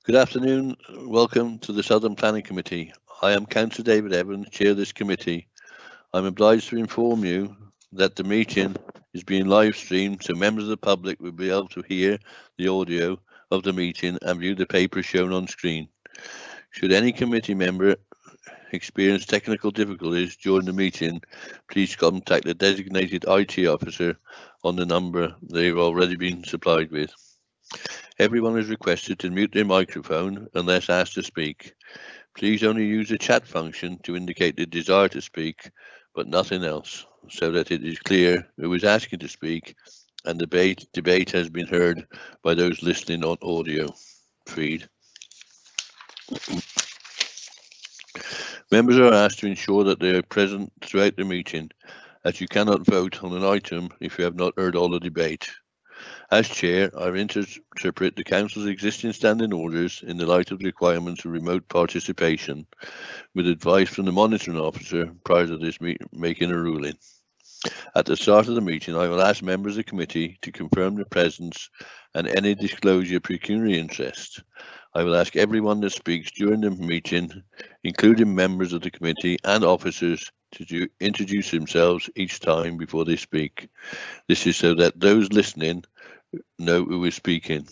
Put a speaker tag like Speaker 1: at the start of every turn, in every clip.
Speaker 1: Good afternoon. Welcome to the Southern Planning Committee. I am Councillor David Evans, Chair of this committee. I'm obliged to inform you that the meeting is being live streamed so members of the public will be able to hear the audio of the meeting and view the paper shown on screen. Should any committee member experience technical difficulties during the meeting, please contact the designated IT officer on the number they've already been supplied with. Everyone is requested to mute their microphone unless asked to speak. Please only use the chat function to indicate the desire to speak, but nothing else, so that it is clear who is asking to speak and debate has been heard by those listening on audio feed. Members are asked to ensure that they are present throughout the meeting, as you cannot vote on an item if you have not heard all the debate. As Chair, I interpret the Council's existing standing orders in the light of the requirements of remote participation, with advice from the monitoring officer prior to this making a ruling. At the start of the meeting, I will ask members of the committee to confirm their presence and any disclosure of pecuniary interest. I will ask everyone that speaks during the meeting, including members of the committee and officers, to introduce themselves each time before they speak. This is so that those listening know who is speaking.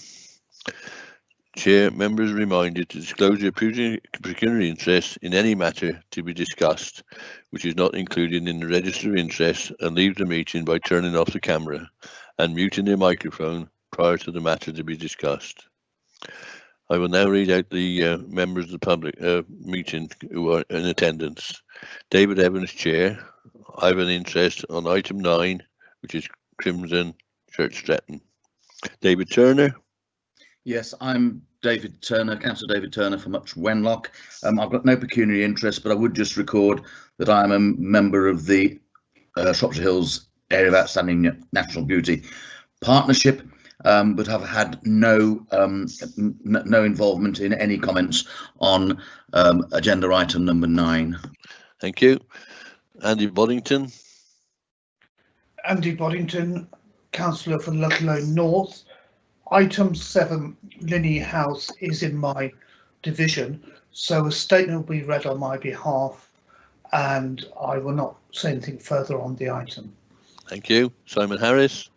Speaker 1: Chair, members are reminded to disclose their pecuniary interest in any matter to be discussed, which is not included in the register of interest, and leave the meeting by turning off the camera and muting their microphone prior to the matter to be discussed. I will now read out the members of the public meeting who are in attendance. David Evans, Chair. I have an interest on item 9, which is Crimson Church Stretton. David Turner.
Speaker 2: Yes, I'm David Turner, Councillor David Turner from Much Wenlock. I've got no pecuniary interest, but I would just record that I'm a member of the Shropshire Hills Area of Outstanding National Beauty Partnership, but have had no involvement in any comments on agenda item number 9.
Speaker 1: Thank you. Andy Boddington.
Speaker 3: Andy Boddington, Councillor for Ludlow North. Item 7, Linney House, is in my division, so a statement will be read on my behalf and I will not say anything further on the item.
Speaker 1: Thank you. Simon Harris.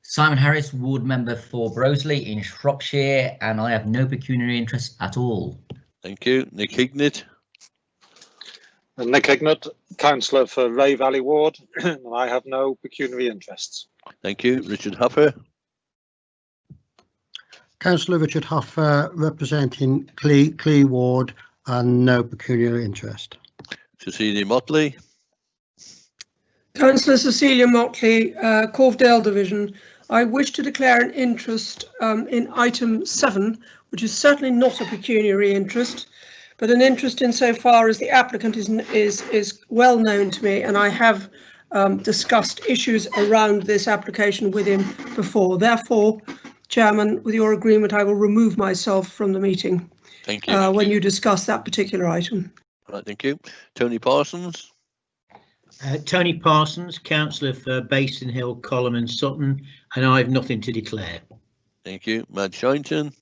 Speaker 4: Simon Harris, ward member for Broseley in Shropshire, and I have no pecuniary interest at all.
Speaker 1: Thank you. Nick Hignett.
Speaker 5: Nick Hignett, Councillor for Ray Valley Ward, and I have no pecuniary interests.
Speaker 1: Thank you. Richard Huffer.
Speaker 6: Councillor Richard Huffer, representing Clee Ward, and no pecuniary interest.
Speaker 1: Cecilia Motley.
Speaker 7: Councillor Cecilia Motley, Corvedale Division. I wish to declare an interest in item 7, which is certainly not a pecuniary interest, but an interest insofar as the applicant is well known to me, and I have discussed issues around this application with him before. Therefore, Chairman, with your agreement, I will remove myself from the meeting.
Speaker 1: Thank you.
Speaker 7: When you discuss that particular item.
Speaker 1: Right, thank you. Tony Parsons.
Speaker 8: Tony Parsons, Councillor for Basin Hill, Colham and Sutton, and I have nothing to declare.
Speaker 1: Thank you. Mad Shinton.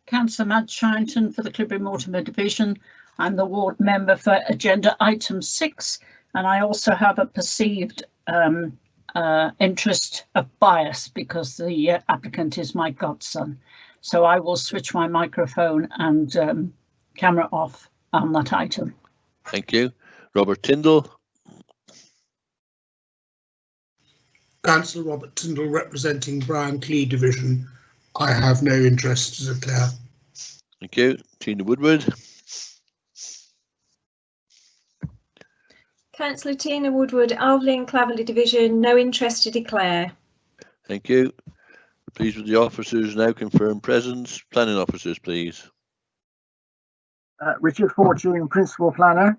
Speaker 9: Councillor Mad Shinton for the Clibberry Mortimer Division. I'm the ward member for agenda item 6, and I also have a perceived interest of bias because the applicant is my godson. So I will switch my microphone and camera off on that item.
Speaker 1: Thank you. Robert Tyndall.
Speaker 10: Councillor Robert Tyndall, representing Brian Clee Division. I have no interest to declare.
Speaker 1: Thank you. Tina Woodward.
Speaker 11: Councillor Tina Woodward, Alveley and Claverley Division, no interest to declare.
Speaker 1: Thank you. Please, with the officers now confirm presence. Planning officers, please.
Speaker 12: Richard Fortune, Principal Planner.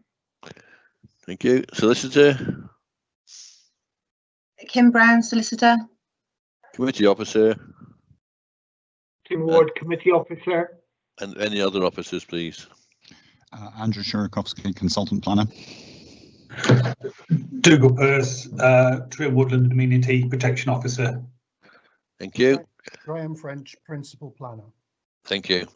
Speaker 1: Thank you. Solicitor.
Speaker 13: Kim Brown, Solicitor.
Speaker 1: Committee officer.
Speaker 14: Tim Ward, Committee Officer.
Speaker 1: And any other officers, please.
Speaker 15: Andrew Shurakovsky, Consultant Planner.
Speaker 16: Dougal Perth, Tree Woodland Community Protection Officer.
Speaker 1: Thank you.
Speaker 6: Graham French, Principal Planner.
Speaker 1: Thank you.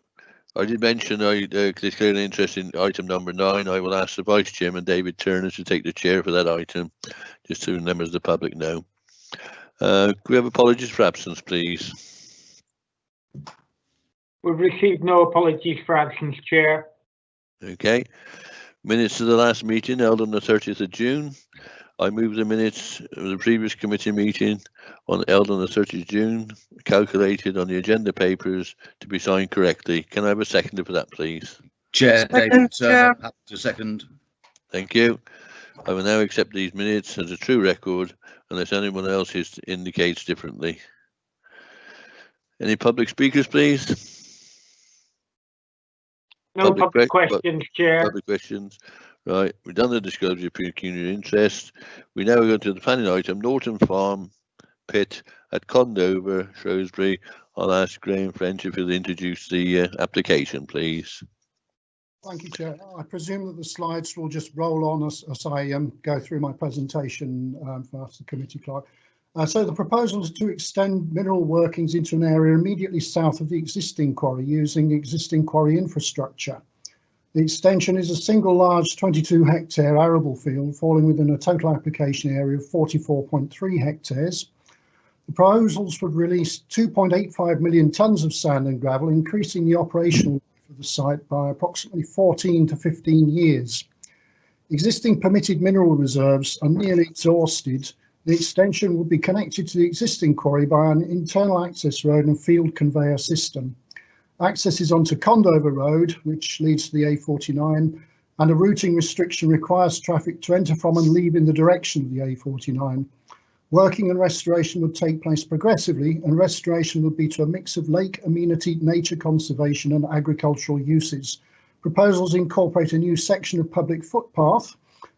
Speaker 1: I did mention I declare an interest in item number 9. I will ask the Vice Chairman, David Turner, to take the chair for that item, just so members of the public know. Could we have apologies for absence, please?
Speaker 14: We've received no apologies for absence, Chair.
Speaker 1: Okay. Minutes of the last meeting held on the 30th of June. I move the minutes of the previous committee meeting held on the 30th of June, calculated on the agenda papers, to be signed correctly. Can I have a seconder for that, please?
Speaker 2: Chair,
Speaker 7: Second,
Speaker 2: David
Speaker 7: Chair.
Speaker 2: Turner, happy to second.
Speaker 1: Thank you. I will now accept these minutes as a true record unless anyone else indicates differently. Any public speakers, please?
Speaker 14: No public questions, Chair.
Speaker 1: Public questions. Right, we've done the disclosure of pecuniary interest. We now go to the planning item, Norton Farm Pit at Condover, Shrewsbury. I'll ask Graham French if he'll introduce the application, please.
Speaker 6: Thank you, Chair. I presume that the slides will just roll on as I go through my presentation for the committee clerk. So the proposal is to extend mineral workings into an area immediately south of the existing quarry using existing quarry infrastructure. The extension is a single large 22-hectare arable field falling within a total application area of 44.3 hectares. The proposals would release 2.85 million tonnes of sand and gravel, increasing the operational life of the site by approximately 14 to 15 years. Existing permitted mineral reserves are nearly exhausted. The extension would be connected to the existing quarry by an internal access road and field conveyor system. Access is onto Condover Road, which leads to the A49, and a routing restriction requires traffic to enter from and leave in the direction of the A49. Working and restoration would take place progressively, and restoration would be to a mix of lake amenity, nature conservation and agricultural uses. Proposals incorporate a new section of public footpath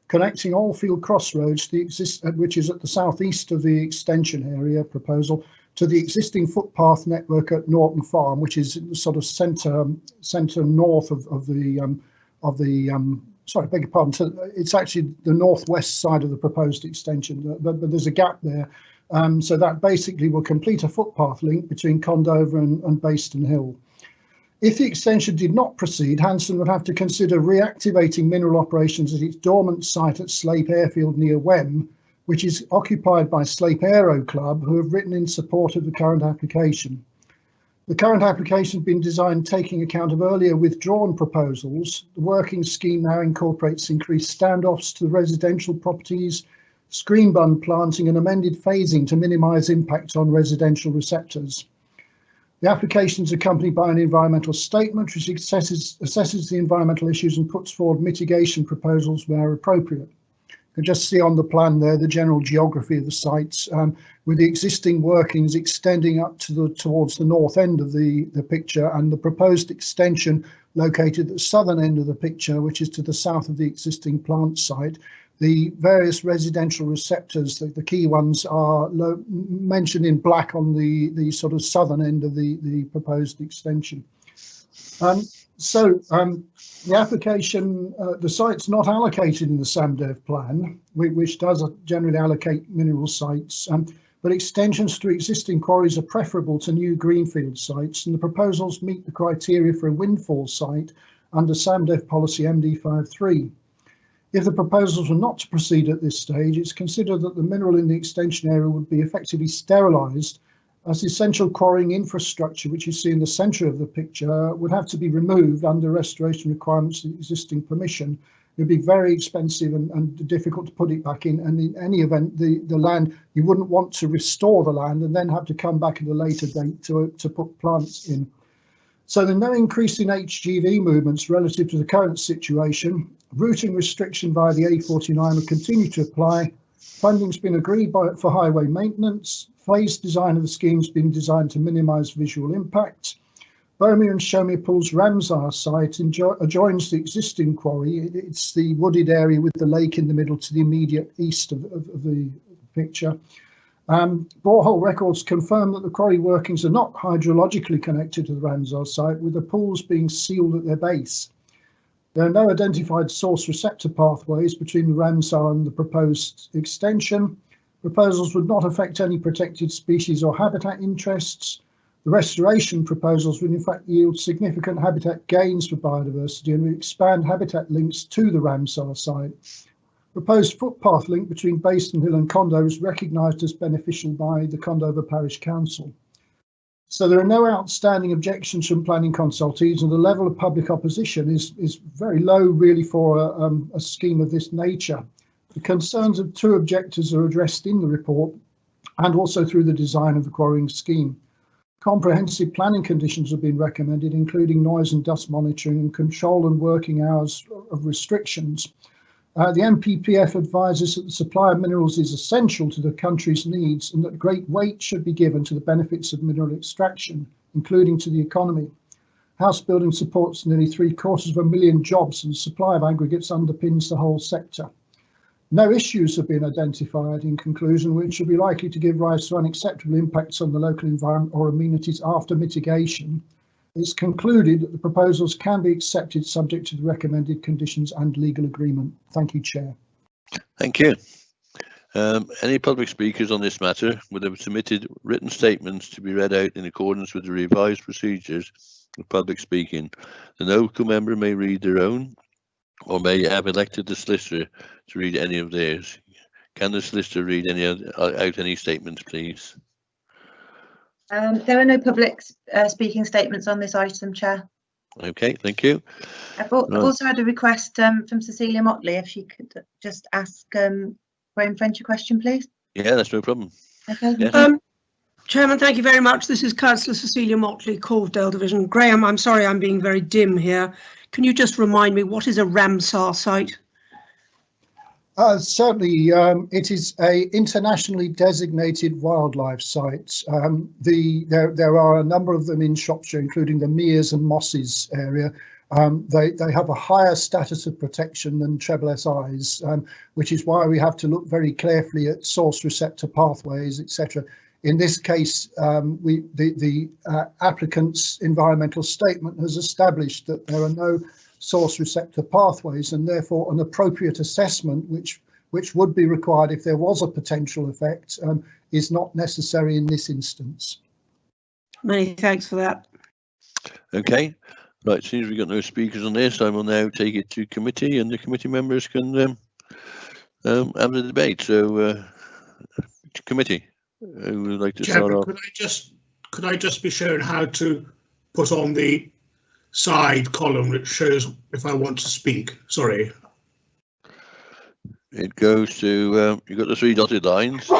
Speaker 6: connecting Allfield Crossroads, which is at the southeast of the extension area proposal, to the existing footpath network at Norton Farm, which is sort of centre north of the sorry, beg your pardon. It's actually the northwest side of the proposed extension, but there's a gap there. So that basically will complete a footpath link between Condover and Bayston Hill. If the extension did not proceed, Hanson would have to consider reactivating mineral operations at its dormant site at Slape Airfield near Wem, which is occupied by Slape Aero Club, who have written in support of the current application. The current application has been designed taking account of earlier withdrawn proposals. The working scheme now incorporates increased standoffs to the residential properties, screen bund planting and amended phasing to minimise impact on residential receptors. The application is accompanied by an environmental statement which assesses the environmental issues and puts forward mitigation proposals where appropriate. You can just see on the plan there the general geography of the sites, with the existing workings extending up to towards the north end of the picture, and the proposed extension located at the southern end of the picture, which is to the south of the existing plant site. The various residential receptors, the key ones, are mentioned in black on the sort of southern end of the proposed extension. The application, the site's not allocated in the SAMDEV plan, which does generally allocate mineral sites, but extensions to existing quarries are preferable to new greenfield sites, and the proposals meet the criteria for a windfall site under SAMDEV policy MD53. If the proposals were not to proceed at this stage, it's considered that the mineral in the extension area would be effectively sterilised, as the essential quarrying infrastructure, which you see in the centre of the picture, would have to be removed under restoration requirements of the existing permission. It would be very expensive and difficult to put it back in, and in any event, the land, you wouldn't want to restore the land and then have to come back at a later date to put plants in. So there's no increase in HGV movements relative to the current situation. Routing restriction via the A49 will continue to apply. Funding's been agreed for highway maintenance. Phased design of the scheme has been designed to minimise visual impact. Bomir and Shomir Pool's Ramsar site adjoins the existing quarry. It's the wooded area with the lake in the middle to the immediate east of the picture. Borehole records confirm that the quarry workings are not hydrologically connected to the Ramsar site, with the pools being sealed at their base. There are no identified source receptor pathways between the Ramsar and the proposed extension. Proposals would not affect any protected species or habitat interests. The restoration proposals would in fact yield significant habitat gains for biodiversity and would expand habitat links to the Ramsar site. Proposed footpath link between Basin Hill and Condo is recognised as beneficial by the Condover Parish Council. So there are no outstanding objections from planning consultees, and the level of public opposition is very low really for a scheme of this nature. The concerns of 2 objectors are addressed in the report and also through the design of the quarrying scheme. Comprehensive planning conditions have been recommended, including noise and dust monitoring and control and working hours of restrictions. The MPPF advises that the supply of minerals is essential to the country's needs and that great weight should be given to the benefits of mineral extraction, including to the economy. House building supports nearly 750,000 jobs, and the supply of aggregates underpins the whole sector. No issues have been identified in conclusion which would be likely to give rise to unacceptable impacts on the local environment or amenities after mitigation. It's concluded that the proposals can be accepted subject to the recommended conditions and legal agreement. Thank you, Chair.
Speaker 1: Thank you. Any public speakers on this matter would have submitted written statements to be read out in accordance with the revised procedures of public speaking. The local member may read their own or may have elected the solicitor to read any of theirs. Can the solicitor read out any statements, please?
Speaker 13: There are no public speaking statements on this item, Chair.
Speaker 1: Okay, thank you.
Speaker 13: I've also had a request from Cecilia Motley, if she could just ask Graham French a question, please.
Speaker 1: Yeah, that's no problem.
Speaker 13: Okay.
Speaker 1: Yes.
Speaker 7: Chairman, thank you very much. This is Councillor Cecilia Motley, Corvedale Division. Graham, I'm sorry I'm being very dim here. Can you just remind me, what is a Ramsar site?
Speaker 6: Certainly, it is a internationally designated wildlife site. There are a number of them in Shropshire, including the Meres and Mosses area. They have a higher status of protection than treble SIs, which is why we have to look very carefully at source receptor pathways, etc. In this case, the applicant's environmental statement has established that there are no source receptor pathways, and therefore an appropriate assessment which would be required if there was a potential effect is not necessary in this instance.
Speaker 7: Many thanks for that.
Speaker 1: Okay, right, seems we've got no speakers on this. I will now take it to committee and the committee members can have the debate. So committee, who would like to start off?
Speaker 10: Could I just be shown how to put on the side column which shows if I want to speak? Sorry.
Speaker 1: It goes to you've got the 3 dotted lines.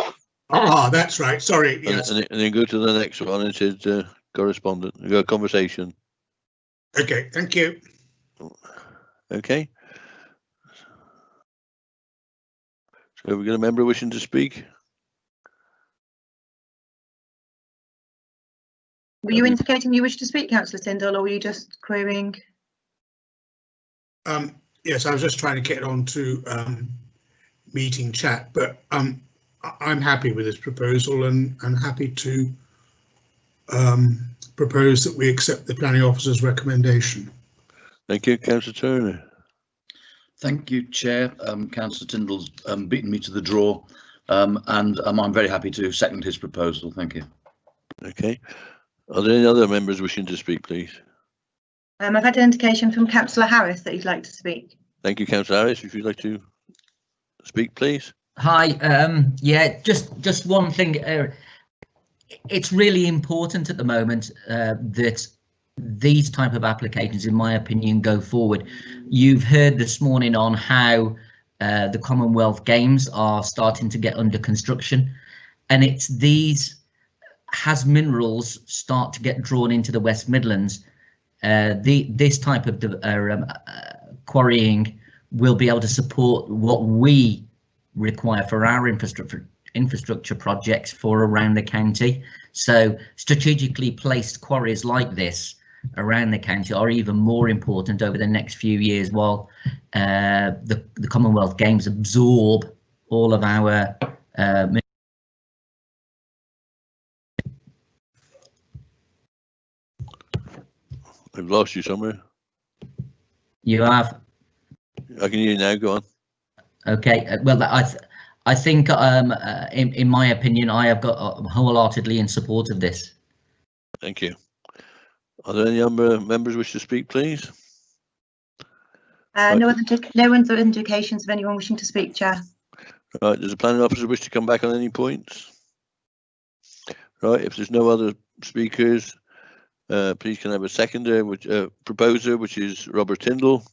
Speaker 10: Ah, that's right. Sorry. Yes.
Speaker 1: And then go to the next one. It says correspondent. You got conversation.
Speaker 10: Okay. Thank you.
Speaker 1: Okay. So we got a member wishing to speak.
Speaker 13: Were you indicating you wish to speak, Councillor Tyndall, or were you just querying?
Speaker 10: Yes, I was just trying to get on to meeting chat, but I'm happy with this proposal and happy to propose that we accept the planning officer's recommendation.
Speaker 1: Thank you, Councillor Turner.
Speaker 2: Thank you, Chair. Councillor Tyndall's beaten me to the draw, and I'm very happy to second his proposal. Thank you.
Speaker 1: Okay. Are there any other members wishing to speak, please?
Speaker 13: I've had an indication from Councillor Harris that he'd like to speak.
Speaker 1: Thank you, Councillor Harris. If you'd like to speak, please.
Speaker 4: Hi. Yeah, just one thing. It's really important at the moment that these type of applications, in my opinion, go forward. You've heard this morning on how the Commonwealth Games are starting to get under construction, and it's these, as minerals start to get drawn into the West Midlands, this type of quarrying will be able to support what we require for our infrastructure projects for around the county. So strategically placed quarries like this around the county are even more important over the next few years, while the Commonwealth Games absorb all of our
Speaker 1: I've lost you somewhere.
Speaker 4: You have.
Speaker 1: I can hear you now. Go on.
Speaker 4: Okay. Well, I think, in my opinion, I have got wholeheartedly in support of this.
Speaker 1: Thank you. Are there any other members wish to speak, please?
Speaker 13: No other indications of anyone wishing to speak, Chair.
Speaker 1: Right, does the planning officer wish to come back on any points? Right, if there's no other speakers, please can I have a seconder, proposer, which is Robert Tyndall.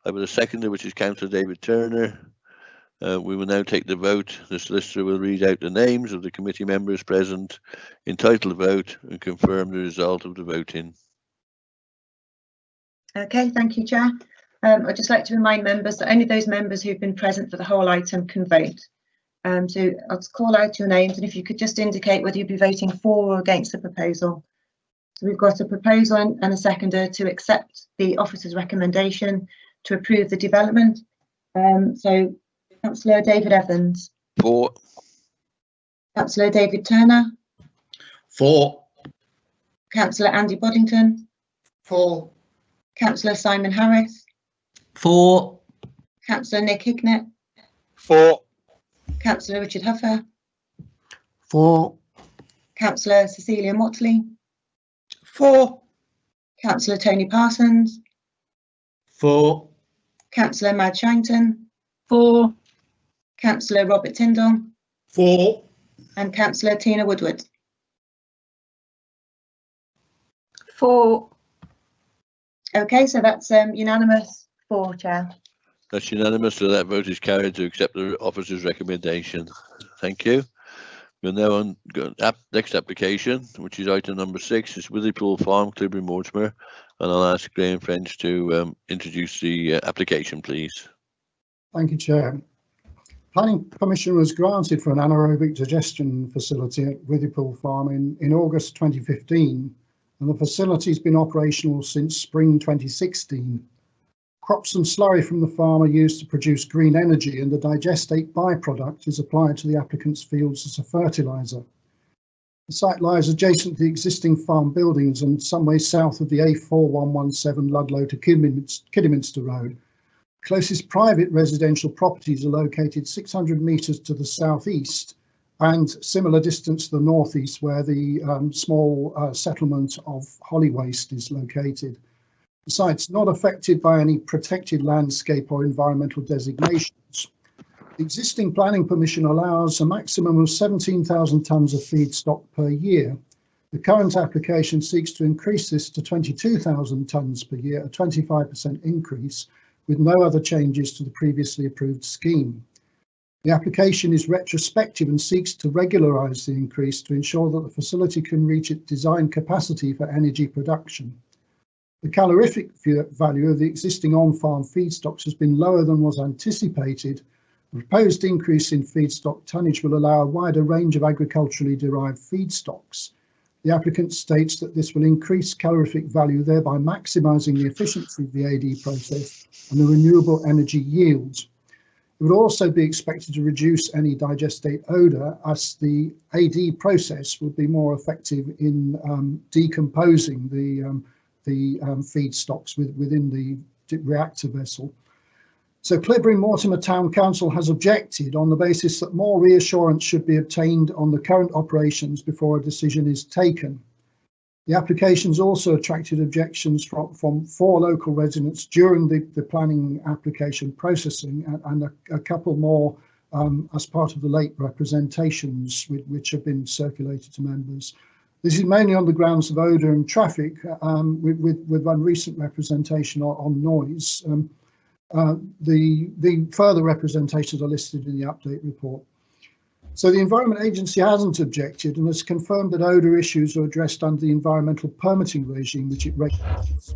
Speaker 1: I have a seconder, which is Councillor David Turner. We will now take the vote. The solicitor will read out the names of the committee members present, entitled to vote, and confirm the result of the voting.
Speaker 13: Okay, thank you, Chair. I'd just like to remind members that only those members who've been present for the whole item can vote. So I'll call out your names, and if you could just indicate whether you'd be voting for or against the proposal. So we've got a proposal and a seconder to accept the officer's recommendation to approve the development. So Councillor David Evans.
Speaker 1: For.
Speaker 13: Councillor David Turner.
Speaker 2: For.
Speaker 13: Councillor Andy Boddington.
Speaker 3: For.
Speaker 13: Councillor Simon Harris.
Speaker 4: For.
Speaker 13: Councillor Nick Hignett.
Speaker 5: For.
Speaker 13: Councillor Richard Huffer.
Speaker 6: For.
Speaker 13: Councillor Cecilia Motley.
Speaker 7: For.
Speaker 13: Councillor Tony Parsons.
Speaker 8: For.
Speaker 13: Councillor Mad Shanton.
Speaker 9: For.
Speaker 13: Councillor Robert Tyndall.
Speaker 10: For.
Speaker 13: And Councillor Tina Woodward.
Speaker 11: For.
Speaker 13: Okay, so that's unanimous for, Chair.
Speaker 1: That's unanimous, so that vote is carried to accept the officer's recommendation. Thank you. We're now on next application, which is item number 6. It's Withypool Farm, Clibberry, Mortimer, and I'll ask Graham French to introduce the application, please.
Speaker 6: Thank you, Chair. Planning permission was granted for an anaerobic digestion facility at Withypool Farm in August 2015, and the facility has been operational since spring 2016. Crops and slurry from the farm are used to produce green energy, and the digestate byproduct is applied to the applicant's fields as a fertiliser. The site lies adjacent to the existing farm buildings and some way south of the A4117 Ludlow to Kidderminster Road. Closest private residential properties are located 600 metres to the southeast and similar distance to the northeast, where the small settlement of Hollywaste is located. The site's not affected by any protected landscape or environmental designations. The existing planning permission allows a maximum of 17,000 tonnes of feedstock per year. The current application seeks to increase this to 22,000 tonnes per year, a 25% increase, with no other changes to the previously approved scheme. The application is retrospective and seeks to regularise the increase to ensure that the facility can reach its design capacity for energy production. The calorific value of the existing on-farm feedstocks has been lower than was anticipated. The proposed increase in feedstock tonnage will allow a wider range of agriculturally derived feedstocks. The applicant states that this will increase calorific value, thereby maximising the efficiency of the AD process and the renewable energy yields. It would also be expected to reduce any digestate odour, as the AD process would be more effective in decomposing the feedstocks within the reactor vessel. So Clibberry Mortimer Town Council has objected on the basis that more reassurance should be obtained on the current operations before a decision is taken. The applications also attracted objections from 4 local residents during the planning application processing, and a couple more as part of the late representations which have been circulated to members. This is mainly on the grounds of odour and traffic, with one recent representation on noise. The further representations are listed in the update report. So the Environment Agency hasn't objected and has confirmed that odour issues are addressed under the environmental permitting regime which it regulates.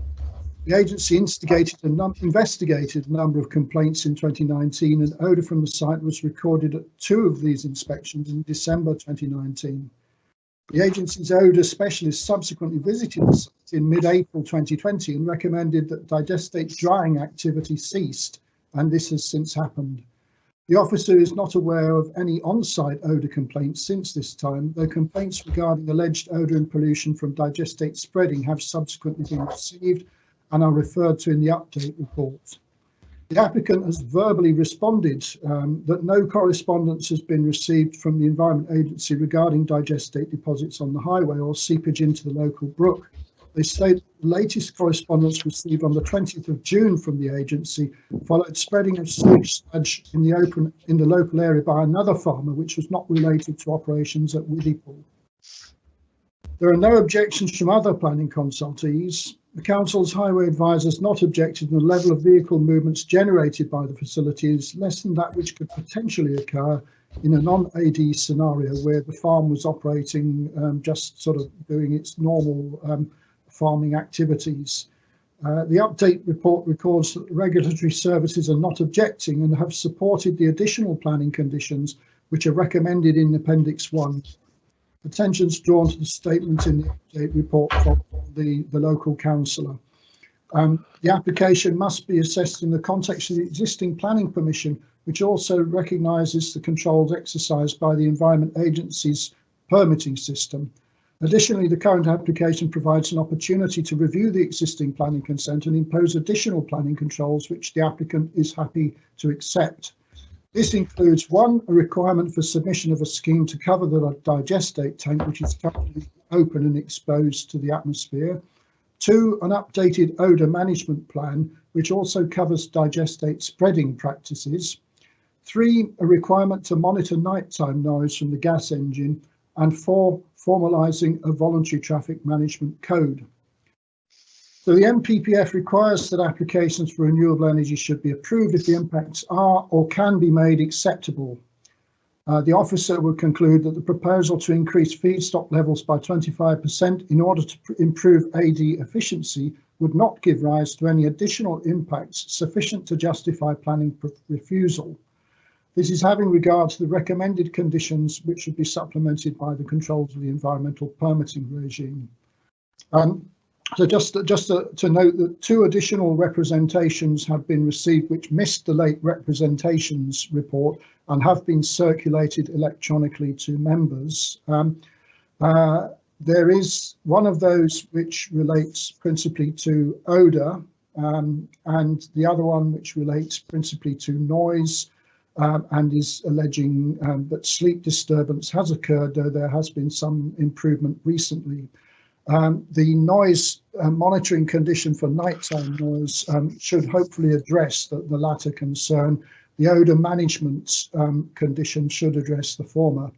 Speaker 6: The agency investigated a number of complaints in 2019, and odour from the site was recorded at 2 of these inspections in December 2019. The agency's odour specialist subsequently visited the site in mid-April 2020 and recommended that digestate drying activity ceased, and this has since happened. The officer is not aware of any on-site odour complaints since this time, though complaints regarding alleged odour and pollution from digestate spreading have subsequently been received and are referred to in the update report. The applicant has verbally responded that no correspondence has been received from the Environment Agency regarding digestate deposits on the highway or seepage into the local brook. They state the latest correspondence received on the 20th of June from the agency followed spreading of sewage sludge in the local area by another farmer, which was not related to operations at Withypool. There are no objections from other planning consultees. The Council's highway advisor has not objected, and the level of vehicle movements generated by the facility is less than that which could potentially occur in a non-AD scenario where the farm was operating just sort of doing its normal farming activities. The update report records that regulatory services are not objecting and have supported the additional planning conditions which are recommended in Appendix 1. Attention's drawn to the statement in the update report from the local councillor. The application must be assessed in the context of the existing planning permission, which also recognises the controls exercised by the Environment Agency's permitting system. Additionally, the current application provides an opportunity to review the existing planning consent and impose additional planning controls, which the applicant is happy to accept. This includes 1, a requirement for submission of a scheme to cover the digestate tank, which is currently open and exposed to the atmosphere. 2, an updated odour management plan, which also covers digestate spreading practices. 3, a requirement to monitor nighttime noise from the gas engine. And 4, formalising a voluntary traffic management code. So the MPPF requires that applications for renewable energy should be approved if the impacts are or can be made acceptable. The officer will conclude that the proposal to increase feedstock levels by 25% in order to improve AD efficiency would not give rise to any additional impacts sufficient to justify planning refusal. This is having regard to the recommended conditions which should be supplemented by the controls of the environmental permitting regime. So just to note that 2 additional representations have been received which missed the late representations report and have been circulated electronically to members. There is one of those which relates principally to odour and the other one which relates principally to noise and is alleging that sleep disturbance has occurred, though there has been some improvement recently. The noise monitoring condition for nighttime noise should hopefully address the latter concern. The odour management condition should address the former.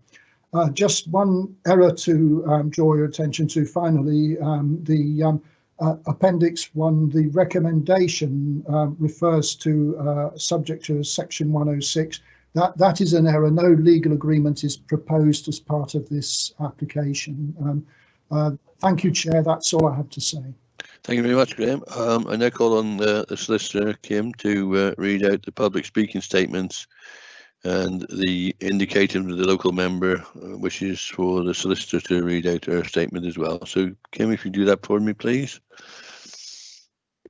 Speaker 6: Just one error to draw your attention to finally, the Appendix 1, the recommendation refers to subject to Section 106. That is an error. No legal agreement is proposed as part of this application. Thank you, Chair. That's all I have to say.
Speaker 1: Thank you very much, Graham. I now call on the solicitor, Kim, to read out the public speaking statements and the indicating that the local member wishes for the solicitor to read out her statement as well. So, Kim, if you do that for me, please.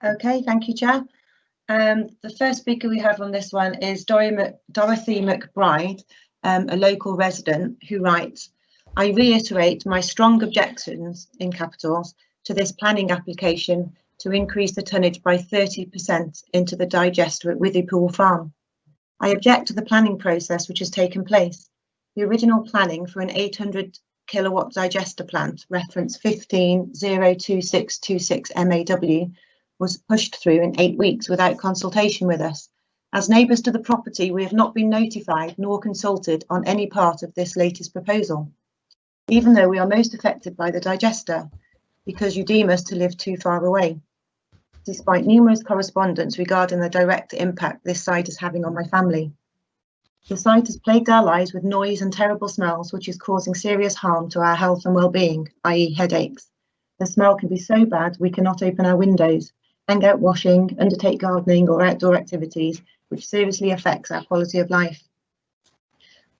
Speaker 13: Okay, thank you, Chair. The first speaker we have on this one is Dorothy McBride, a local resident who writes, I reiterate my strong objections, in capitals, to this planning application to increase the tonnage by 30% into the digester at Withypool Farm. I object to the planning process which has taken place. The original planning for an 800 kilowatt digester plant, reference 1502626 MAW, was pushed through in 8 weeks without consultation with us. As neighbours to the property, we have not been notified nor consulted on any part of this latest proposal, even though we are most affected by the digester, because you deem us to live too far away, despite numerous correspondence regarding the direct impact this site is having on my family. The site has plagued our lives with noise and terrible smells, which is causing serious harm to our health and well-being, i.e. headaches. The smell can be so bad we cannot open our windows, hang out washing, undertake gardening or outdoor activities, which seriously affects our quality of life.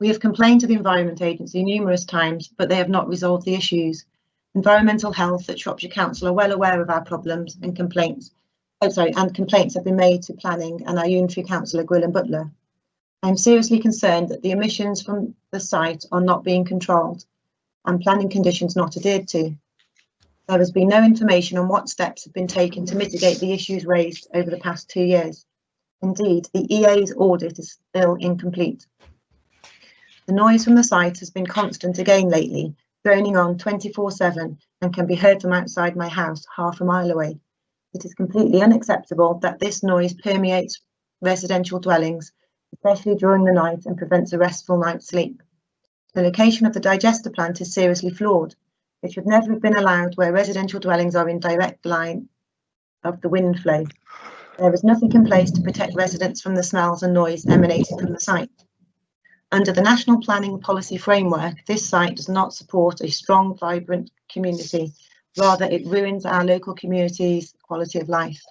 Speaker 13: We have complained to the Environment Agency numerous times, but they have not resolved the issues. Environmental Health at Shropshire Council are well aware of our problems and complaints. Complaints have been made to planning and our unitary councillor Gwilym Butler. I am seriously concerned that the emissions from the site are not being controlled and planning conditions not adhered to. There has been no information on what steps have been taken to mitigate the issues raised over the past 2 years. Indeed, the EA's audit is still incomplete. The noise from the site has been constant again lately, droning on 24/7 and can be heard from outside my house half a mile away. It is completely unacceptable that this noise permeates residential dwellings, especially during the night, and prevents a restful night's sleep. The location of the digester plant is seriously flawed. It should never have been allowed where residential dwellings are in direct line of the wind flow. There is nothing in place to protect residents from the smells and noise emanating from the site. Under the National Planning Policy Framework, this site does not support a strong, vibrant community. Rather, it ruins our local community's quality of life.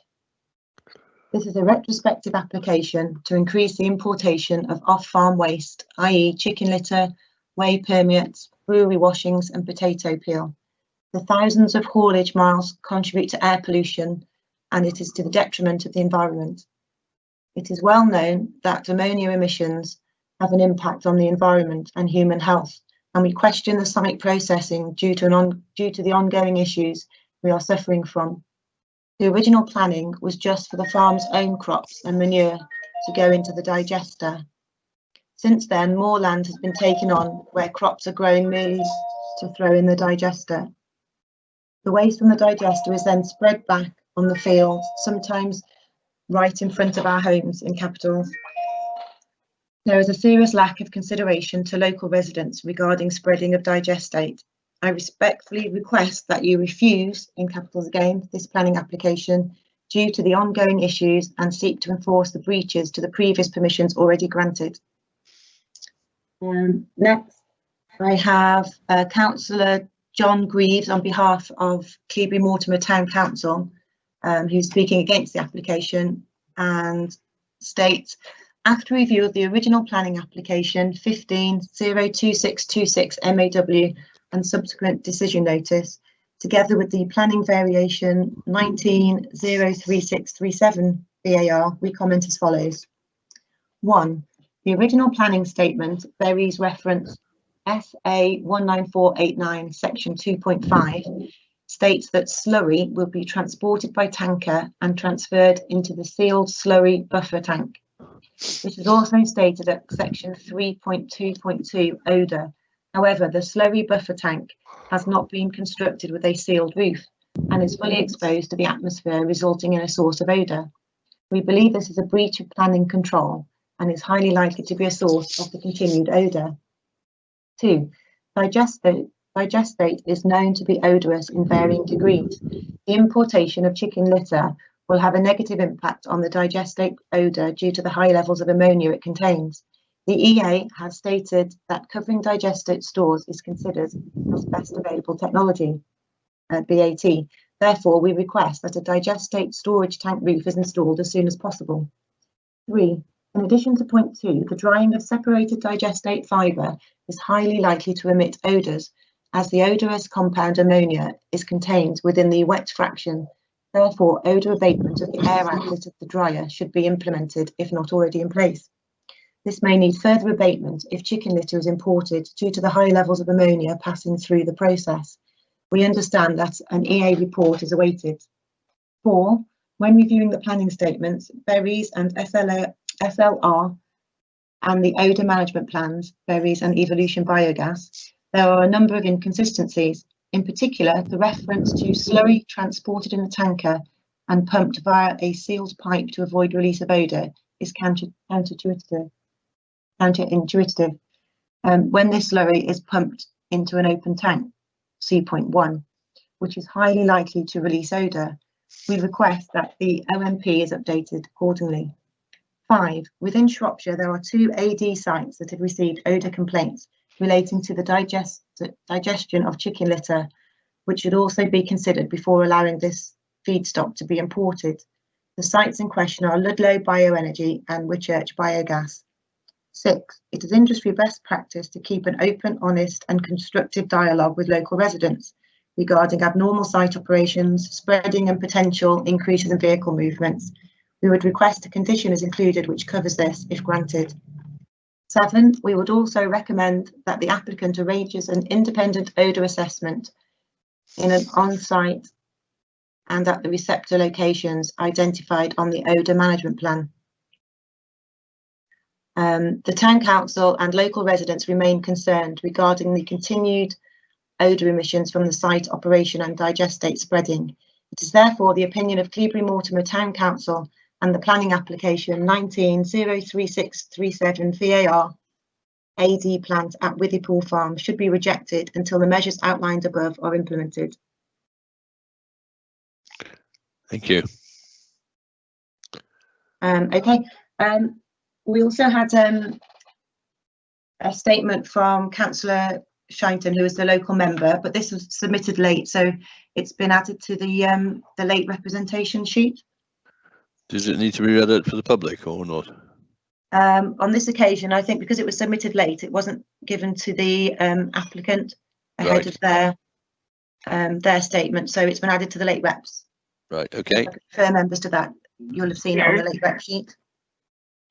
Speaker 13: This is a retrospective application to increase the importation of off-farm waste, i.e. chicken litter, whey permeates, brewery washings and potato peel. The thousands of haulage miles contribute to air pollution, and it is to the detriment of the environment. It is well known that ammonia emissions have an impact on the environment and human health, and we question the site processing due to the ongoing issues we are suffering from. The original planning was just for the farm's own crops and manure to go into the digester. Since then, more land has been taken on where crops are growing merely to throw in the digester. The waste from the digester is then spread back on the fields, sometimes right in front of our homes in capitals. There is a serious lack of consideration to local residents regarding spreading of digestate. I respectfully request that you refuse, in capitals again, this planning application due to the ongoing issues and seek to enforce the breaches to the previous permissions already granted. Next, I have Councillor John Greaves on behalf of Cleobury Mortimer Town Council, who's speaking against the application and states, after review of the original planning application 15-02626 MAW and subsequent decision notice, together with the planning variation 19-03637 BAR, we comment as follows. 1. The original planning statement varies reference SA 19489 section 2.5 states that slurry will be transported by tanker and transferred into the sealed slurry buffer tank. This is also stated at section 3.2.2 odour. However, the slurry buffer tank has not been constructed with a sealed roof and is fully exposed to the atmosphere, resulting in a source of odour. We believe this is a breach of planning control and is highly likely to be a source of the continued odour. 2. Digestate is known to be odorous in varying degrees. The importation of chicken litter will have a negative impact on the digestate odour due to the high levels of ammonia it contains. The EA has stated that covering digestate stores is considered as best available technology, BAT. Therefore, we request that a digestate storage tank roof is installed as soon as possible. 3. In addition to point 2, the drying of separated digestate fibre is highly likely to emit odours, as the odorous compound ammonia is contained within the wet fraction. Therefore, odour abatement of the air outlet of the dryer should be implemented if not already in place. This may need further abatement if chicken litter is imported due to the high levels of ammonia passing through the process. We understand that an EA report is awaited. 4. When reviewing the planning statements, berries and SLR and the odour management plans, berries and evolution biogas, there are a number of inconsistencies. In particular, the reference to slurry transported in a tanker and pumped via a sealed pipe to avoid release of odour is counterintuitive. When this slurry is pumped into an open tank, see point 1, which is highly likely to release odour. We request that the OMP is updated accordingly. 5. Within Shropshire, there are 2 AD sites that have received odour complaints relating to the digestion of chicken litter, which should also be considered before allowing this feedstock to be imported. The sites in question are Ludlow Bioenergy and Whitchurch Biogas. 6. It is industry best practice to keep an open, honest and constructive dialogue with local residents regarding abnormal site operations, spreading and potential increases in vehicle movements. We would request a condition is included which covers this if granted. 7. We would also recommend that the applicant arranges an independent odour assessment in an on-site and at the receptor locations identified on the odour management plan. The Town Council and local residents remain concerned regarding the continued odour emissions from the site operation and digestate spreading. It is therefore the opinion of Cleobury Mortimer Town Council and the planning application 19-03637 VAR AD plant at Withypool Farm should be rejected until the measures outlined above are implemented.
Speaker 1: Thank you.
Speaker 13: Okay. We also had a statement from Councillor Shinton, who is the local member, but this was submitted late, so it's been added to the late representation sheet.
Speaker 1: Does it need to be read out for the public or not?
Speaker 13: On this occasion, I think because it was submitted late, it wasn't given to the applicant ahead of their statement, so it's been added to the late reps.
Speaker 1: Right, okay.
Speaker 13: I refer members to that. You'll have seen it on the late rep sheet.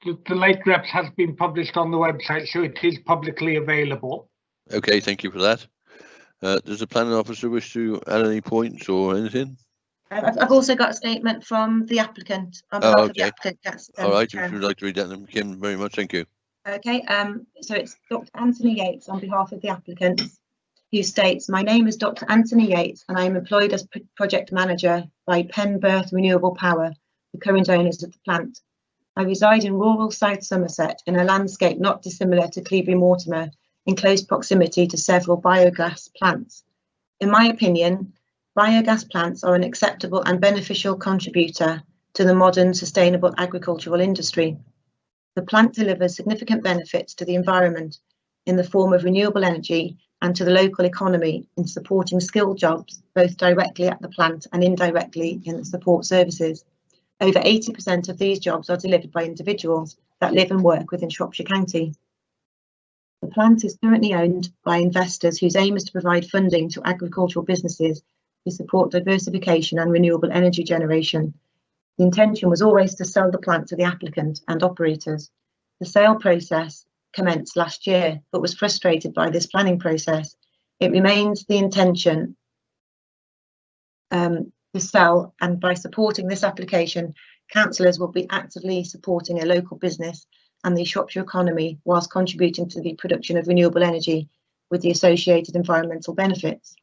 Speaker 14: The late reps has been published on the website, so it is publicly available.
Speaker 1: Okay, thank you for that. Does the planning officer wish to add any points or anything?
Speaker 13: I've also got a statement from the applicant on behalf of the applicant.
Speaker 1: All right, if you'd like to read that, then Kim, very much, thank you.
Speaker 13: Okay, so it's Dr. Anthony Yates on behalf of the applicant, who states, "My name is Dr. Anthony Yates and I am employed as project manager by Penberth Renewable Power, the current owners of the plant. I reside in rural South Somerset in a landscape not dissimilar to Cleobury Mortimer, in close proximity to several biogas plants. In my opinion, biogas plants are an acceptable and beneficial contributor to the modern sustainable agricultural industry. The plant delivers significant benefits to the environment in the form of renewable energy and to the local economy in supporting skilled jobs, both directly at the plant and indirectly in the support services. Over 80% of these jobs are delivered by individuals that live and work within Shropshire County. The plant is currently owned by investors whose aim is to provide funding to agricultural businesses to support diversification and renewable energy generation. The intention was always to sell the plant to the applicant and operators. The sale process commenced last year, but was frustrated by this planning process. It remains the intention to sell, and by supporting this application, councillors will be actively supporting a local business and the Shropshire economy whilst contributing to the production of renewable energy with the associated environmental benefits.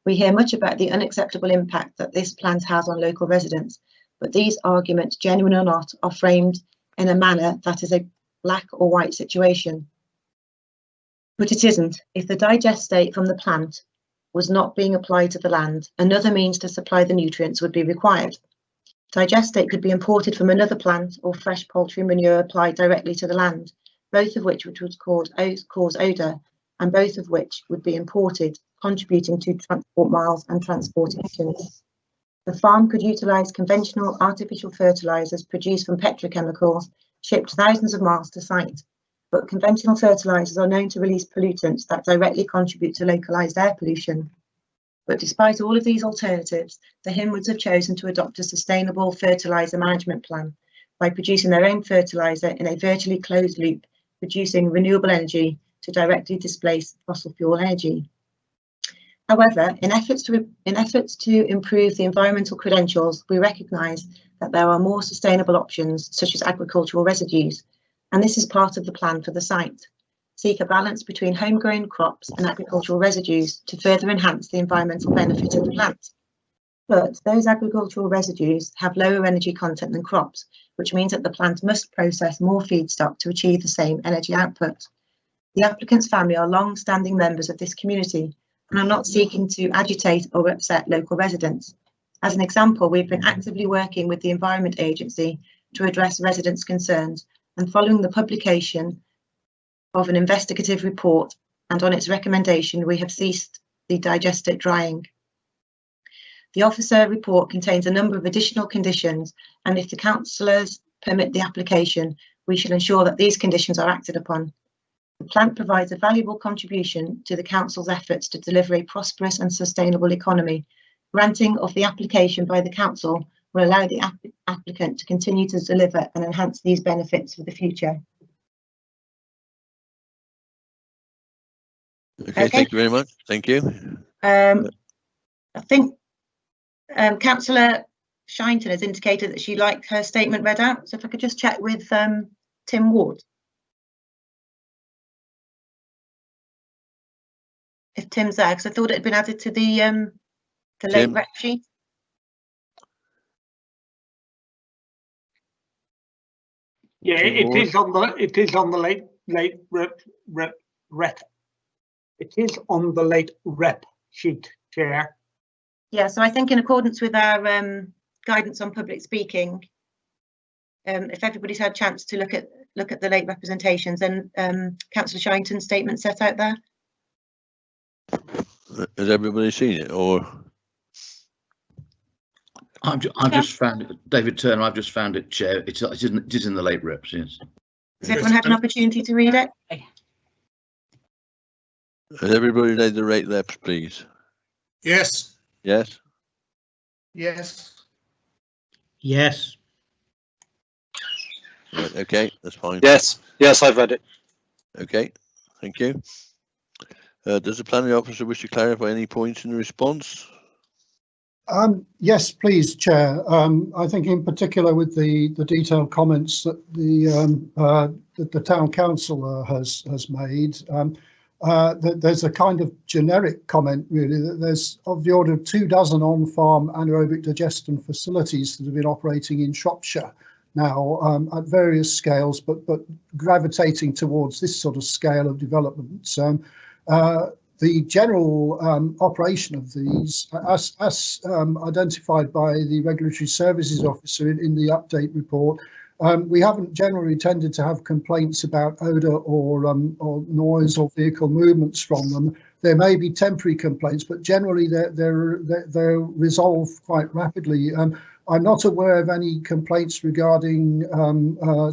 Speaker 13: We hear much about the unacceptable impact that this plant has on local residents, but these arguments, genuine or not, are framed in a manner that is a black or white situation. But it isn't. If the digestate from the plant was not being applied to the land, another means to supply the nutrients would be required. Digestate could be imported from another plant or fresh poultry manure applied directly to the land, both of which would cause odour, and both of which would be imported, contributing to transport miles and transport emissions. The farm could utilise conventional artificial fertilisers produced from petrochemicals shipped thousands of miles to site, but conventional fertilisers are known to release pollutants that directly contribute to localised air pollution. But despite all of these alternatives, the Hinwoods have chosen to adopt a sustainable fertiliser management plan by producing their own fertiliser in a virtually closed loop, producing renewable energy to directly displace fossil fuel energy. However, in efforts to improve the environmental credentials, we recognise that there are more sustainable options, such as agricultural residues, and this is part of the plan for the site. Seek a balance between homegrown crops and agricultural residues to further enhance the environmental benefit of the plant. But those agricultural residues have lower energy content than crops, which means that the plant must process more feedstock to achieve the same energy output. The applicant's family are long-standing members of this community and are not seeking to agitate or upset local residents. As an example, we've been actively working with the Environment Agency to address residents' concerns, and following the publication of an investigative report and on its recommendation, we have ceased the digestate drying. The officer report contains a number of additional conditions, and if the councillors permit the application, we shall ensure that these conditions are acted upon. The plant provides a valuable contribution to the council's efforts to deliver a prosperous and sustainable economy. Granting of the application by the council will allow the applicant to continue to deliver and enhance these benefits for the future.
Speaker 1: Okay, thank you very much. Thank you.
Speaker 13: I think Councillor Shinton has indicated that she'd like her statement read out. So if I could just check with Tim Ward. Tim's there, because I thought it had been added to the late
Speaker 1: Tim?
Speaker 13: rep sheet.
Speaker 14: Yeah,
Speaker 1: Tim
Speaker 14: it
Speaker 1: Moore?
Speaker 14: is on the late rep. It is on the late rep sheet, Chair.
Speaker 13: Yeah, so I think in accordance with our guidance on public speaking, if everybody's had a chance to look at the late representations, then Councillor Shinton's statement set out there.
Speaker 1: Has everybody seen it, or?
Speaker 2: I've just found it, David Turner. I've just found it, Chair. It is in the late reps. Yes.
Speaker 13: Has everyone had an opportunity to read it?
Speaker 1: Has everybody read the rate reps, please?
Speaker 10: Yes.
Speaker 1: Yes.
Speaker 3: Yes.
Speaker 8: Yes.
Speaker 1: Right, okay, that's fine.
Speaker 5: Yes, I've read it.
Speaker 1: Okay, thank you. Does the planning officer wish to clarify any points in the response?
Speaker 6: Yes, please, Chair. I think in particular with the detailed comments that the town council has made, that there's a kind of generic comment really that there's of the order of 24 on-farm anaerobic digestion facilities that have been operating in Shropshire now at various scales, but gravitating towards this sort of scale of development. The general operation of these, as identified by the Regulatory Services Officer in the update report, we haven't generally tended to have complaints about odour or noise or vehicle movements from them. There may be temporary complaints, but generally they're resolved quite rapidly. I'm not aware of any complaints regarding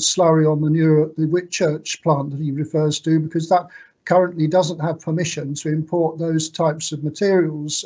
Speaker 6: slurry or manure at the Whitchurch plant that he refers to, because that currently doesn't have permission to import those types of materials.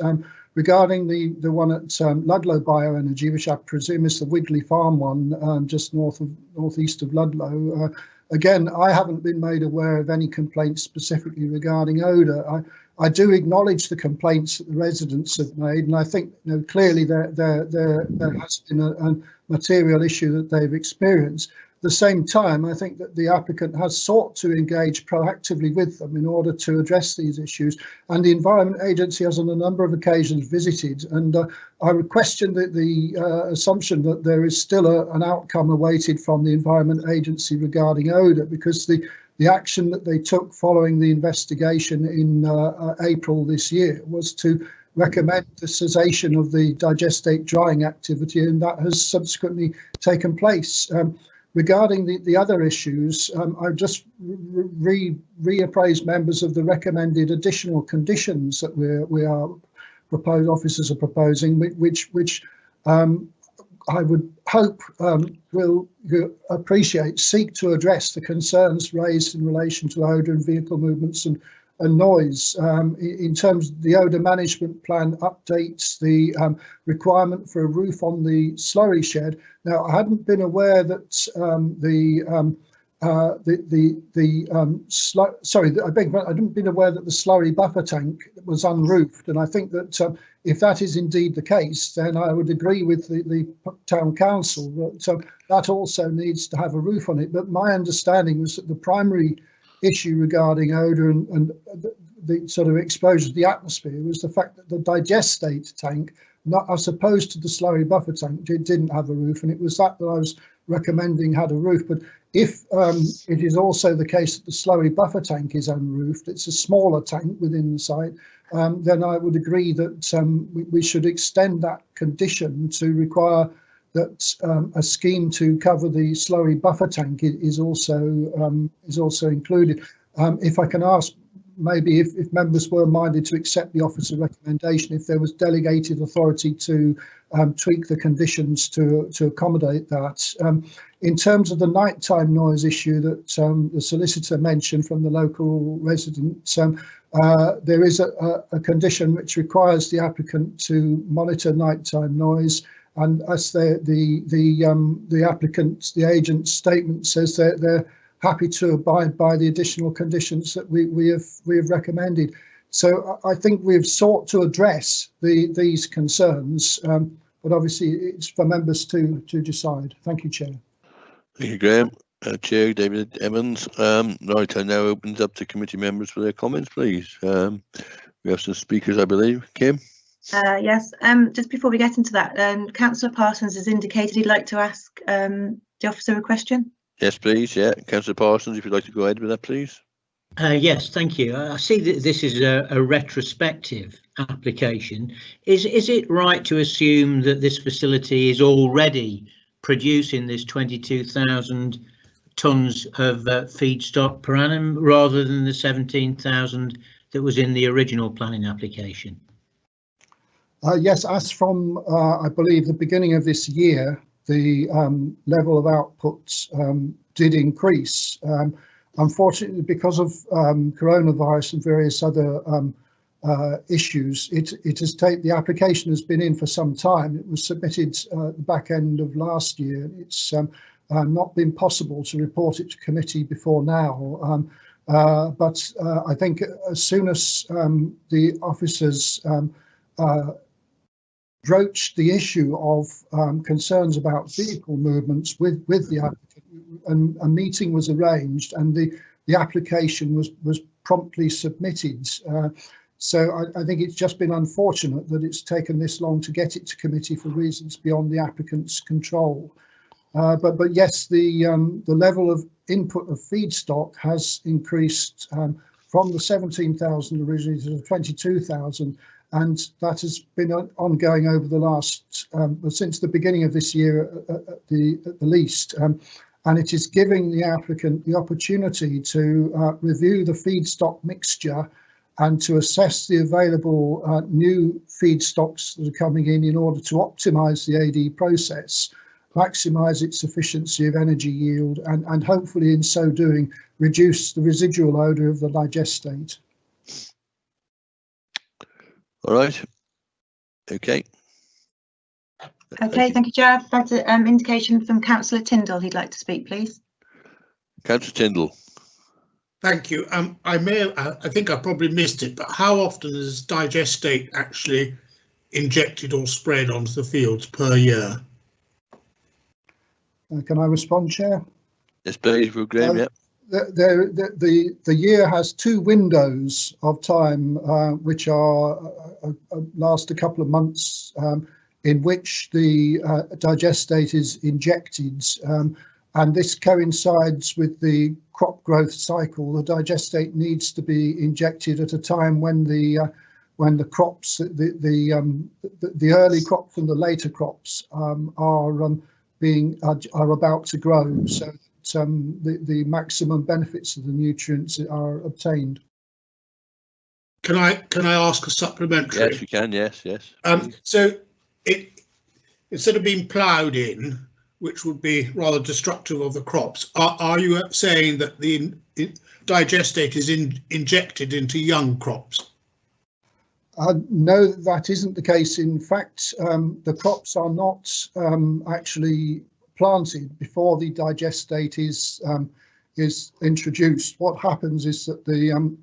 Speaker 6: Regarding the one at Ludlow Bioenergy, which I presume is the Wigley Farm one, just northeast of Ludlow, again, I haven't been made aware of any complaints specifically regarding odour. I do acknowledge the complaints that the residents have made, and I think clearly there has been a material issue that they've experienced. At the same time, I think that the applicant has sought to engage proactively with them in order to address these issues, and the Environment Agency has on a number of occasions visited, and I would question the assumption that there is still an outcome awaited from the Environment Agency regarding odour, because the action that they took following the investigation in April this year was to recommend the cessation of the digestate drying activity, and that has subsequently taken place. Regarding the other issues, I've just reappraised members of the recommended additional conditions that officers are proposing, which I would hope will seek to address the concerns raised in relation to odour and vehicle movements and noise. In terms of the odour management plan updates the requirement for a roof on the slurry shed. Now, I hadn't been aware that I hadn't been aware that the slurry buffer tank was unroofed, and I think that if that is indeed the case, then I would agree with the town council that that also needs to have a roof on it. But my understanding was that the primary issue regarding odour and the sort of exposure to the atmosphere was the fact that the digestate tank, as opposed to the slurry buffer tank, didn't have a roof, and it was that I was recommending had a roof. But if it is also the case that the slurry buffer tank is unroofed, it's a smaller tank within the site, then I would agree that we should extend that condition to require that a scheme to cover the slurry buffer tank is also included. If I can ask, maybe if members were minded to accept the officer recommendation, if there was delegated authority to tweak the conditions to accommodate that. In terms of the nighttime noise issue that the solicitor mentioned from the local residents, there is a condition which requires the applicant to monitor nighttime noise. And as the agent's statement says, they're happy to abide by the additional conditions that we have recommended. So I think we've sought to address these concerns, but obviously it's for members to decide. Thank you, Chair.
Speaker 1: Thank you, Graham. Chair David Evans. Right, I now opens up to committee members for their comments, please. We have some speakers, I believe. Kim?
Speaker 13: Yes, just before we get into that, Councillor Parsons has indicated he'd like to ask the officer a question.
Speaker 1: Yes, please. Yeah, Councillor Parsons, if you'd like to go ahead with that, please.
Speaker 8: Yes, thank you. I see that this is a retrospective application. Is it right to assume that this facility is already producing this 22,000 tonnes of feedstock per annum rather than the 17,000 that was in the original planning application?
Speaker 6: Yes, as from, I believe, the beginning of this year, the level of output did increase. Unfortunately, because of coronavirus and various other issues, the application has been in for some time. It was submitted at the back end of last year. It's not been possible to report it to committee before now. But I think as soon as the officers broached the issue of concerns about vehicle movements with the applicant, and a meeting was arranged, and the application was promptly submitted. So I think it's just been unfortunate that it's taken this long to get it to committee for reasons beyond the applicant's control. But yes, the level of input of feedstock has increased from the 17,000 originally to the 22,000, and that has been ongoing over the last since the beginning of this year at the least. And it is giving the applicant the opportunity to review the feedstock mixture and to assess the available new feedstocks that are coming in order to optimise the AD process, maximise its efficiency of energy yield, and hopefully in so doing reduce the residual odour of the digestate.
Speaker 1: All right. Okay.
Speaker 13: Okay, thank you, Chair. That's an indication from Councillor Tyndall. He'd like to speak, please.
Speaker 1: Councillor Tyndall.
Speaker 10: Thank you. I think I probably missed it, but how often is digestate actually injected or spread onto the fields per year?
Speaker 6: Can I respond, Chair?
Speaker 1: Yes, please, Graham. Yeah.
Speaker 6: The year has two windows of time, which are last a couple of months, in which the digestate is injected, and this coincides with the crop growth cycle. The digestate needs to be injected at a time when the crops, the early crop from the later crops, are about to grow, so that the maximum benefits of the nutrients are obtained.
Speaker 10: Can I ask a supplementary?
Speaker 1: Yes, you can. Yes.
Speaker 10: So instead of being ploughed in, which would be rather destructive of the crops, are you saying that the digestate is injected into young crops?
Speaker 6: No, that isn't the case. In fact, the crops are not actually planted before the digestate is introduced. What happens is that the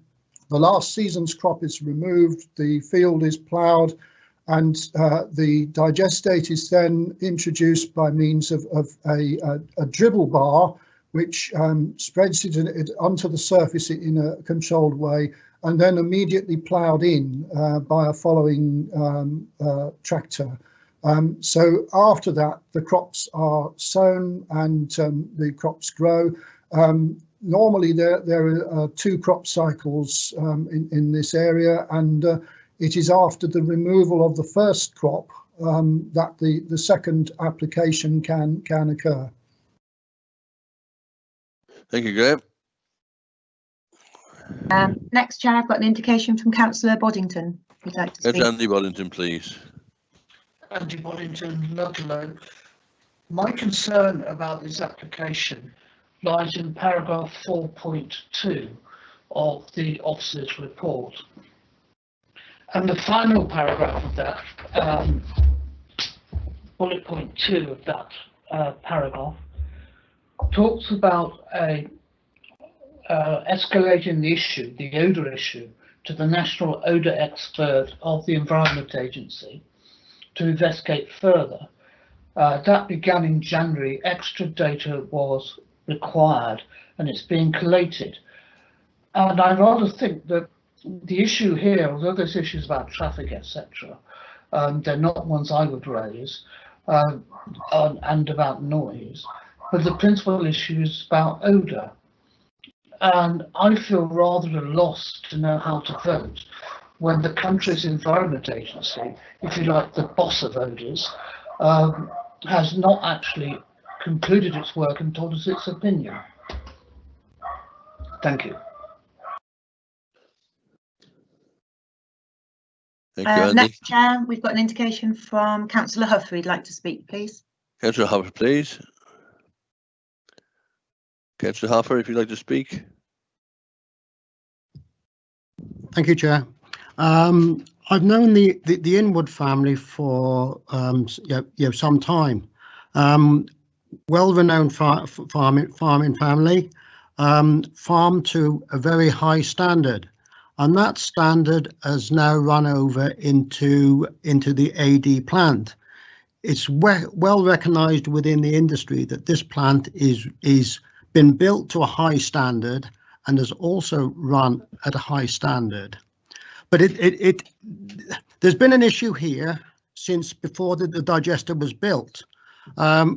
Speaker 6: last season's crop is removed, the field is ploughed, and the digestate is then introduced by means of a dribble bar, which spreads it onto the surface in a controlled way, and then immediately ploughed in by a following tractor. So after that, the crops are sown and the crops grow. Normally there are two crop cycles in this area, and it is after the removal of the first crop that the second application can occur.
Speaker 1: Thank you, Graham.
Speaker 13: Next, Chair, I've got an indication from Councillor Boddington. He'd like to speak.
Speaker 1: That's Andy Boddington, please.
Speaker 3: Andy Boddington, Ludlow. My concern about this application lies in paragraph 4.2 of the officer's report. And the final paragraph of that, bullet point 2 of that paragraph, talks about escalating the issue, the odour issue, to the national odour expert of the Environment Agency to investigate further. That began in January. Extra data was required and it's being collated. And I rather think that the issue here, although there's issues about traffic, etc., they're not ones I would raise, and about noise, but the principal issue is about odour. And I feel rather at a loss to know how to vote when the country's Environment Agency, if you like, the boss of odours, has not actually concluded its work and told us its opinion. Thank you.
Speaker 1: Thank you, Andy.
Speaker 13: Next, Chair, we've got an indication from Councillor Huff who'd like to speak, please.
Speaker 1: Councillor Hoffer, please. Councillor Hoffer, if you'd like to speak.
Speaker 6: Thank you, Chair. I've known the Inwood family for some time. Well-renowned farming family, farmed to a very high standard, and that standard has now run over into the AD plant. It's well recognised within the industry that this plant is been built to a high standard and has also run at a high standard. But there's been an issue here since before the digester was built.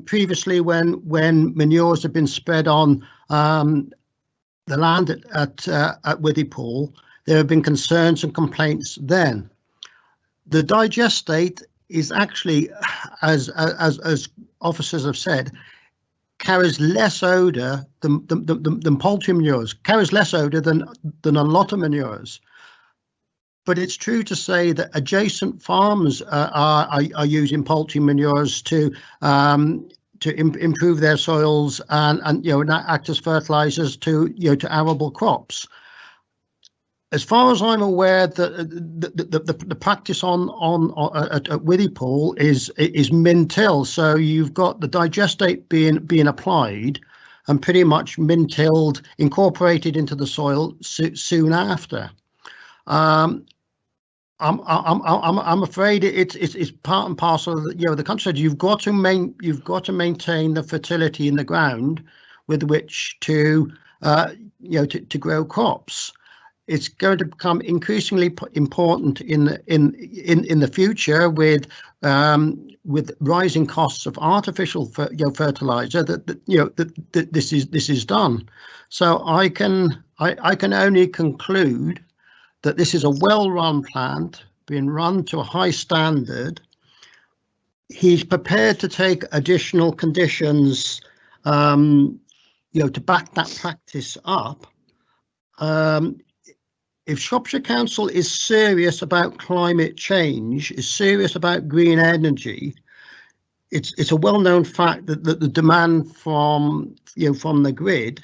Speaker 6: Previously, when manures have been spread on the land at Withypool, there have been concerns and complaints then. The digestate is actually, as officers have said, carries less odour than poultry manures, carries less odour than a lot of manures. But it's true to say that adjacent farms are using poultry manures to improve their soils and act as fertilizers to arable crops. As far as I'm aware, the practice at Withypool is min-till, so you've got the digestate being applied and pretty much min-tilled, incorporated into the soil soon after. I'm afraid it's part and parcel of the country. You've got to maintain the fertility in the ground with which to grow crops. It's going to become increasingly important in the future with rising costs of artificial fertilizer that this is done. So I can only conclude that this is a well-run plant, being run to a high standard. He's prepared to take additional conditions, to back that practice up. If Shropshire Council is serious about climate change, is serious about green energy, it's a well-known fact that the demand from the grid,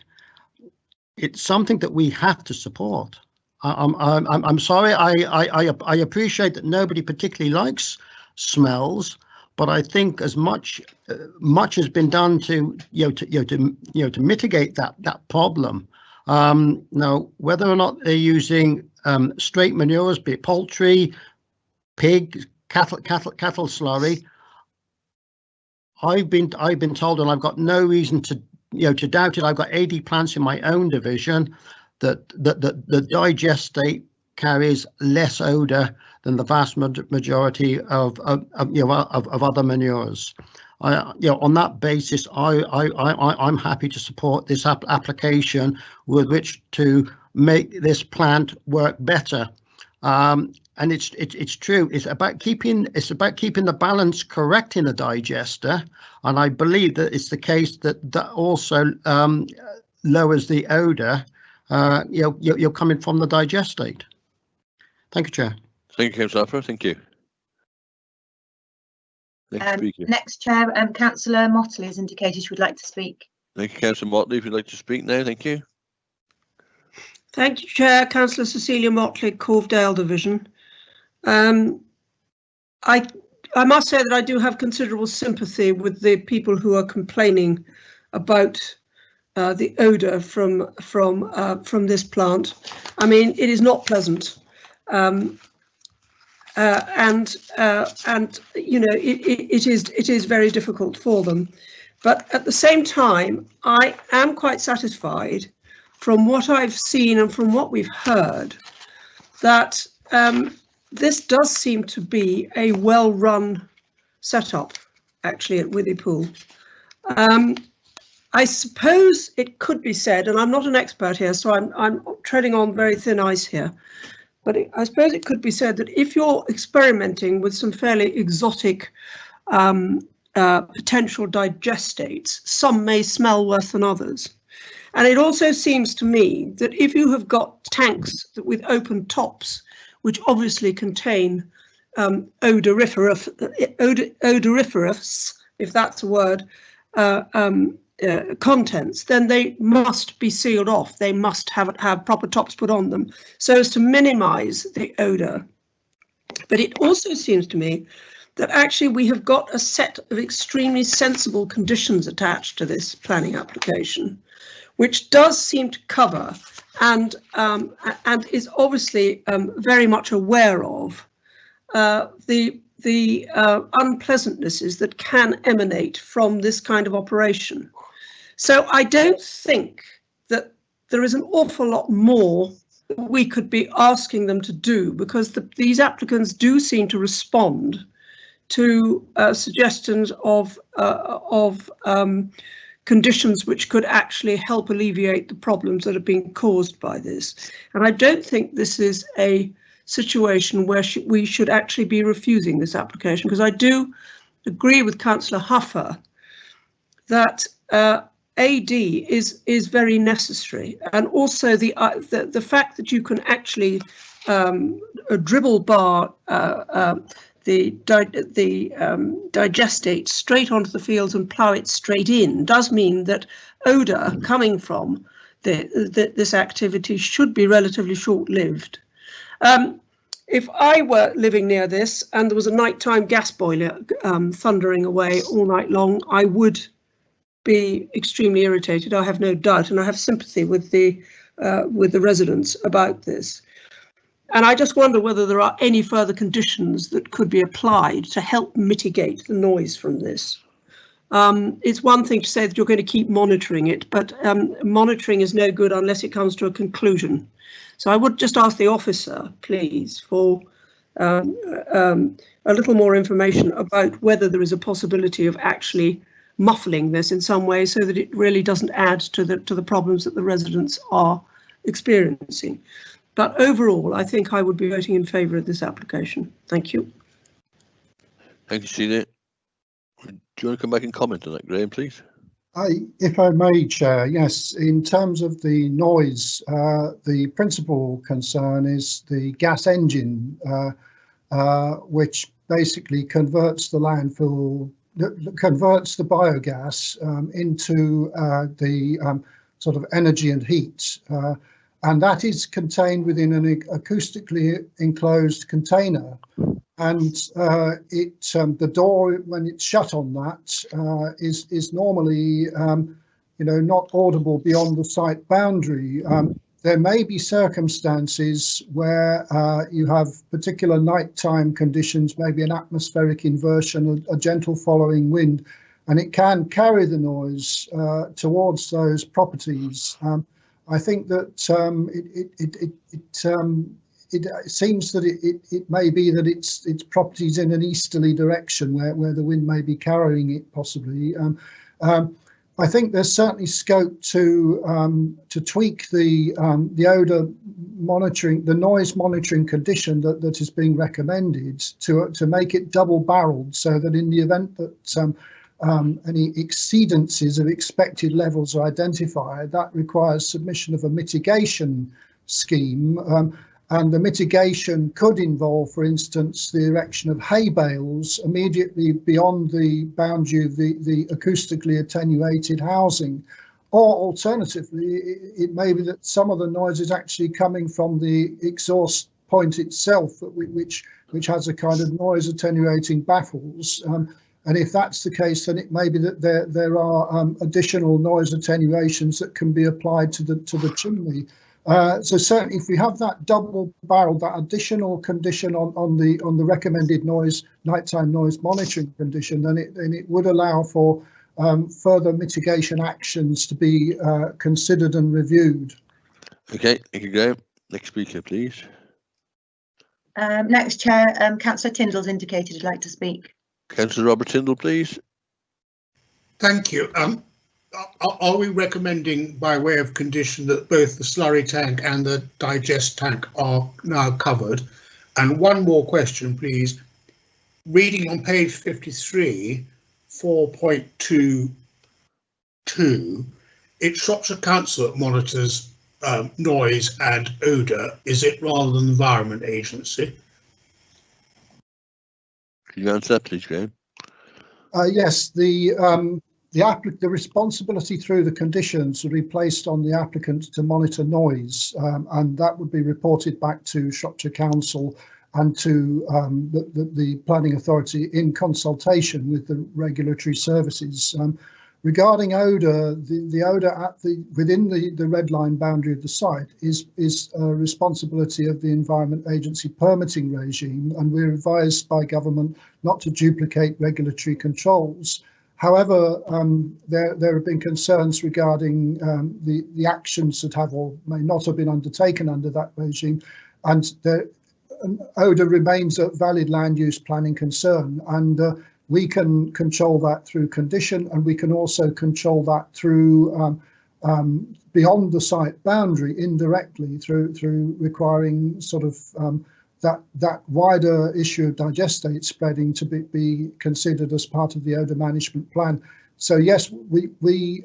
Speaker 6: it's something that we have to support. I'm sorry. I appreciate that nobody particularly likes smells, but I think as much has been done to mitigate that problem. Now, whether or not they're using straight manures, be it poultry, pig, cattle slurry, I've been told, and I've got no reason to doubt it. I've got 80 plants in my own division that the digestate carries less odour than the vast majority of other manures. On that basis, I'm happy to support this application with which to make this plant work better. And it's true. It's about keeping the balance correct in the digester, and I believe that it's the case that also lowers the odour. You're coming from the digestate. Thank you, Chair.
Speaker 1: Thank you, Councillor Hoffer. Thank you.
Speaker 13: Next, Chair, Councillor Motley has indicated she would like to speak.
Speaker 1: Thank you, Councillor Motley. If you'd like to speak now, thank you.
Speaker 7: Thank you, Chair. Councillor Cecilia Motley, Corvedale Division. I must say that I do have considerable sympathy with the people who are complaining about the odour from this plant. I mean, it is not pleasant, and it is very difficult for them. But at the same time, I am quite satisfied from what I've seen and from what we've heard that this does seem to be a well-run setup, actually, at Withypool. I suppose it could be said, and I'm not an expert here, so I'm treading on very thin ice here, but I suppose it could be said that if you're experimenting with some fairly exotic potential digestates, some may smell worse than others. And it also seems to me that if you have got tanks with open tops, which obviously contain odoriferous, if that's a word, contents, then they must be sealed off. They must have proper tops put on them so as to minimize the odor. But it also seems to me that actually we have got a set of extremely sensible conditions attached to this planning application, which does seem to cover and is obviously very much aware of the unpleasantnesses that can emanate from this kind of operation. So I don't think that there is an awful lot more that we could be asking them to do, because these applicants do seem to respond to suggestions of conditions which could actually help alleviate the problems that are being caused by this. And I don't think this is a situation where we should actually be refusing this application, because I do agree with Councillor Huffer that AD is very necessary, and also the fact that you can actually dribble bar the digestate straight onto the fields and plough it straight in does mean that odour coming from this activity should be relatively short-lived. If I were living near this and there was a nighttime gas boiler thundering away all night long, I would be extremely irritated, I have no doubt, and I have sympathy with the residents about this. And I just wonder whether there are any further conditions that could be applied to help mitigate the noise from this. It's one thing to say that you're going to keep monitoring it, but monitoring is no good unless it comes to a conclusion. So I would just ask the officer, please, for a little more information about whether there is a possibility of actually muffling this in some way so that it really doesn't add to the problems that the residents are experiencing. But overall, I think I would be voting in favour of this application. Thank you.
Speaker 1: Thank you, Sheila. Do you want to come back and comment on that, Graham, please?
Speaker 6: If I may, Chair, yes, in terms of the noise, the principal concern is the gas engine, which basically converts the landfill, converts the biogas into the sort of energy and heat. And that is contained within an acoustically enclosed container. And the door, when it's shut on that, is normally, not audible beyond the site boundary. There may be circumstances where you have particular nighttime conditions, maybe an atmospheric inversion, a gentle following wind, and it can carry the noise towards those properties. I think that it seems that it may be that it's properties in an easterly direction where the wind may be carrying it possibly. I think there's certainly scope to tweak the odour monitoring, the noise monitoring condition that is being recommended to make it double-barreled, so that in the event that any exceedances of expected levels are identified, that requires submission of a mitigation scheme. And the mitigation could involve, for instance, the erection of hay bales immediately beyond the boundary of the acoustically attenuated housing. Or alternatively, it may be that some of the noise is actually coming from the exhaust point itself, which has a kind of noise attenuating baffles. And if that's the case, then it may be that there are additional noise attenuations that can be applied to the chimney. So certainly, if we have that double barrel, that additional condition on the recommended nighttime noise monitoring condition, then it would allow for further mitigation actions to be considered and reviewed.
Speaker 1: Okay, thank you, Graham. Next speaker, please.
Speaker 13: Next, Chair, Councillor Tyndall's indicated he'd like to speak.
Speaker 1: Councillor Robert Tyndall, please.
Speaker 10: Thank you. Are we recommending by way of condition that both the slurry tank and the digest tank are now covered? And one more question, please. Reading on page 53, 4.22, it's Shropshire Council that monitors noise and odour, is it, rather than the Environment Agency?
Speaker 1: Can you answer that, please, Graham?
Speaker 6: Yes, the responsibility through the conditions would be placed on the applicant to monitor noise, and that would be reported back to Shropshire Council and to the planning authority in consultation with the regulatory services. Regarding odour, the odour within the red line boundary of the site is a responsibility of the Environment Agency permitting regime, and we're advised by government not to duplicate regulatory controls. However, there have been concerns regarding the actions that have or may not have been undertaken under that regime, and odour remains a valid land use planning concern, and we can control that through condition, and we can also control that through beyond the site boundary indirectly through requiring sort of that wider issue of digestate spreading to be considered as part of the odour management plan. So yes, we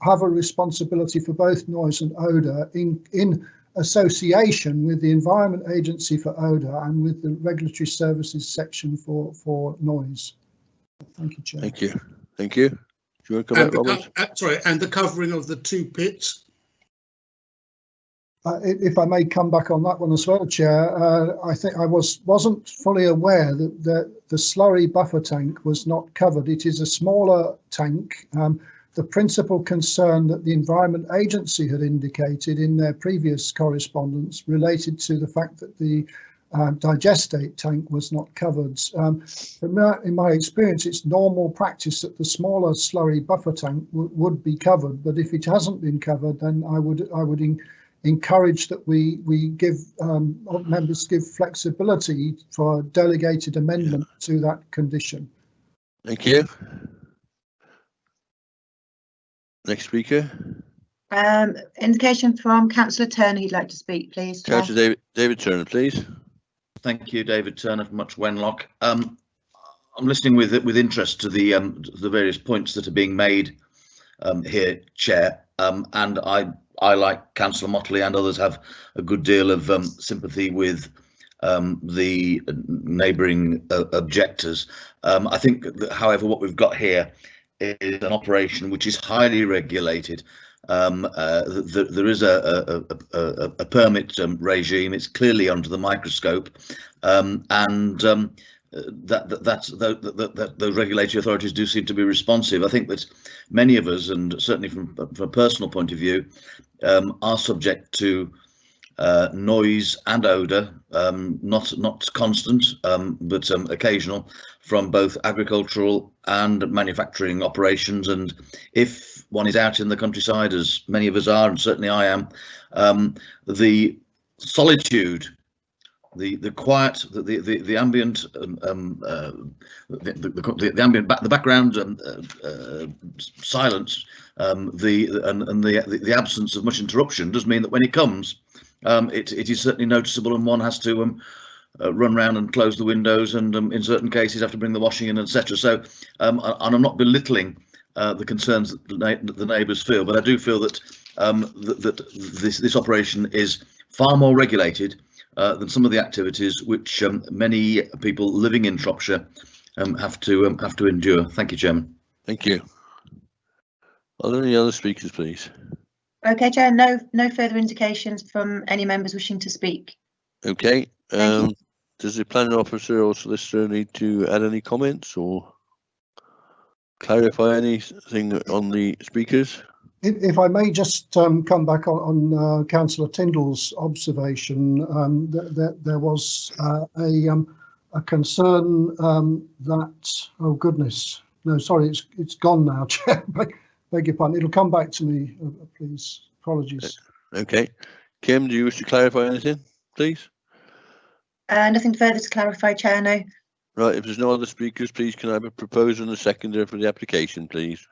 Speaker 6: have a responsibility for both noise and odour in association with the Environment Agency for odour and with the regulatory services section for noise. Thank you, Chair.
Speaker 1: Thank you. Thank you. Do you want to come back, Robert?
Speaker 10: Sorry, and the covering of the two pits?
Speaker 6: If I may come back on that one as well, Chair, I think I wasn't fully aware that the slurry buffer tank was not covered. It is a smaller tank. The principal concern that the Environment Agency had indicated in their previous correspondence related to the fact that the digestate tank was not covered. In my experience, it's normal practice that the smaller slurry buffer tank would be covered, but if it hasn't been covered, then I would encourage that we give members give flexibility for a delegated amendment to that condition.
Speaker 1: Thank you. Next speaker.
Speaker 13: Indication from Councillor Turner he'd like to speak, please.
Speaker 1: Councillor David Turner, please.
Speaker 2: Thank you, David Turner from Much Wenlock. I'm listening with interest to the various points that are being made here, Chair, and I, like Councillor Motley and others, have a good deal of sympathy with the neighbouring objectors. I think that, however, what we've got here is an operation which is highly regulated. There is a permit regime. It's clearly under the microscope, and the regulatory authorities do seem to be responsive. I think that many of us, and certainly from a personal point of view, are subject to noise and odour, not constant, but occasional, from both agricultural and manufacturing operations. And if one is out in the countryside, as many of us are, and certainly I am, the solitude, the quiet, the ambient, the background silence, the absence of much interruption does mean that when it comes, it is certainly noticeable, and one has to run around and close the windows, and in certain cases have to bring the washing in, etc. So, and I'm not belittling the concerns that the neighbours feel, but I do feel that that this operation is far more regulated than some of the activities which many people living in Shropshire have to endure. Thank you, Chairman.
Speaker 1: Thank you. Are there any other speakers, please?
Speaker 13: Okay, Chair, no further indications from any members wishing to speak.
Speaker 1: Okay. Does the planning officer or solicitor need to add any comments or clarify anything on the speakers?
Speaker 6: If I may just come back on Councillor Tyndall's observation, that there was a concern that, oh goodness, no, sorry, it's gone now, Chair. Beg your pardon. It'll come back to me, please. Apologies.
Speaker 1: Okay. Kim, do you wish to clarify anything, please?
Speaker 13: Nothing further to clarify, Chair, no.
Speaker 1: Right, if there's no other speakers, please can I have a proposer and a seconder for the application, please?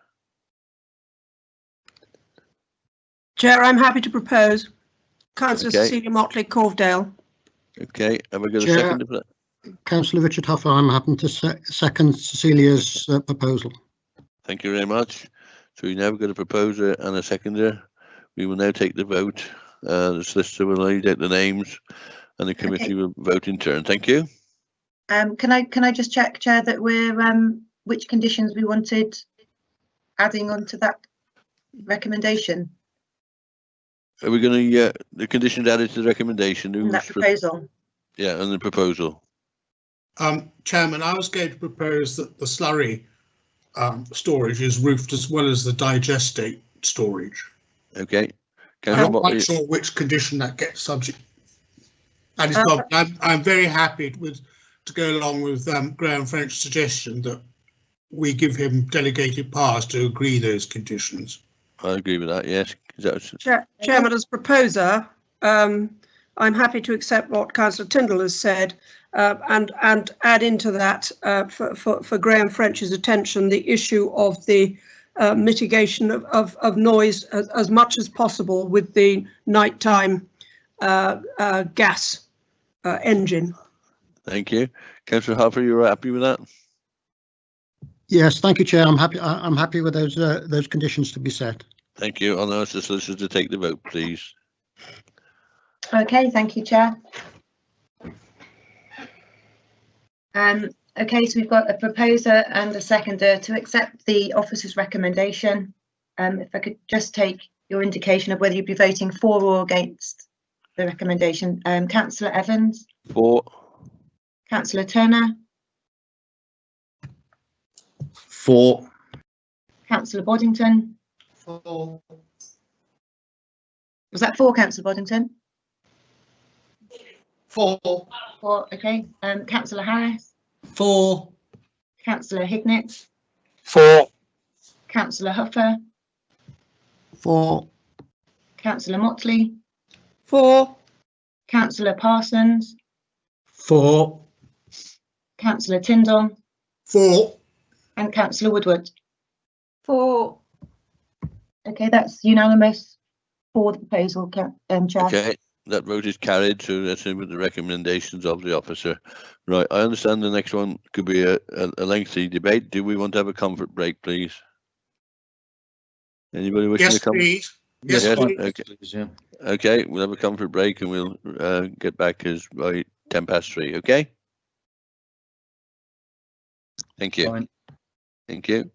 Speaker 7: Chair, I'm happy to propose. Councillor
Speaker 1: Okay.
Speaker 7: Cecilia Motley, Corvedale.
Speaker 1: Okay, have I got a
Speaker 6: Chair.
Speaker 1: seconder for that?
Speaker 6: Councillor Richard Huffer, I'm happy to second Cecilia's proposal.
Speaker 1: Thank you very much. So we now got a proposer and a seconder. We will now take the vote. The solicitor will read out the names and the committee will vote in turn. Thank you.
Speaker 13: Can I just check, Chair, that we're which conditions we wanted adding on to that recommendation?
Speaker 1: Are we going to the conditions added to the recommendation?
Speaker 13: In that proposal?
Speaker 1: Yeah, and the proposal.
Speaker 10: Chairman, I was going to propose that the slurry storage is roofed as well as the digestate storage.
Speaker 1: Okay.
Speaker 10: I'm not quite sure which condition that gets subject. And it's not, I'm very happy to go along with Graham French's suggestion that we give him delegated powers to agree those conditions.
Speaker 1: I agree with that, yes.
Speaker 7: Chairman, as proposer, I'm happy to accept what Councillor Tyndall has said and add into that for Graham French's attention the issue of the mitigation of noise as much as possible with the nighttime gas engine.
Speaker 1: Thank you. Councillor Huffer, you're happy with that?
Speaker 6: Yes, thank you, Chair. I'm happy with those conditions to be set.
Speaker 1: Thank you. I'll ask the solicitor to take the vote, please.
Speaker 13: Okay, thank you, Chair. Okay, so we've got a proposer and a seconder to accept the officer's recommendation. If I could just take your indication of whether you'd be voting for or against the recommendation. Councillor Evans?
Speaker 1: For.
Speaker 13: Councillor Turner?
Speaker 2: For.
Speaker 13: Councillor Boddington?
Speaker 3: For.
Speaker 13: Was that for, Councillor Boddington?
Speaker 3: For.
Speaker 13: For, okay. Councillor Harris?
Speaker 8: For.
Speaker 13: Councillor Hignett?
Speaker 5: For.
Speaker 13: Councillor Huffer?
Speaker 6: For.
Speaker 13: Councillor Motley?
Speaker 7: For.
Speaker 13: Councillor Parsons?
Speaker 8: For.
Speaker 13: Councillor Tyndall?
Speaker 10: For.
Speaker 13: And Councillor Woodward?
Speaker 11: For.
Speaker 13: Okay, that's unanimous for the proposal, Chair.
Speaker 1: Okay, that vote is carried, so that's in with the recommendations of the officer. Right, I understand the next one could be a lengthy debate. Do we want to have a comfort break, please? Anybody wishing to come?
Speaker 10: Please. Yes, please.
Speaker 1: Okay. Okay, we'll have a comfort break and we'll get back by 3:10. Okay. Thank you.
Speaker 2: Fine.
Speaker 1: Thank you.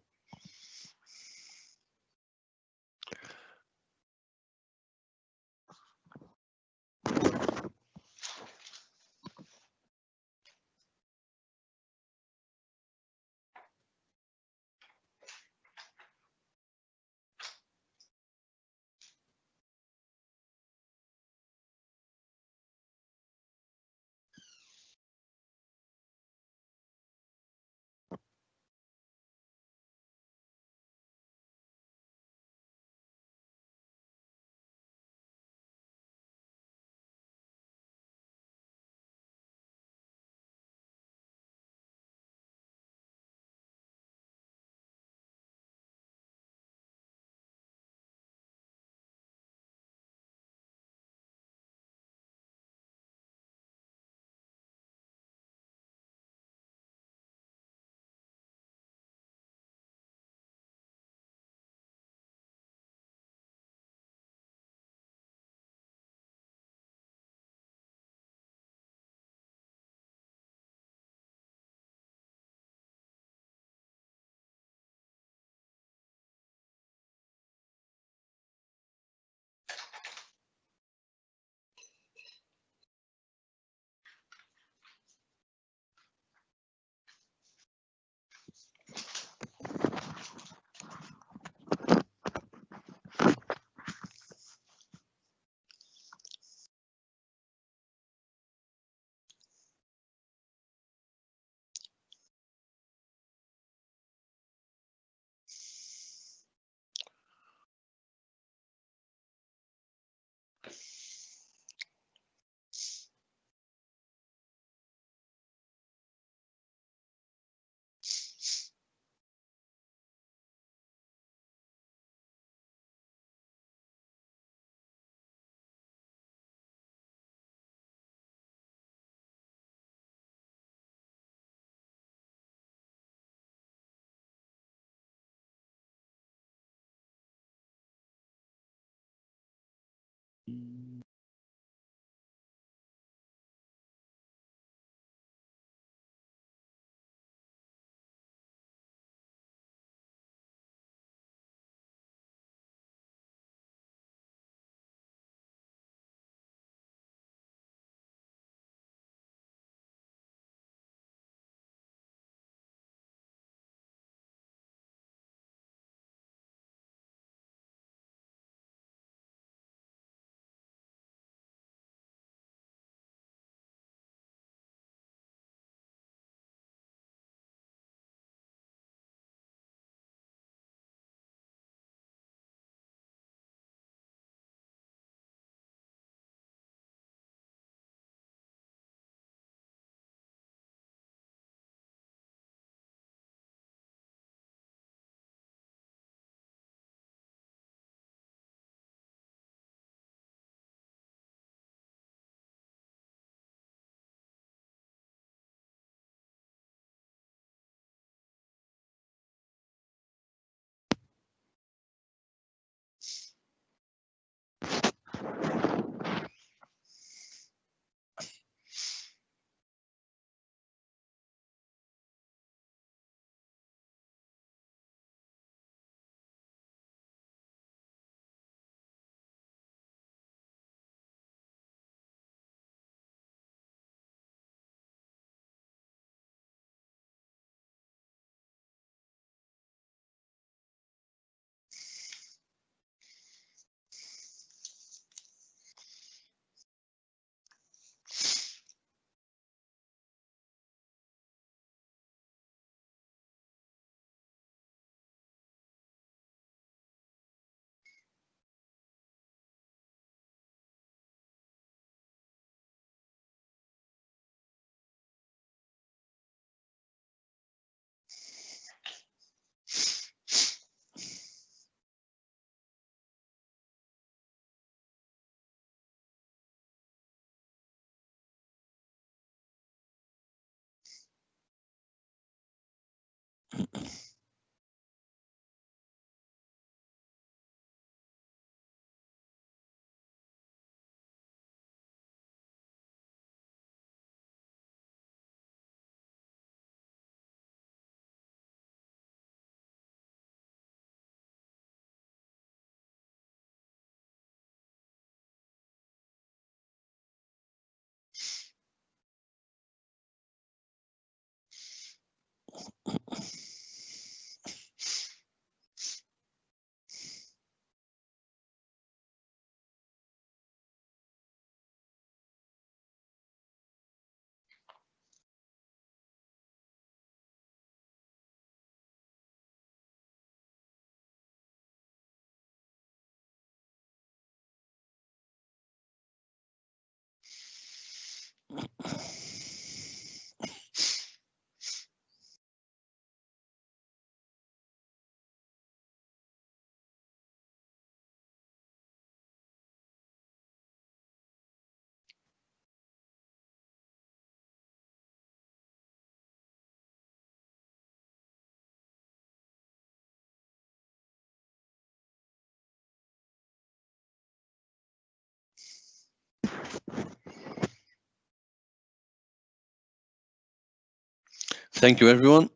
Speaker 1: Thank you, everyone.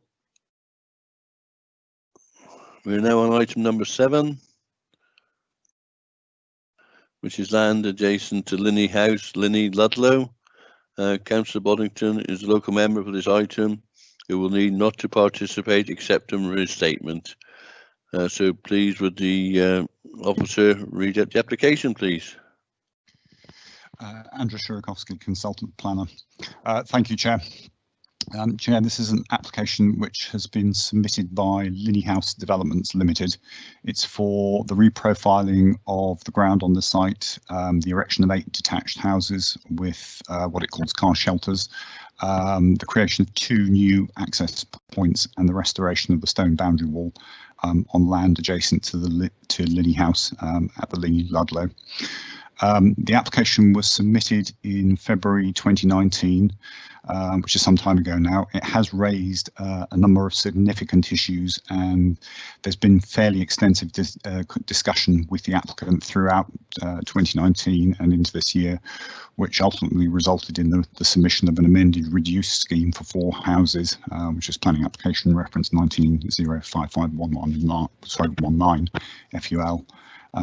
Speaker 1: We're now on item number 7, which is land adjacent to Linney House, Linney, Ludlow. Councillor Boddington is the local member for this item, who will need not to participate except in his statement. So please, would the officer read out the application, please?
Speaker 15: Andrew Shurakowski, Consultant Planner. Thank you, Chair. Chair, this is an application which has been submitted by Linney House Developments Limited. It's for the reprofiling of the ground on the site, the erection of 8 detached houses with what it calls car shelters, the creation of 2 new access points and the restoration of the stone boundary wall on land adjacent to Linney House at the Linney Ludlow. The application was submitted in February 2019, which is some time ago now. It has raised a number of significant issues, and there's been fairly extensive discussion with the applicant throughout 2019 and into this year, which ultimately resulted in the submission of an amended reduced scheme for 4 houses, which is planning application reference 19-05511-19 FUL.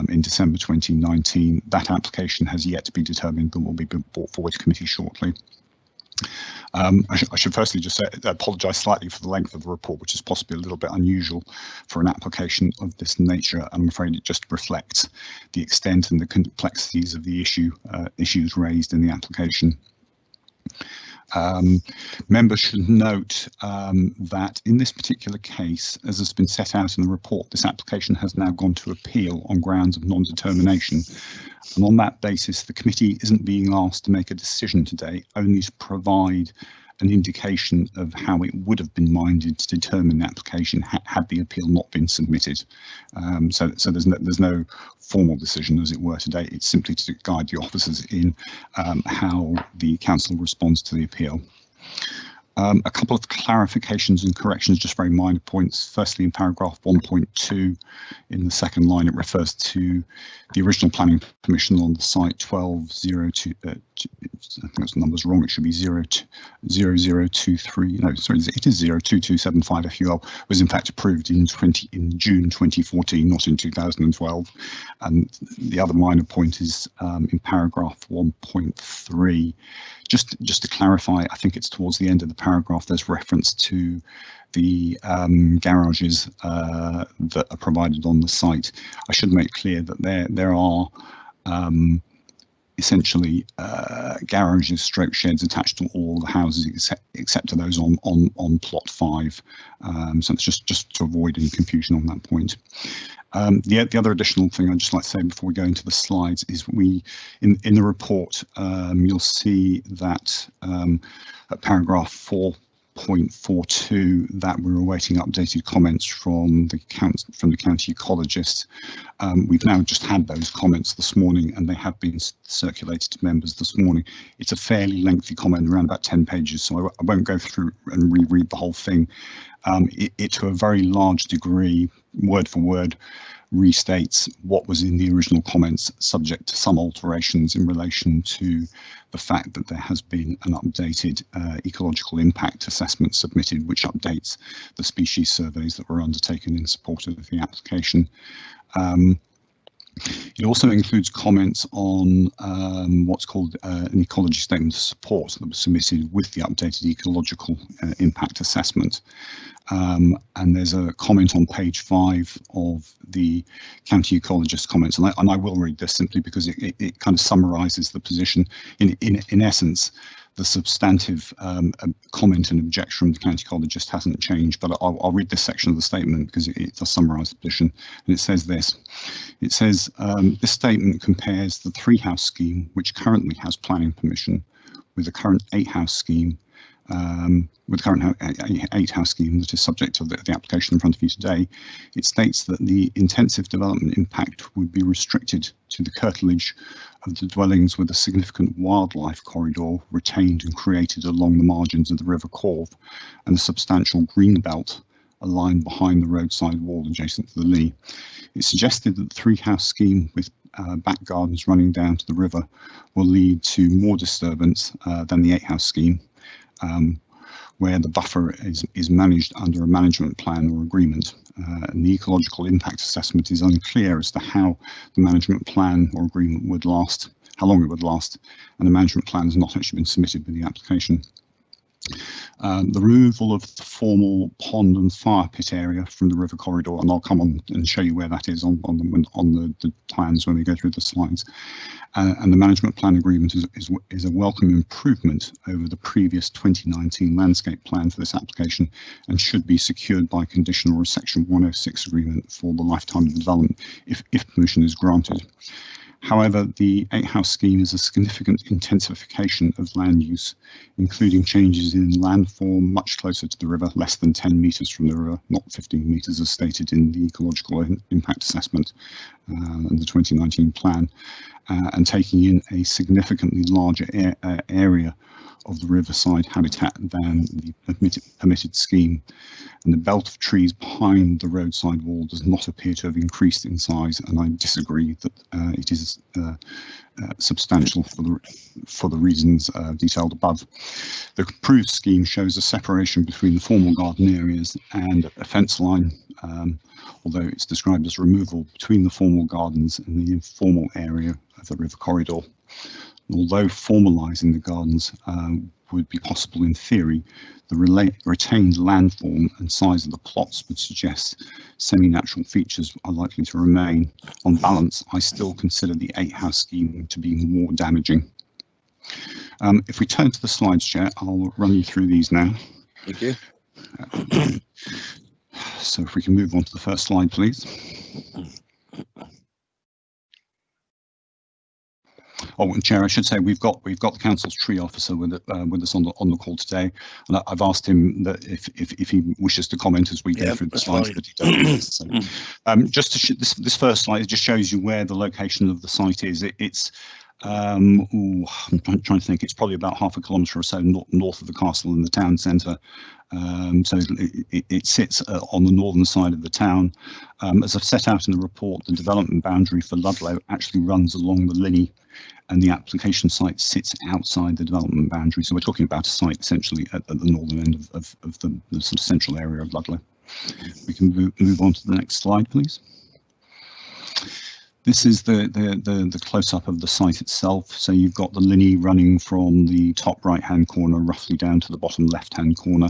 Speaker 15: In December 2019. That application has yet to be determined and will be brought forward to committee shortly. I should firstly just apologise slightly for the length of the report, which is possibly a little bit unusual for an application of this nature. I'm afraid it just reflects the extent and the complexities of the issues raised in the application. Members should note that in this particular case, as has been set out in the report, this application has now gone to appeal on grounds of non-determination. And on that basis, the committee isn't being asked to make a decision today, only to provide an indication of how it would have been minded to determine the application had the appeal not been submitted. So there's no formal decision, as it were, today. It's simply to guide the officers in how the council responds to the appeal. A couple of clarifications and corrections, just very minor points. Firstly, in paragraph 1.2, in the second line, it refers to the original planning permission on the site 1202. I think the number's wrong. It should be 0023. No, sorry, it is 02275 FUL. Was in fact approved in June 2014, not in 2012. And the other minor point is in paragraph 1.3. Just to clarify, I think it's towards the end of the paragraph, there's reference to the garages that are provided on the site. I should make clear that there are essentially garages stroke sheds attached to all the houses except to those on plot 5. So it's just to avoid any confusion on that point. The other additional thing I'd just like to say before we go into the slides is in the report, you'll see that at paragraph 4.42 that we're awaiting updated comments from the county ecologist. We've now just had those comments this morning, and they have been circulated to members this morning. It's a fairly lengthy comment, around about 10 pages, so I won't go through and reread the whole thing. It to a very large degree, word for word, restates what was in the original comments, subject to some alterations in relation to the fact that there has been an updated ecological impact assessment submitted, which updates the species surveys that were undertaken in support of the application. It also includes comments on what's called an ecology statement of support that was submitted with the updated ecological impact assessment. And there's a comment on page 5 of the county ecologist comments, and I will read this simply because it kind of summarises the position. In essence, the substantive comment and objection from the county ecologist hasn't changed, but I'll read this section of the statement because it does summarise the position. And it says this. It says, this statement compares the 3-house scheme, which currently has planning permission, with the current 8-house scheme, with the current 8-house scheme that is subject to the application in front of you today. It states that the intensive development impact would be restricted to the curtilage of the dwellings with a significant wildlife corridor retained and created along the margins of the River Corve, and a substantial green belt aligned behind the roadside wall adjacent to the Lee. It suggested that the 3-house scheme with back gardens running down to the river will lead to more disturbance than the 8-house scheme, where the buffer is managed under a management plan or agreement. And the ecological impact assessment is unclear as to how the management plan or agreement would last, how long it would last, and the management plan has not actually been submitted with the application. The removal of the formal pond and fire pit area from the river corridor, and I'll come on and show you where that is on the plans when we go through the slides. And the management plan agreement is a welcome improvement over the previous 2019 landscape plan for this application, and should be secured by conditional or section 106 agreement for the lifetime of the development if permission is granted. However, the 8-house scheme is a significant intensification of land use, including changes in landform much closer to the river, less than 10 metres from the river, not 15 metres as stated in the ecological impact assessment, and the 2019 plan, and taking in a significantly larger area of the riverside habitat than the permitted scheme. And the belt of trees behind the roadside wall does not appear to have increased in size, and I disagree that it is substantial for the reasons detailed above. The approved scheme shows a separation between the formal garden areas and a fence line, although it's described as removal between the formal gardens and the informal area of the river corridor. Although formalising the gardens would be possible in theory, the retained landform and size of the plots would suggest semi-natural features are likely to remain. On balance, I still consider the 8-house scheme to be more damaging. If we turn to the slides, Chair, I'll run you through these now.
Speaker 1: Thank you.
Speaker 15: So if we can move on to the first slide, please. Oh, and Chair, I should say we've got the council's tree officer with us on the call today, and I've asked him that if he wishes to comment as we go through the slides, but he doesn't. So, just to this first slide, it just shows you where the location of the site is. It's I'm trying to think. It's probably about half a kilometre or so north of the castle and the town centre. So it sits on the northern side of the town. As I've set out in the report, the development boundary for Ludlow actually runs along the Linney, and the application site sits outside the development boundary. So we're talking about a site essentially at the northern end of the sort of central area of Ludlow. We can move on to the next slide, please. This is the close-up of the site itself. So you've got the Linney running from the top right-hand corner roughly down to the bottom left-hand corner.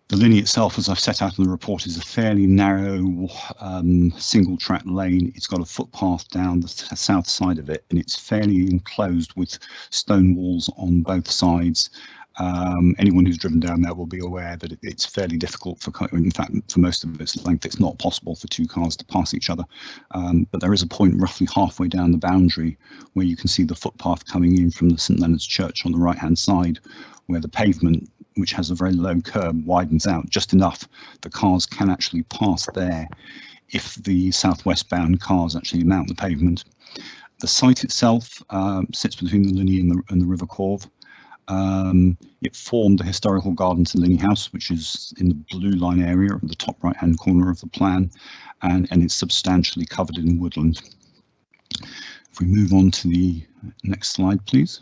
Speaker 15: The Linney itself, as I've set out in the report, is a fairly narrow single-track lane. It's got a footpath down the south side of it, and it's fairly enclosed with stone walls on both sides. Anyone who's driven down there will be aware that it's fairly difficult in fact, for most of its length, it's not possible for two cars to pass each other. But there is a point roughly halfway down the boundary where you can see the footpath coming in from the St Leonard's Church on the right-hand side, where the pavement, which has a very low curb, widens out just enough that cars can actually pass there if the southwest bound cars actually mount the pavement. The site itself sits between the Linney and the River Corve. It formed the historical garden to Linney House, which is in the blue line area of the top right hand corner of the plan, and it's substantially covered in woodland. If we move on to the next slide, please.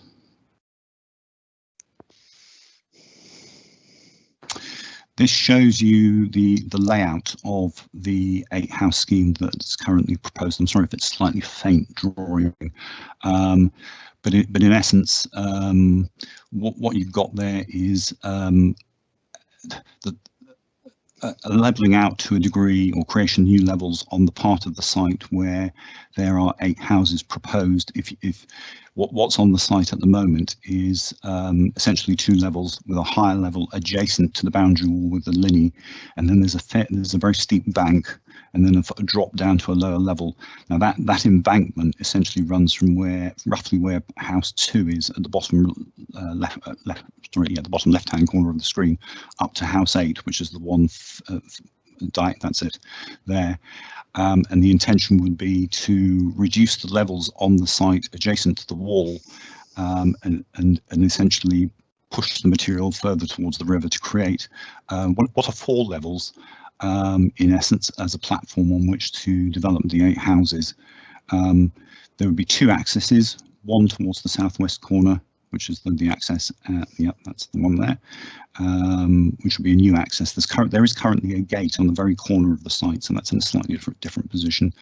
Speaker 15: This shows you the layout of the 8-house scheme that's currently proposed. I'm sorry if it's slightly faint drawing. But in essence, what you've got there is levelling out to a degree, or creation of new levels on the part of the site where there are 8 houses proposed. If what's on the site at the moment is essentially 2 levels with a higher level adjacent to the boundary wall with the Linney, and then there's a very steep bank, and then a drop down to a lower level. Now that embankment essentially runs from roughly where house 2 is at the bottom the bottom left-hand corner of the screen, up to house 8, which is the one that's it there. And the intention would be to reduce the levels on the site adjacent to the wall, and essentially push the material further towards the river to create what are 4 levels. In essence, as a platform on which to develop the 8 houses. There would be 2 accesses, one towards the southwest corner, which is the access, yep, that's the one there, which would be a new access. There is currently a gate on the very corner of the site, so that's in a slightly different position.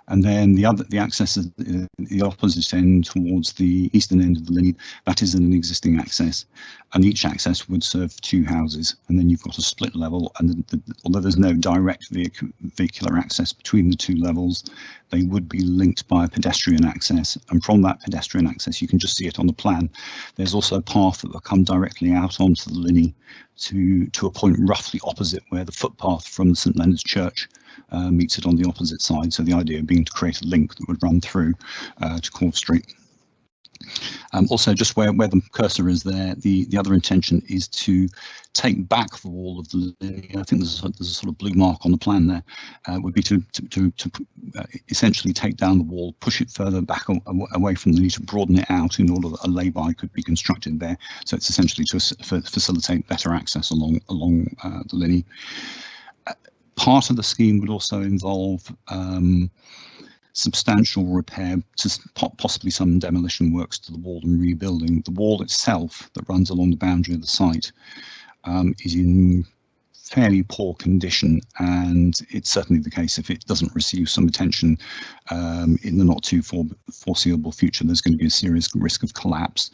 Speaker 15: And then the access is the opposite end towards the eastern end of the Linney. That is an existing access, and each access would serve 2 houses. And then you've got a split level, and although there's no direct vehicular access between the 2 levels, they would be linked by a pedestrian access. And from that pedestrian access, you can just see it on the plan. There's also a path that will come directly out onto the Linney to a point roughly opposite where the footpath from St Leonard's Church meets it on the opposite side. So the idea being to create a link that would run through to Corve Street. Also, just where the cursor is there, the other intention is to take back the wall of the linear. I think there's a sort of blue mark on the plan there. Would be to essentially take down the wall, push it further back away from the linear, to broaden it out in order that a lay-by could be constructed there. So it's essentially to facilitate better access along the linear. Part of the scheme would also involve substantial repair, to possibly some demolition works to the wall and rebuilding. The wall itself that runs along the boundary of the site is in fairly poor condition, and it's certainly the case if it doesn't receive some attention in the not too foreseeable future, there's going to be a serious risk of collapse.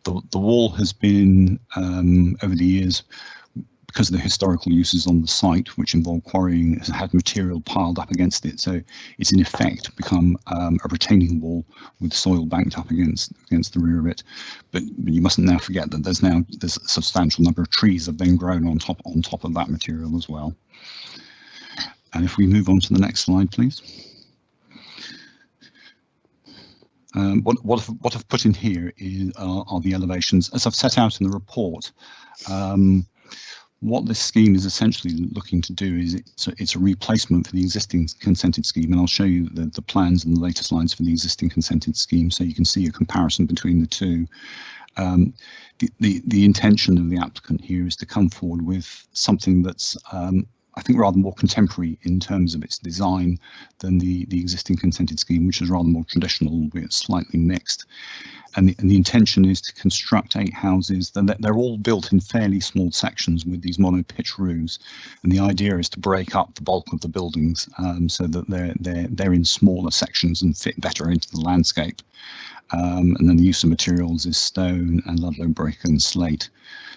Speaker 15: The wall has been over the years, because of the historical uses on the site, which involve quarrying, has had material piled up against it. So it's in effect become a retaining wall with soil banked up against the rear of it. But you mustn't now forget that there's a substantial number of trees have then grown on top of that material as well. And if we move on to the next slide, please. What I've put in here are the elevations. As I've set out in the report, what this scheme is essentially looking to do is it's a replacement for the existing consented scheme, and I'll show you the plans and the later slides for the existing consented scheme so you can see a comparison between the two. The intention of the applicant here is to come forward with something that's I think rather more contemporary in terms of its design than the existing consented scheme, which is rather more traditional, albeit slightly mixed. And the intention is to construct 8 houses. They're all built in fairly small sections with these mono-pitch roofs, and the idea is to break up the bulk of the buildings so that they're in smaller sections and fit better into the landscape. And then the use of materials is stone and Ludlow brick and slate.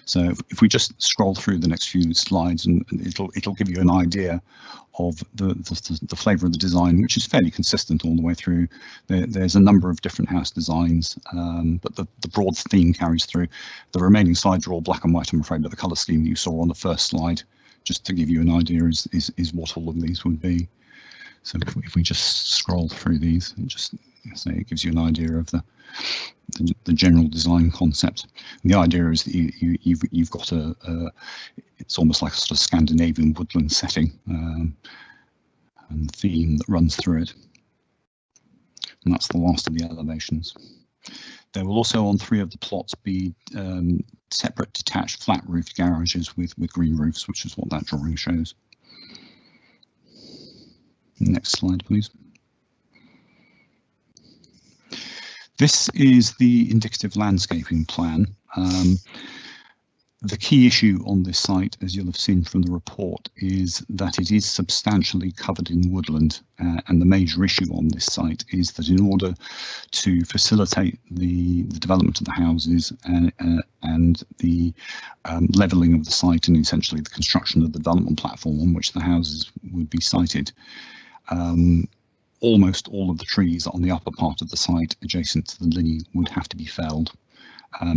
Speaker 15: So if we just scroll through the next few slides, and it'll give you an idea of the flavour of the design, which is fairly consistent all the way through. There's a number of different house designs, but the broad theme carries through. The remaining slides are all black and white, I'm afraid, but the colour scheme that you saw on the first slide, just to give you an idea, is what all of these would be. So if we just scroll through these, and just say it gives you an idea of the general design concept. And the idea is that you've got it's almost like a sort of Scandinavian woodland setting, and the theme that runs through it. And that's the last of the elevations. There will also on 3 of the plots be separate detached flat roofed garages with green roofs, which is what that drawing shows. Next slide, please. This is the indicative landscaping plan. The key issue on this site, as you'll have seen from the report, is that it is substantially covered in woodland, and the major issue on this site is that in order to facilitate the development of the houses and the levelling of the site, and essentially the construction of the development platform on which the houses would be sited, almost all of the trees on the upper part of the site adjacent to the linear would have to be felled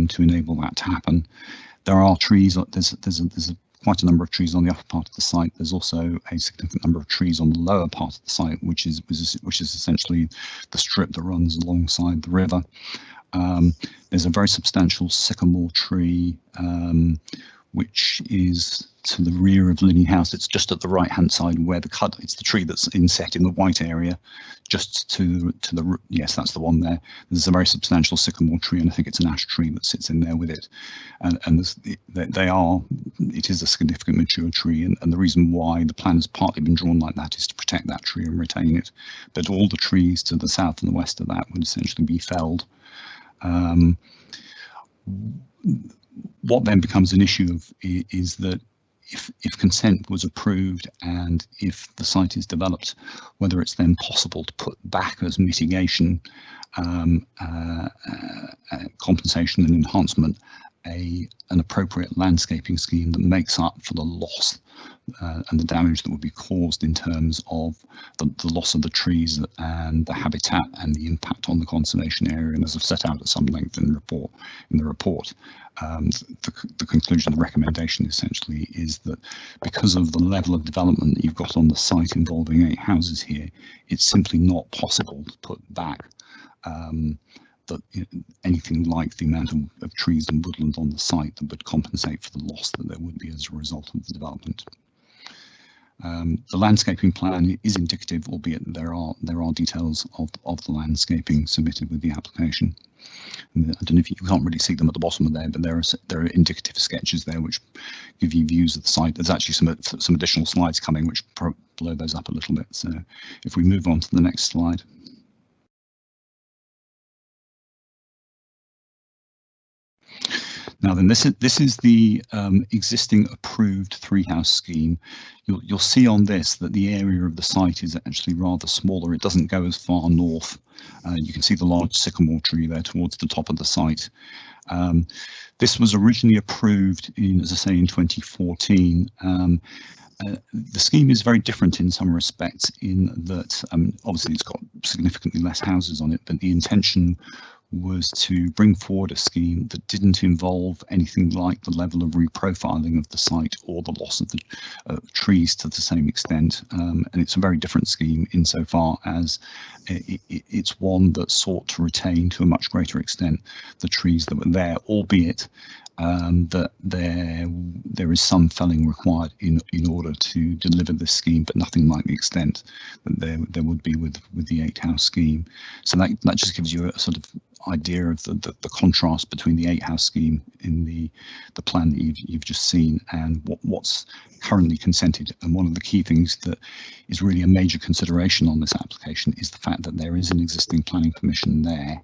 Speaker 15: to enable that to happen. There are trees, there's quite a number of trees on the upper part of the site. There's also a significant number of trees on the lower part of the site, which is essentially the strip that runs alongside the river. There's a very substantial sycamore tree, which is to the rear of Linney House. It's just at the right hand side where it's the tree that's inset in the white area, just to the, yes, that's the one there. There's a very substantial sycamore tree, and I think it's an ash tree that sits in there with it. And it is a significant mature tree, and the reason why the plan has partly been drawn like that is to protect that tree and retain it. But all the trees to the south and the west of that would essentially be felled. What then becomes an issue is that if consent was approved and if the site is developed, whether it's then possible to put back as mitigation, compensation and enhancement an appropriate landscaping scheme that makes up for the loss and the damage that would be caused in terms of the loss of the trees and the habitat and the impact on the conservation area. And as I've set out at some length in the report, the conclusion, the recommendation essentially is that because of the level of development that you've got on the site involving 8 houses here, it's simply not possible to put back the that anything like the amount of trees and woodland on the site that would compensate for the loss that there would be as a result of the development. The landscaping plan is indicative, albeit there are details of the landscaping submitted with the application. And I don't know if you can't really see them at the bottom of there, but there are indicative sketches there which give you views of the site. There's actually some additional slides coming which blow those up a little bit. So if we move on to the next slide. Now then, this is the existing approved three-house scheme. You'll see on this that the area of the site is actually rather smaller. It doesn't go as far north. You can see the large sycamore tree there towards the top of the site. This was originally approved in, as I say, in 2014. The scheme is very different in some respects in that obviously it's got significantly less houses on it, but the intention was to bring forward a scheme that didn't involve anything like the level of reprofiling of the site or the loss of the trees to the same extent. And it's a very different scheme insofar as it's one that sought to retain to a much greater extent the trees that were there, albeit that there is some felling required in order to deliver this scheme, but nothing like the extent that there would be with the 8-house scheme. So that just gives you a sort of idea of the contrast between the 8-house scheme in the plan that you've just seen and what's currently consented. And one of the key things that is really a major consideration on this application is the fact that there is an existing planning permission there,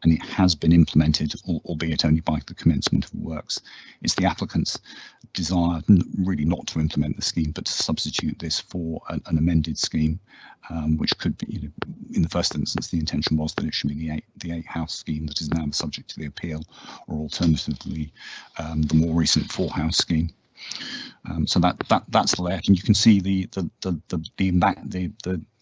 Speaker 15: and it has been implemented, albeit only by the commencement of works. It's the applicant's desire really not to implement the scheme, but to substitute this for an amended scheme, which could be, in the first instance, the intention was that it should be the 8-house scheme that is now the subject to the appeal, or alternatively, the more recent 4-house scheme. So that's the layout, and you can see the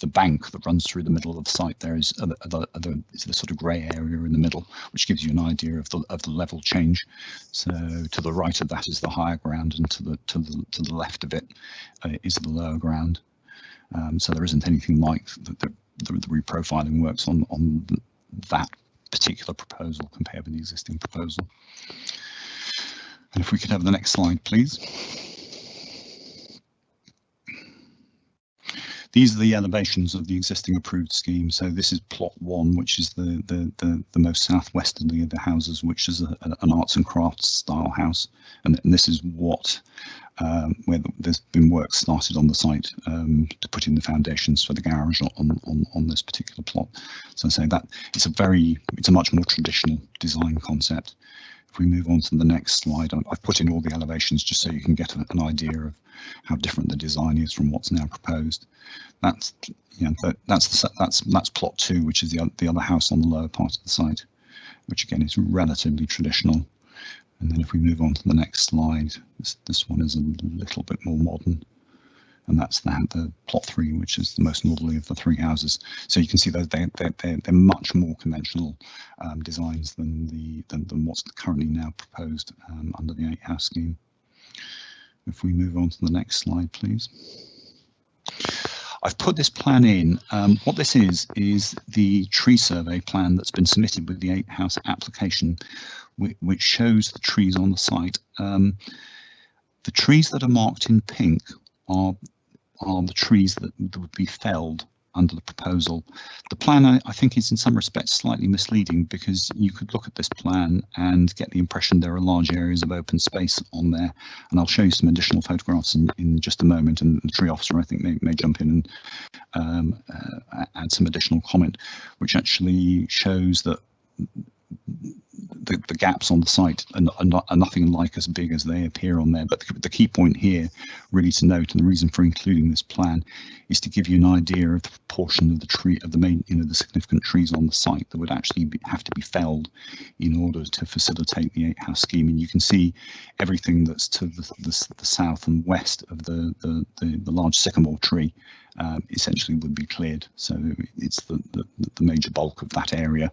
Speaker 15: bank that runs through the middle of the site. There is the sort of grey area in the middle, which gives you an idea of the level change. So to the right of that is the higher ground, and to the left of it is the lower ground. So there isn't anything like the reprofiling works on that particular proposal compared with the existing proposal. And if we could have the next slide, please. These are the elevations of the existing approved scheme. So this is plot 1, which is the most southwesterly of the houses, which is an arts and crafts style house. And this is what where there's been work started on the site to put in the foundations for the garage on this particular plot. So I say that it's a much more traditional design concept. If we move on to the next slide, I've put in all the elevations just so you can get an idea of how different the design is from what's now proposed. That's plot 2, which is the other house on the lower part of the site, which again is relatively traditional. And then if we move on to the next slide, this one is a little bit more modern. And that's the plot 3, which is the most northerly of the 3 houses. So you can see that they're much more conventional designs than what's currently now proposed under the 8-house scheme. If we move on to the next slide, please. I've put this plan in. What this is the tree survey plan that's been submitted with the 8-house application, which shows the trees on the site. The trees that are marked in pink are the trees that would be felled under the proposal. The plan, I think, is in some respects slightly misleading, because you could look at this plan and get the impression there are large areas of open space on there. And I'll show you some additional photographs in just a moment, and the tree officer, I think, may jump in and add some additional comment, which actually shows that the gaps on the site are nothing like as big as they appear on there. But the key point here really to note, and the reason for including this plan, is to give you an idea of the proportion of the main, the significant trees on the site that would actually have to be felled in order to facilitate the 8-house scheme. And you can see everything that's to the south and west of the large sycamore tree essentially would be cleared. So it's the major bulk of that area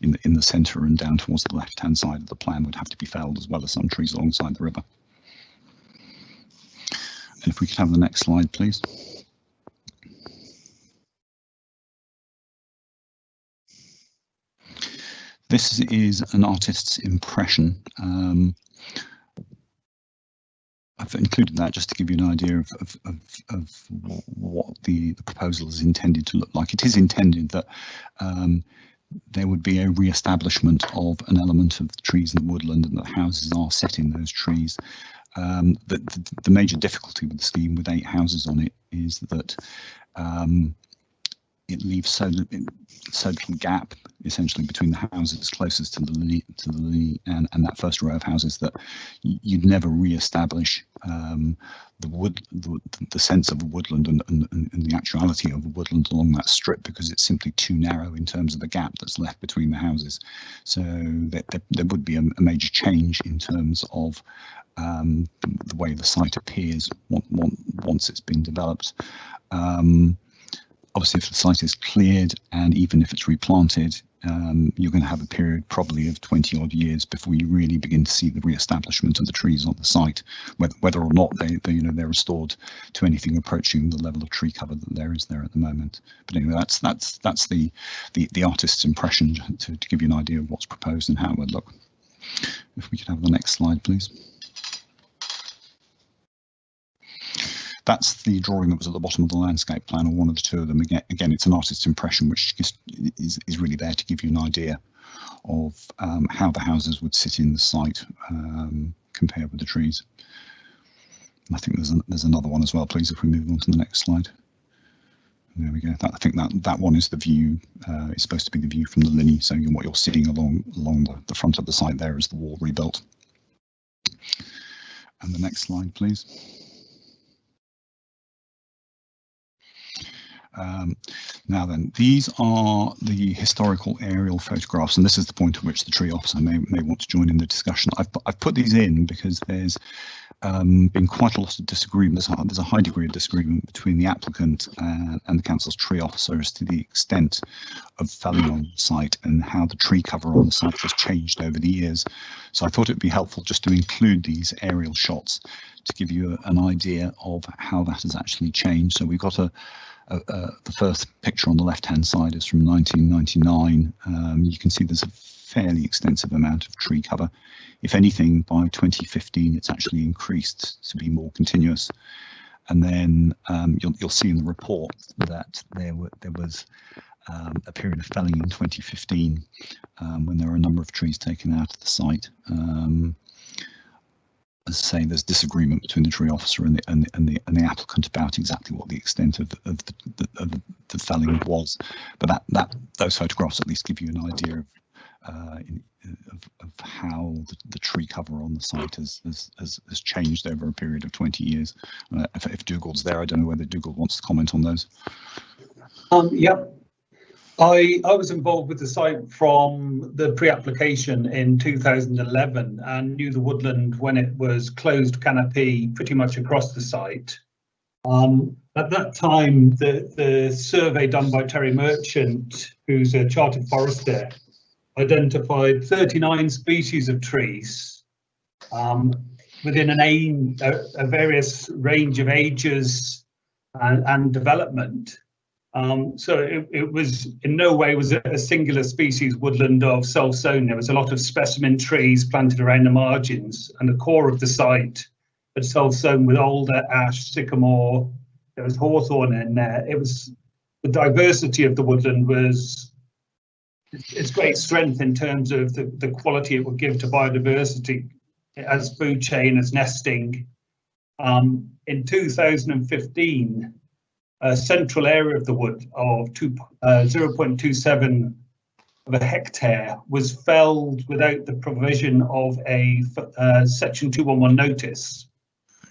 Speaker 15: in the centre and down towards the left-hand side of the plan would have to be felled, as well as some trees alongside the river. And if we could have the next slide, please. This is an artist's impression. I've included that just to give you an idea of what the proposal is intended to look like. It is intended that there would be a re-establishment of an element of the trees in the woodland, and that houses are set in those trees. The major difficulty with the scheme, with 8 houses on it, is that it leaves so little gap essentially between the houses closest to the lily and that first row of houses, that you'd never re-establish the sense of a woodland and the actuality of a woodland along that strip, because it's simply too narrow in terms of the gap that's left between the houses. So there would be a major change in terms of the way the site appears once it's been developed. Obviously, if the site is cleared and even if it's replanted, you're going to have a period probably of 20 odd years before you really begin to see the re-establishment of the trees on the site, whether or not they're restored to anything approaching the level of tree cover that there is there at the moment. But anyway, that's the artist's impression to give you an idea of what's proposed and how it would look. If we could have the next slide, please. That's the drawing that was at the bottom of the landscape plan, or one of the two of them. Again, it's an artist's impression, which is really there to give you an idea of how the houses would sit in the site compared with the trees. And I think there's another one as well, please, if we move on to the next slide. There we go. I think that one is the view. It's supposed to be the view from the Linny. So what you're seeing along the front of the site there is the wall rebuilt. And the next slide, please. Now then, these are the historical aerial photographs, and this is the point at which the tree officer may want to join in the discussion. I've put these in because there's been quite a lot of disagreement. There's a high degree of disagreement between the applicant and the council's tree officer as to the extent of felling on the site and how the tree cover on the site has changed over the years. So I thought it'd be helpful just to include these aerial shots to give you an idea of how that has actually changed. So we've got the first picture on the left-hand side is from 1999. You can see there's a fairly extensive amount of tree cover. If anything, by 2015, it's actually increased to be more continuous. And then you'll see in the report that there was a period of felling in 2015 when there were a number of trees taken out of the site. As I say, there's disagreement between the tree officer and the applicant about exactly what the extent of the felling was, but those photographs at least give you an idea of how the tree cover on the site has changed over a period of 20 years. If Dougal's there, I don't know whether Dougal wants to comment on those.
Speaker 16: Yep. I was involved with the site from the pre-application in 2011 and knew the woodland when it was closed canopy pretty much across the site. At that time, the survey done by Terry Merchant, who's a chartered forester, identified 39 species of trees within a various range of ages and development. So it was in no way was it a singular species woodland of self-sown. There was a lot of specimen trees planted around the margins, and the core of the site had self-sown with alder, ash, sycamore. There was hawthorn in there. It was the diversity of the woodland was its great strength in terms of the quality it would give to biodiversity as food chain, as nesting. In 2015. A central area of the wood of 0.27 of a hectare was felled without the provision of a Section 211 notice.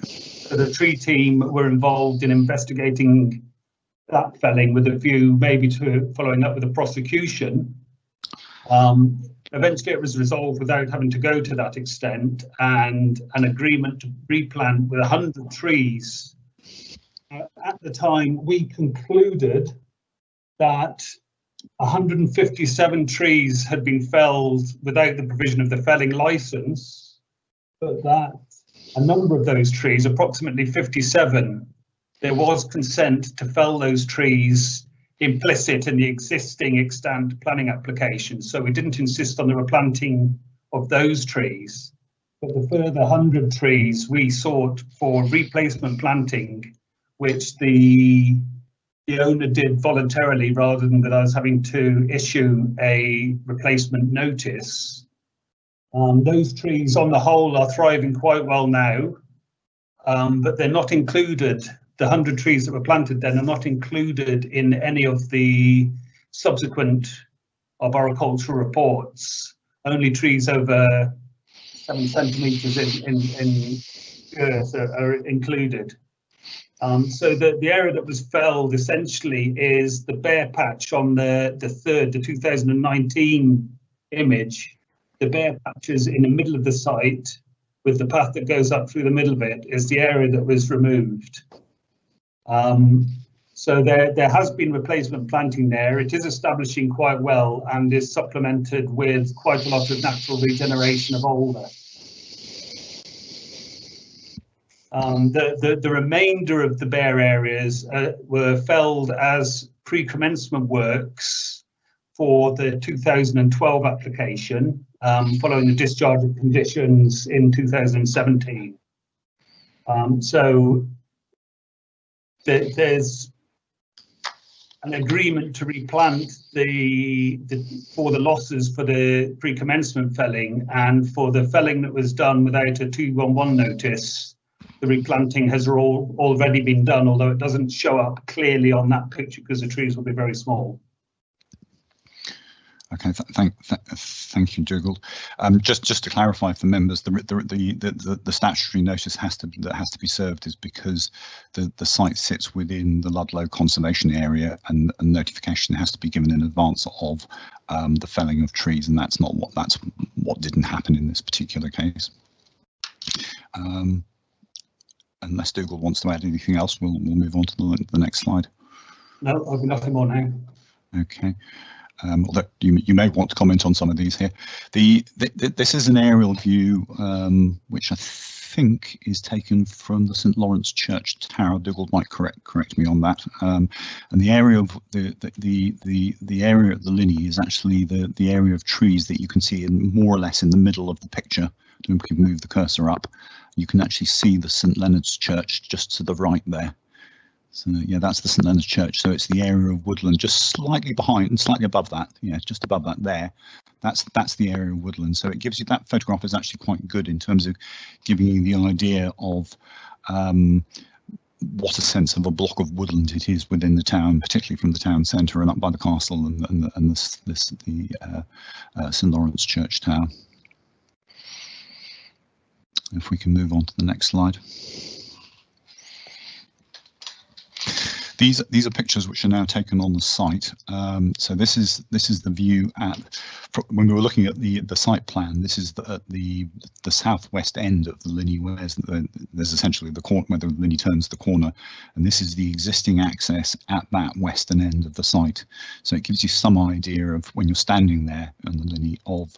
Speaker 16: So the tree team were involved in investigating that felling with a view maybe to following up with a prosecution. Eventually it was resolved without having to go to that extent, and an agreement to replant with 100 trees. At the time, we concluded that 157 trees had been felled without the provision of the felling licence, but that a number of those trees, approximately 57, there was consent to fell those trees implicit in the existing extant planning application. So we didn't insist on the replanting of those trees. But the further 100 trees we sought for replacement planting, which the owner did voluntarily rather than with us having to issue a replacement notice. Those trees on the whole are thriving quite well now, but they're not included. The 100 trees that were planted then are not included in any of the subsequent arboricultural reports. Only trees over 7 centimetres in earth are included. So the area that was felled essentially is the bare patch on the 2019 image. The bare patches in the middle of the site with the path that goes up through the middle of it is the area that was removed. So there has been replacement planting there. It is establishing quite well and is supplemented with quite a lot of natural regeneration of alder. The remainder of the bare areas were felled as pre-commencement works for the 2012 application, following the discharge of conditions in 2017. So there's an agreement to replant for the losses for the pre-commencement felling, and for the felling that was done without a 211 notice. The replanting has already been done, although it doesn't show up clearly on that picture because the trees will be very small.
Speaker 15: Okay, thank you, Dougal. Just to clarify for members, the statutory notice that has to be served is because the site sits within the Ludlow conservation area, and notification has to be given in advance of the felling of trees, and that's what didn't happen in this particular case. Unless Dougal wants to add anything else, we'll move on to the next slide.
Speaker 16: No, I've got nothing more now.
Speaker 15: Okay. Although you may want to comment on some of these here. This is an aerial view which I think is taken from the St Lawrence Church tower. Dougal might correct me on that. And the area of the area of the Linney is actually the area of trees that you can see in more or less in the middle of the picture. We can move the cursor up. You can actually see the St Leonard's Church just to the right there. So yeah, that's the St Leonard's Church. So it's the area of woodland just slightly behind and slightly above that. Yeah, just above that there. That's the area of woodland. So it gives you, that photograph is actually quite good in terms of giving you the idea of what a sense of a block of woodland it is within the town, particularly from the town centre and up by the castle and the St Lawrence Church tower. If we can move on to the next slide. These are pictures which are now taken on the site. So this is the view when we were looking at the site plan. This is the southwest end of the Linney, where there's essentially the corner where the Linney turns the corner, and this is the existing access at that western end of the site. So it gives you some idea of, when you're standing there on the Linney, of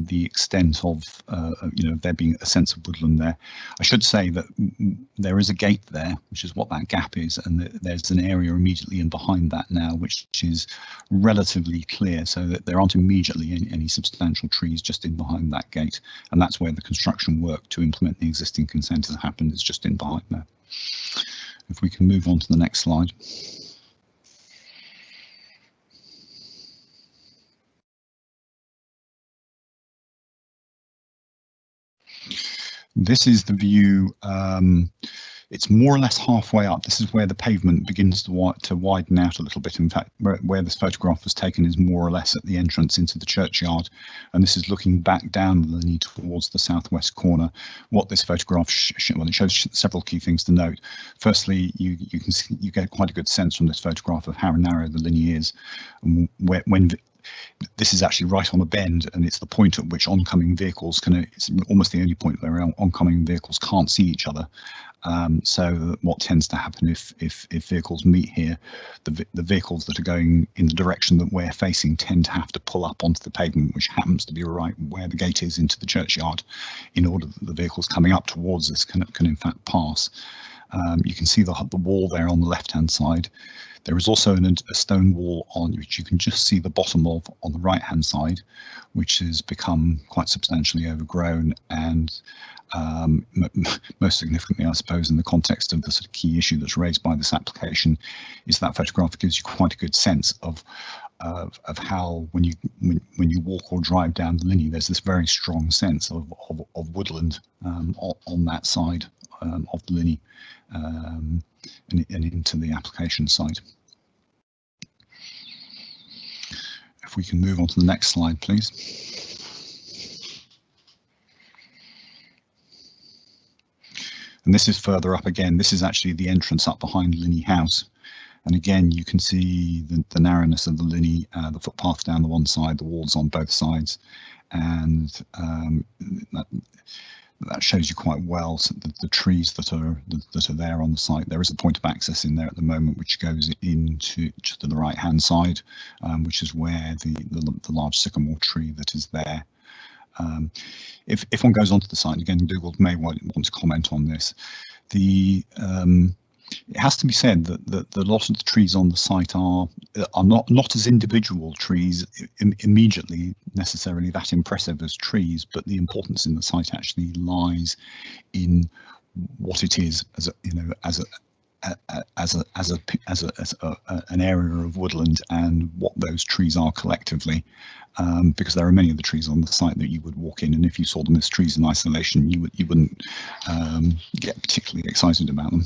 Speaker 15: the extent of there being a sense of woodland there. I should say that there is a gate there, which is what that gap is, and there's an area immediately in behind that now which is relatively clear, so that there aren't immediately any substantial trees just in behind that gate, and that's where the construction work to implement the existing consent has happened. It's just in behind there. If we can move on to the next slide. This is the view. It's more or less halfway up. This is where the pavement begins to widen out a little bit. In fact, where this photograph was taken is more or less at the entrance into the churchyard, and this is looking back down the Linney towards the southwest corner. What this photograph it shows several key things to note. Firstly, you get quite a good sense from this photograph of how narrow the Linney is, and when this is actually right on a bend, and it's the point at which oncoming vehicles it's almost the only point where oncoming vehicles can't see each other. So what tends to happen if vehicles meet here, the vehicles that are going in the direction that we're facing tend to have to pull up onto the pavement, which happens to be right where the gate is into the churchyard, in order that the vehicles coming up towards us can in fact pass. You can see the wall there on the left-hand side. There is also a stone wall on which you can just see the bottom of on the right-hand side, which has become quite substantially overgrown. And most significantly, I suppose, in the context of the sort of key issue that's raised by this application, is that photograph gives you quite a good sense of how when you walk or drive down the Linney, there's this very strong sense of woodland on that side of the Linney and into the application site. If we can move on to the next slide, please. And this is further up again. This is actually the entrance up behind Linney House. And again, you can see the narrowness of the Linney, the footpath down the one side, the walls on both sides. And that shows you quite well the trees that are there on the site. There is a point of access in there at the moment which goes into to the right hand side, which is where the large sycamore tree that is there. If one goes onto the site, again, Dougal may want to comment on this. It has to be said that a lot of the trees on the site are not as individual trees immediately necessarily that impressive as trees, but the importance in the site actually lies in what it is as an area of woodland and what those trees are collectively, because there are many of the trees on the site that you would walk in, and if you saw them as trees in isolation, you wouldn't get particularly excited about them.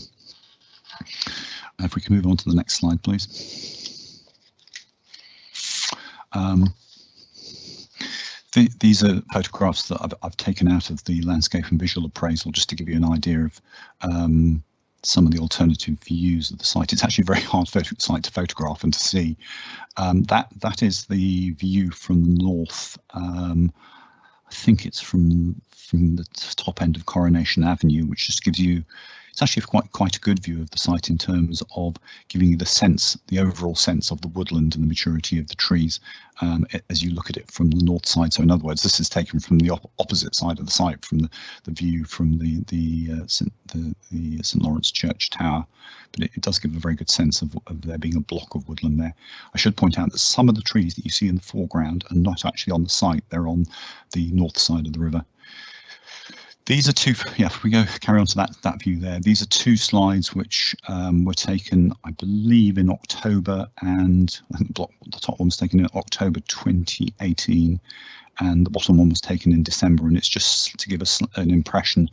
Speaker 15: If we can move on to the next slide, please. These are photographs that I've taken out of the landscape and visual appraisal just to give you an idea of some of the alternative views of the site. It's actually a very hard site to photograph and to see. That is the view from the north. I think it's from the top end of Coronation Avenue, which just gives you, it's actually quite a good view of the site in terms of giving you the overall sense of the woodland and the maturity of the trees as you look at it from the north side. So in other words, this is taken from the opposite side of the site, from the view from the St Lawrence Church Tower. But it does give a very good sense of there being a block of woodland there. I should point out that some of the trees that you see in the foreground are not actually on the site, they're on the north side of the river. These are two, if we carry on to that view there, these are two slides which were taken, I believe, in October, and I think the top one was taken in October 2018, and the bottom one was taken in December, and it's just to give us an impression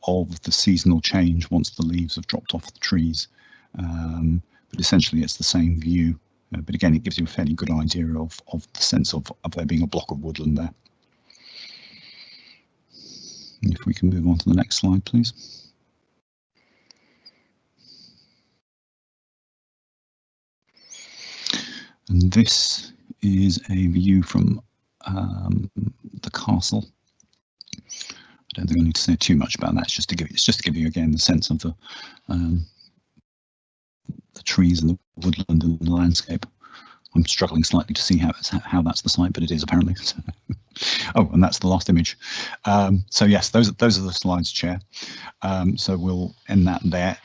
Speaker 15: of the seasonal change once the leaves have dropped off the trees. But essentially it's the same view, but again, it gives you a fairly good idea of the sense of there being a block of woodland there. If we can move on to the next slide, please. And this is a view from the castle. I don't think I need to say too much about that. It's just to give you again the sense of the trees and the woodland and the landscape. I'm struggling slightly to see how that's the site, but it is apparently. Oh, and that's the last image. So yes, those are the slides, Chair. So we'll end that there.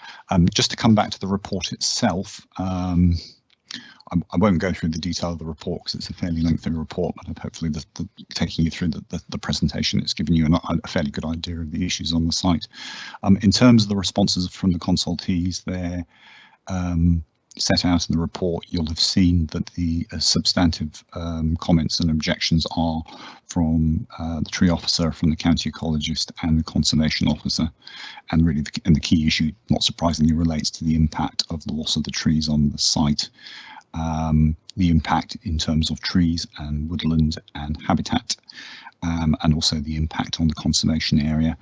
Speaker 15: Just to come back to the report itself, I won't go through the detail of the report because it's a fairly lengthy report, but hopefully taking you through the presentation, it's given you a fairly good idea of the issues on the site. In terms of the responses from the consultees, they're set out in the report. You'll have seen that the substantive comments and objections are from the tree officer, from the county ecologist and the conservation officer, and really the key issue, not surprisingly, relates to the impact of the loss of the trees on the site, the impact in terms of trees and woodland and habitat, and also the impact on the conservation area.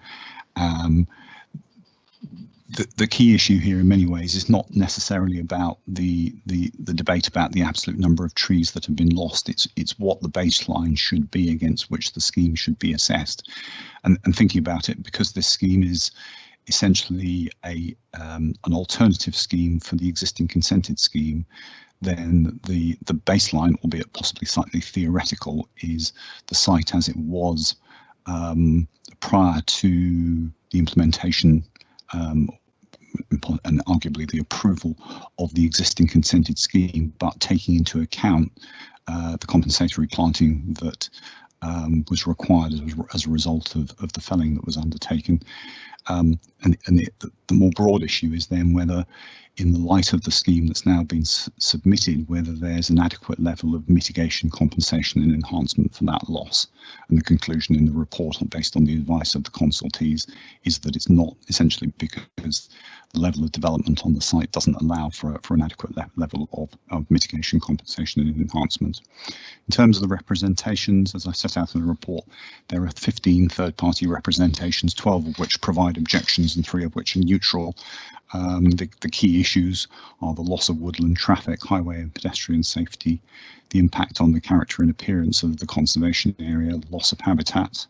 Speaker 15: The key issue here in many ways is not necessarily about the debate about the absolute number of trees that have been lost. It's what the baseline should be against which the scheme should be assessed. And thinking about it, because this scheme is essentially an alternative scheme for the existing consented scheme, then the baseline, albeit possibly slightly theoretical, is the site as it was prior to the implementation and arguably the approval of the existing consented scheme, but taking into account the compensatory planting that was required as a result of the felling that was undertaken. And the more broad issue is then whether, in the light of the scheme that's now been submitted, whether there's an adequate level of mitigation, compensation and enhancement for that loss. And the conclusion in the report, based on the advice of the consultees, is that it's not, essentially because the level of development on the site doesn't allow for an adequate level of mitigation, compensation and enhancement. In terms of the representations, as I set out in the report, there are 15 third-party representations, 12 of which provide objections and 3 of which are neutral. The key issues are the loss of woodland traffic, highway and pedestrian safety, the impact on the character and appearance of the conservation area, loss of habitat,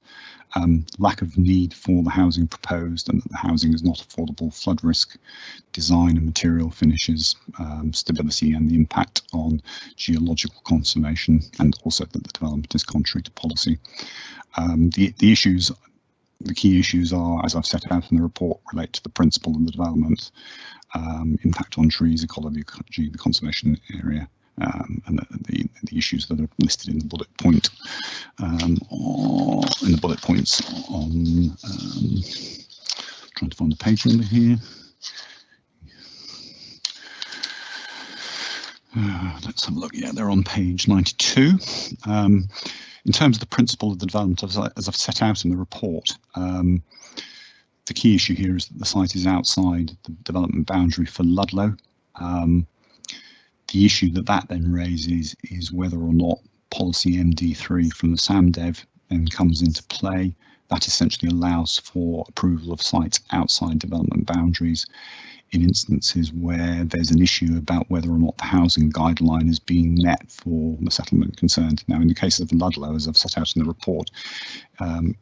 Speaker 15: lack of need for the housing proposed and that the housing is not affordable, flood risk, design and material finishes, stability and the impact on geological conservation, and also that the development is contrary to policy. The key issues are, as I've set out in the report, relate to the principle of the development, impact on trees, ecology, the conservation area, and the issues that are listed in the bullet point, points on, trying to find the page number here. Let's have a look. Yeah, they're on page 92. In terms of the principle of the development, as I've set out in the report, the key issue here is that the site is outside the development boundary for Ludlow. The issue that then raises is whether or not policy MD3 from the SAMDEV then comes into play. That essentially allows for approval of sites outside development boundaries in instances where there's an issue about whether or not the housing guideline is being met for the settlement concerned. Now, in the case of Ludlow, as I've set out in the report,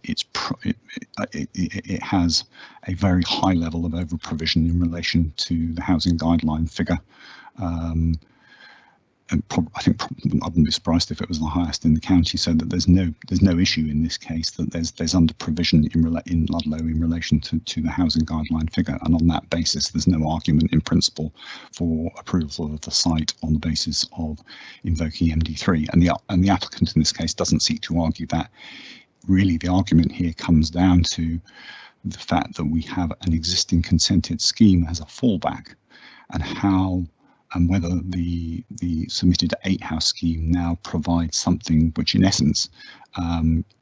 Speaker 15: it has a very high level of over-provision in relation to the housing guideline figure. And I think I wouldn't be surprised if it was the highest in the county, so that there's no issue in this case that there's under provision in Ludlow in relation to the housing guideline figure, and on that basis there's no argument in principle for approval of the site on the basis of invoking MD3, and the applicant in this case doesn't seek to argue that. Really, the argument here comes down to the fact that we have an existing consented scheme as a fallback, and whether the submitted 8-house scheme now provides something which in essence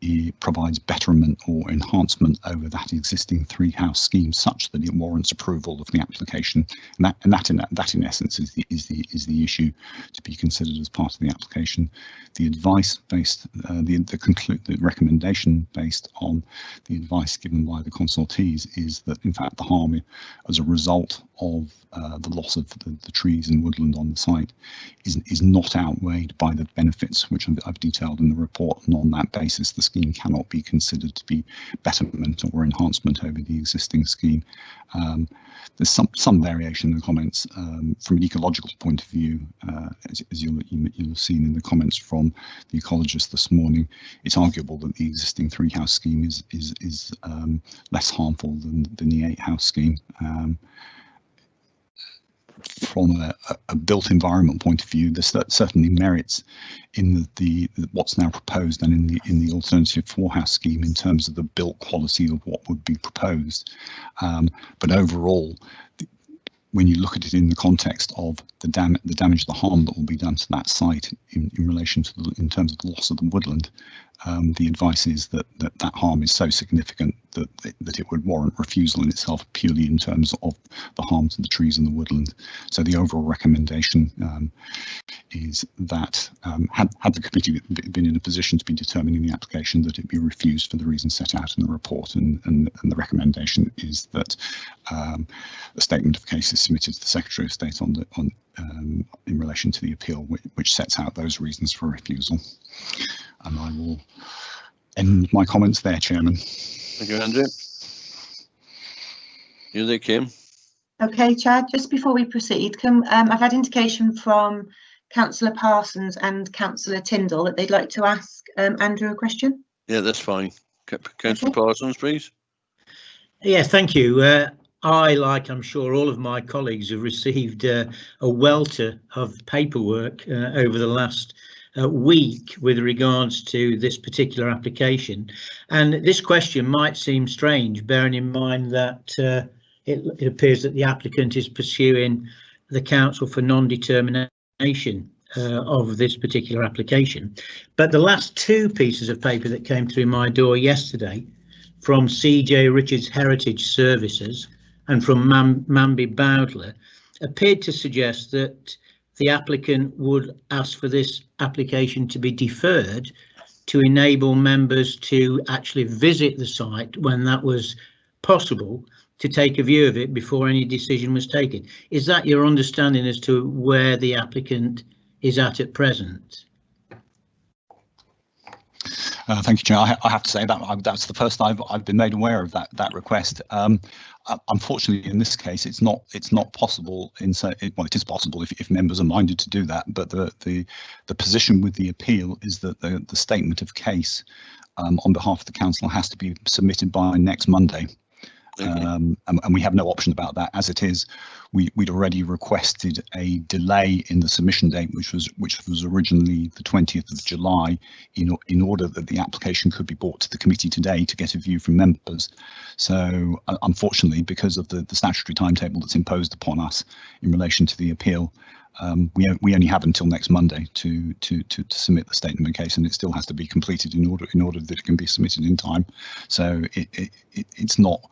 Speaker 15: it provides betterment or enhancement over that existing 3-house scheme such that it warrants approval of the application, and that in essence is the issue to be considered as part of the application. The advice based, the recommendation based on the advice given by the consultees is that in fact the harm as a result of the loss of the trees and woodland on the site is not outweighed by the benefits which I've detailed in the report, and on that basis the scheme cannot be considered to be betterment or enhancement over the existing scheme. There's some variation in the comments from an ecological point of view, as you'll have seen in the comments from the ecologist this morning. It's arguable that the existing 3-house scheme is less harmful than the 8-house scheme. From a built environment point of view, there's certainly merits in the what's now proposed and in the alternative 4-house scheme in terms of the built quality of what would be proposed. But overall, when you look at it in the context of the damage, the harm that will be done to that site in relation to in terms of the loss of the woodland, the advice is that harm is so significant that it would warrant refusal in itself purely in terms of the harm to the trees and the woodland. So the overall recommendation is that had the committee been in a position to be determining the application, that it be refused for the reasons set out in the report, and the recommendation is that a statement of case is submitted to the Secretary of State in relation to the appeal, which sets out those reasons for refusal. And I will end my comments there, Chairman.
Speaker 1: Thank you, Andrew. You there, Kim?
Speaker 13: Okay, Chair, just before we proceed, I've had indication from Councillor Parsons and Councillor Tyndall that they'd like to ask Andrew a question.
Speaker 1: Yeah, that's fine. Councillor Parsons, please.
Speaker 8: Yeah, thank you. I, like I'm sure all of my colleagues, have received a welter of paperwork over the last week with regards to this particular application. And this question might seem strange, bearing in mind that it appears that the applicant is pursuing the council for non-determination of this particular application. But the last two pieces of paper that came through my door yesterday from CJ Richards Heritage Services and from Mamby Bowdler appeared to suggest that the applicant would ask for this application to be deferred to enable members to actually visit the site when that was possible, to take a view of it before any decision was taken. Is that your understanding as to where the applicant is at present?
Speaker 15: Thank you, Chair. I have to say that that's the first I've been made aware of that request. Unfortunately, in this case, it's not possible. Well, it is possible if members are minded to do that, but the position with the appeal is that the statement of case on behalf of the council has to be submitted by next Monday. And we have no option about that. As it is, we'd already requested a delay in the submission date, which was originally the 20th of July, in order that the application could be brought to the committee today to get a view from members. So unfortunately, because of the statutory timetable that's imposed upon us in relation to the appeal, we only have until next Monday to submit the statement of case, and it still has to be completed in order that it can be submitted in time. So it's not,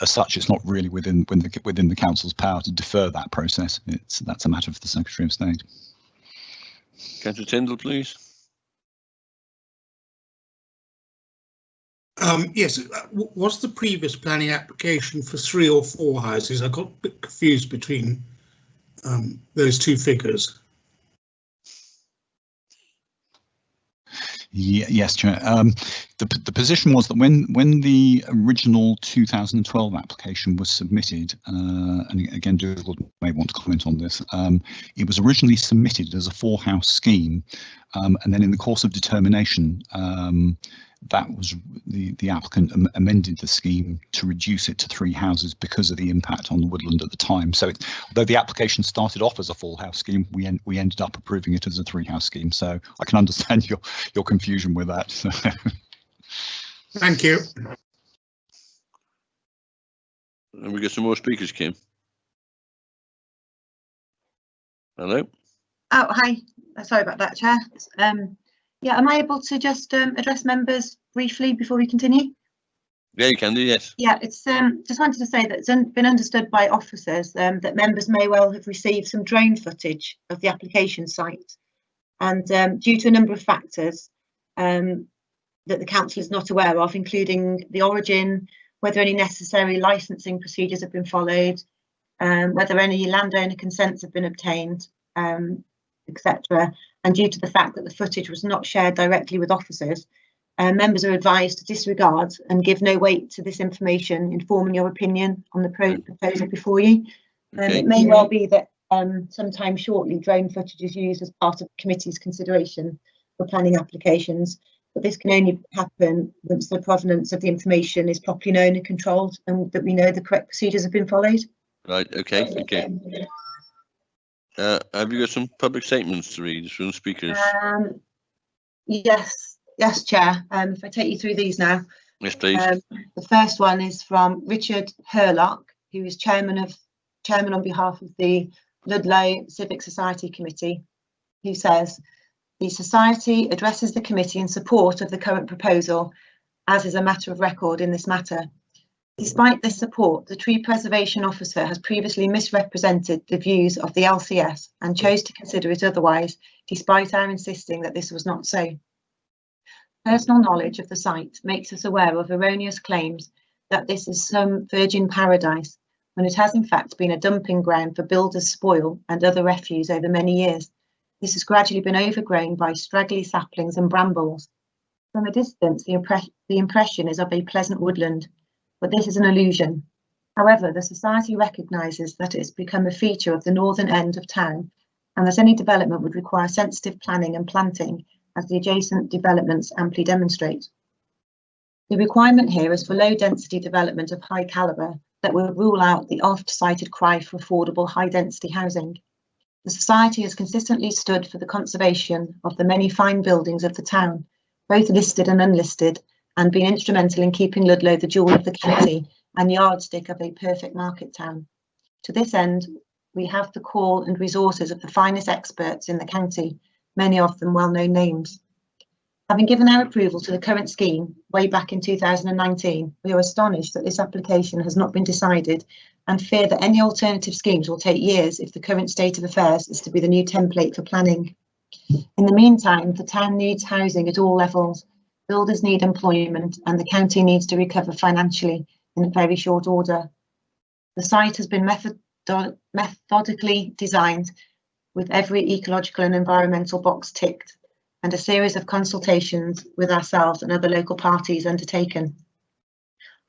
Speaker 15: as such, it's not really within the council's power to defer that process. That's a matter for the Secretary of State.
Speaker 1: Councillor Tyndall, please.
Speaker 10: Yes, was the previous planning application for 3 or 4 houses? I got a bit confused between those two figures.
Speaker 15: Yes, Chair. The position was that when the original 2012 application was submitted, and again, Dougal may want to comment on this, it was originally submitted as a 4-house scheme, and then in the course of determination, that was the applicant amended the scheme to reduce it to 3 houses because of the impact on the woodland at the time. So although the application started off as a 4-house scheme, we ended up approving it as a 3-house scheme. So I can understand your confusion with that. So.
Speaker 10: Thank you.
Speaker 1: And we get some more speakers, Kim. Hello.
Speaker 13: Oh, hi. Sorry about that, Chair. Yeah, am I able to just address members briefly before we continue?
Speaker 1: Yeah, you can do, yes.
Speaker 13: Yeah, it's just wanted to say that it's been understood by officers that members may well have received some drone footage of the application site, and due to a number of factors that the council is not aware of, including the origin, whether any necessary licensing procedures have been followed, whether any landowner consents have been obtained, etc. And due to the fact that the footage was not shared directly with officers, members are advised to disregard and give no weight to this information in forming your opinion on the proposal before you. It may well be that sometime shortly drone footage is used as part of the committee's consideration for planning applications, but this can only happen once the provenance of the information is properly known and controlled, and that we know the correct procedures have been followed.
Speaker 1: Right, okay, thank you. Have you got some public statements to read from speakers?
Speaker 13: Yes, Chair. If I take you through these now.
Speaker 1: Yes, please.
Speaker 13: The first one is from Richard Herlock, who is chairman on behalf of the Ludlow Civic Society Committee, who says, the Society addresses the committee in support of the current proposal, as is a matter of record in this matter. Despite this support, the Tree Preservation Officer has previously misrepresented the views of the LCS and chose to consider it otherwise, despite our insisting that this was not so. Personal knowledge of the site makes us aware of erroneous claims that this is some virgin paradise, when it has in fact been a dumping ground for builders' spoil and other refuse over many years. This has gradually been overgrown by straggly saplings and brambles. From a distance, the impression is of a pleasant woodland, but this is an illusion. However, the Society recognises that it has become a feature of the northern end of town, and that any development would require sensitive planning and planting, as the adjacent developments amply demonstrate. The requirement here is for low density development of high calibre, that would rule out the oft-cited cry for affordable high-density housing. The Society has consistently stood for the conservation of the many fine buildings of the town, both listed and unlisted, and been instrumental in keeping Ludlow the jewel of the county and yardstick of a perfect market town. To this end, we have the call and resources of the finest experts in the county, many of them well-known names. Having given our approval to the current scheme way back in 2019, we are astonished that this application has not been decided and fear that any alternative schemes will take years if the current state of affairs is to be the new template for planning. In the meantime, the town needs housing at all levels, builders need employment, and the county needs to recover financially in a very short order. The site has been methodically designed with every ecological and environmental box ticked, and a series of consultations with ourselves and other local parties undertaken.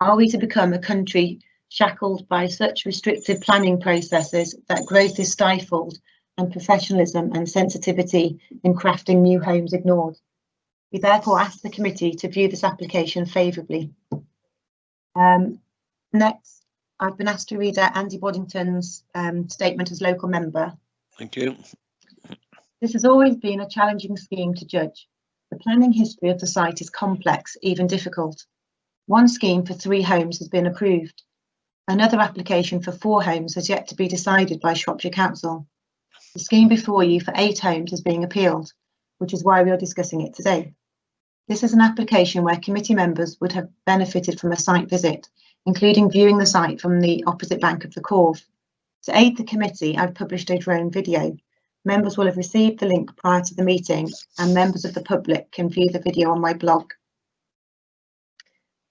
Speaker 13: Are we to become a country shackled by such restrictive planning processes that growth is stifled and professionalism and sensitivity in crafting new homes ignored? We therefore ask the committee to view this application favourably. Next, I've been asked to read out Andy Boddington's statement as local member.
Speaker 1: Thank you.
Speaker 13: This has always been a challenging scheme to judge. The planning history of the site is complex, even difficult. One scheme for 3 homes has been approved. Another application for 4 homes has yet to be decided by Shropshire Council. The scheme before you for 8 homes is being appealed, which is why we are discussing it today. This is an application where committee members would have benefited from a site visit, including viewing the site from the opposite bank of the Corve. To aid the committee, I've published a drone video. Members will have received the link prior to the meeting, and members of the public can view the video on my blog.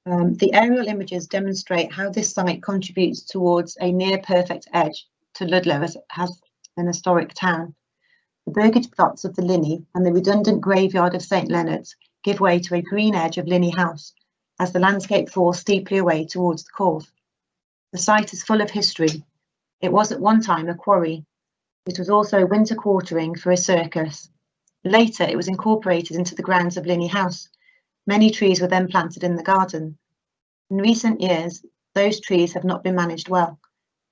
Speaker 13: The aerial images demonstrate how this site contributes towards a near perfect edge to Ludlow as it has an historic town. The burgage plots of the Linney and the redundant graveyard of St Leonard's give way to a green edge of Linney House as the landscape falls steeply away towards the Corve. The site is full of history. It was at one time a quarry. It was also winter quartering for a circus. Later, it was incorporated into the grounds of Linney House. Many trees were then planted in the garden. In recent years, those trees have not been managed well.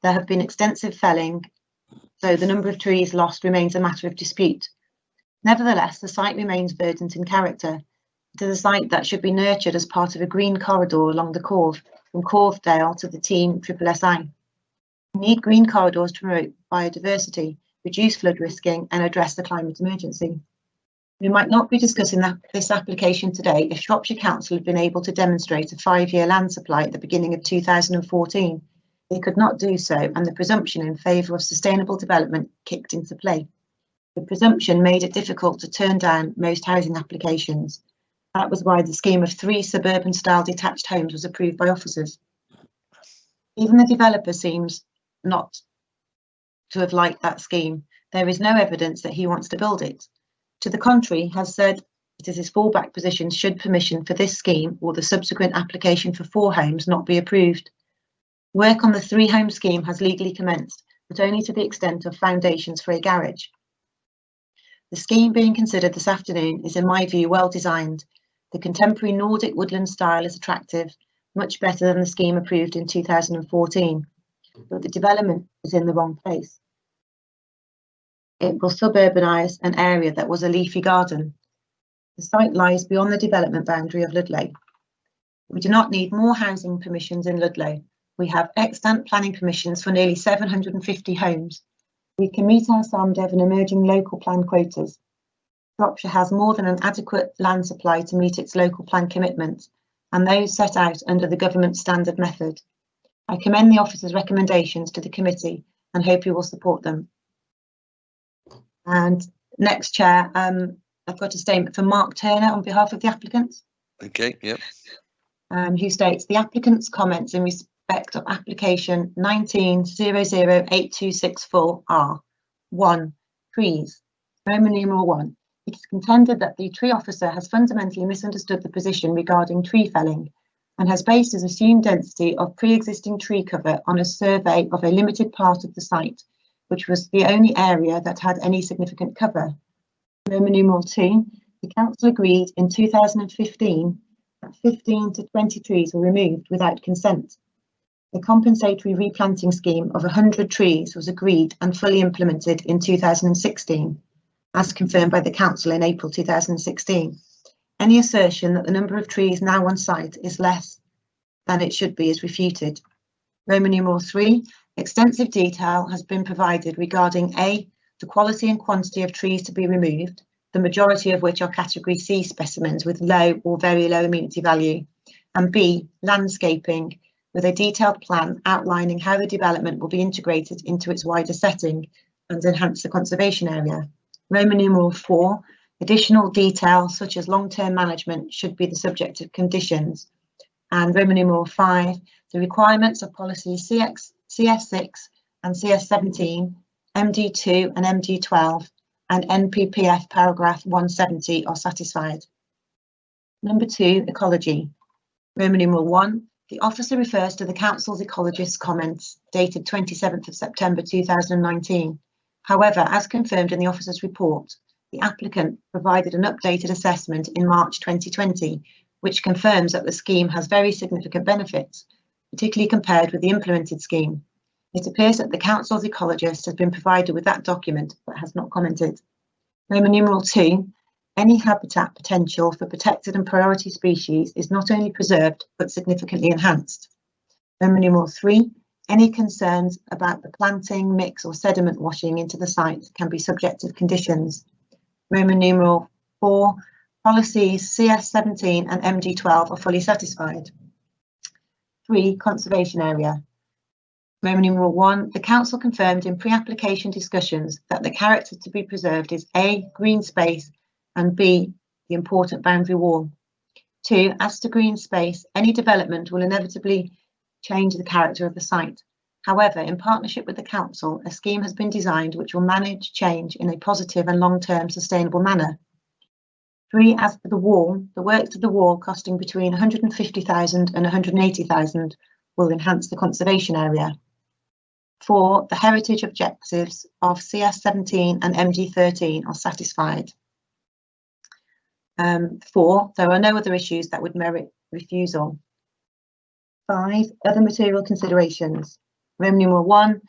Speaker 13: There have been extensive felling, so the number of trees lost remains a matter of dispute. Nevertheless, the site remains verdant in character. It is a site that should be nurtured as part of a green corridor along the Corve, from Corvedale to the Team SSSI. We need green corridors to promote biodiversity, reduce flood risking, and address the climate emergency. We might not be discussing this application today if Shropshire Council had been able to demonstrate a 5-year land supply at the beginning of 2014. They could not do so, and the presumption in favour of sustainable development kicked into play. The presumption made it difficult to turn down most housing applications. That was why the scheme of 3 suburban-style detached homes was approved by officers. Even the developer seems not to have liked that scheme. There is no evidence that he wants to build it. To the contrary, has said it is his fallback position should permission for this scheme or the subsequent application for 4 homes not be approved. Work on the 3-home scheme has legally commenced, but only to the extent of foundations for a garage. The scheme being considered this afternoon is, in my view, well designed. The contemporary Nordic woodland style is attractive, much better than the scheme approved in 2014, but the development is in the wrong place. It will suburbanise an area that was a leafy garden. The site lies beyond the development boundary of Ludlow. We do not need more housing permissions in Ludlow. We have extant planning permissions for nearly 750 homes. We can meet our SAMDEV and emerging local plan quotas. Shropshire has more than an adequate land supply to meet its local plan commitments and those set out under the government standard method. I commend the officer's recommendations to the committee and hope you will support them. And next, Chair, I've got a statement from Mark Turner on behalf of the applicants.
Speaker 1: Okay, yep.
Speaker 13: Who states the applicant's comments in respect of application 19008264 are 1. Trees. Roman numeral 1. It is contended that the tree officer has fundamentally misunderstood the position regarding tree felling and has based his assumed density of pre-existing tree cover on a survey of a limited part of the site, which was the only area that had any significant cover. Roman numeral 2. The council agreed in 2015 that 15 to 20 trees were removed without consent. A compensatory replanting scheme of 100 trees was agreed and fully implemented in 2016, as confirmed by the Council in April 2016. Any assertion that the number of trees now on site is less than it should be is refuted. Roman numeral 3, extensive detail has been provided regarding A, the quality and quantity of trees to be removed, the majority of which are category C specimens with low or very low amenity value, and B, landscaping, with a detailed plan outlining how the development will be integrated into its wider setting and enhance the conservation area. Roman numeral 4, additional detail such as long-term management should be the subject of conditions. And Roman numeral 5, the requirements of policy CS6 and CS17, MD2 and MD12, and NPPF paragraph 170 are satisfied. Number 2, ecology. Roman numeral 1, the officer refers to the Council's ecologist's comments dated 27th of September 2019. However, as confirmed in the officer's report, the applicant provided an updated assessment in March 2020, which confirms that the scheme has very significant benefits, particularly compared with the implemented scheme. It appears that the Council's ecologist has been provided with that document but has not commented. Roman numeral 2, any habitat potential for protected and priority species is not only preserved but significantly enhanced. Roman numeral 3, any concerns about the planting, mix or sediment washing into the site can be subjective conditions. Roman numeral 4, policies CS17 and MD12 are fully satisfied. 3, conservation area. Roman numeral 1, the Council confirmed in pre-application discussions that the character to be preserved is A, green space, and B, the important boundary wall. 2, as to green space, any development will inevitably change the character of the site. However, in partnership with the Council, a scheme has been designed which will manage change in a positive and long-term sustainable manner. 3, as for the wall, the works to the wall costing between 150,000 and 180,000 will enhance the conservation area. 4, the heritage objectives of CS17 and MD13 are satisfied. 4, there are no other issues that would merit refusal. 5, other material considerations. Roman numeral 1,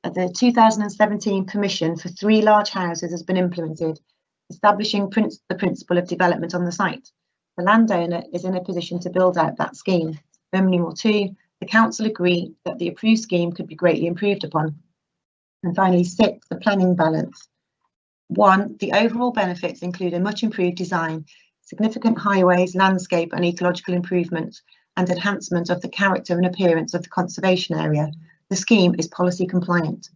Speaker 13: the 2017 permission for 3 large houses has been implemented, establishing the principle of development on the site. The landowner is in a position to build out that scheme. Roman numeral 2, the Council agreed that the approved scheme could be greatly improved upon. And finally, 6, the planning balance. 1, the overall benefits include a much improved design, significant highways, landscape and ecological improvements, and enhancement of the character and appearance of the conservation area. The scheme is policy compliant.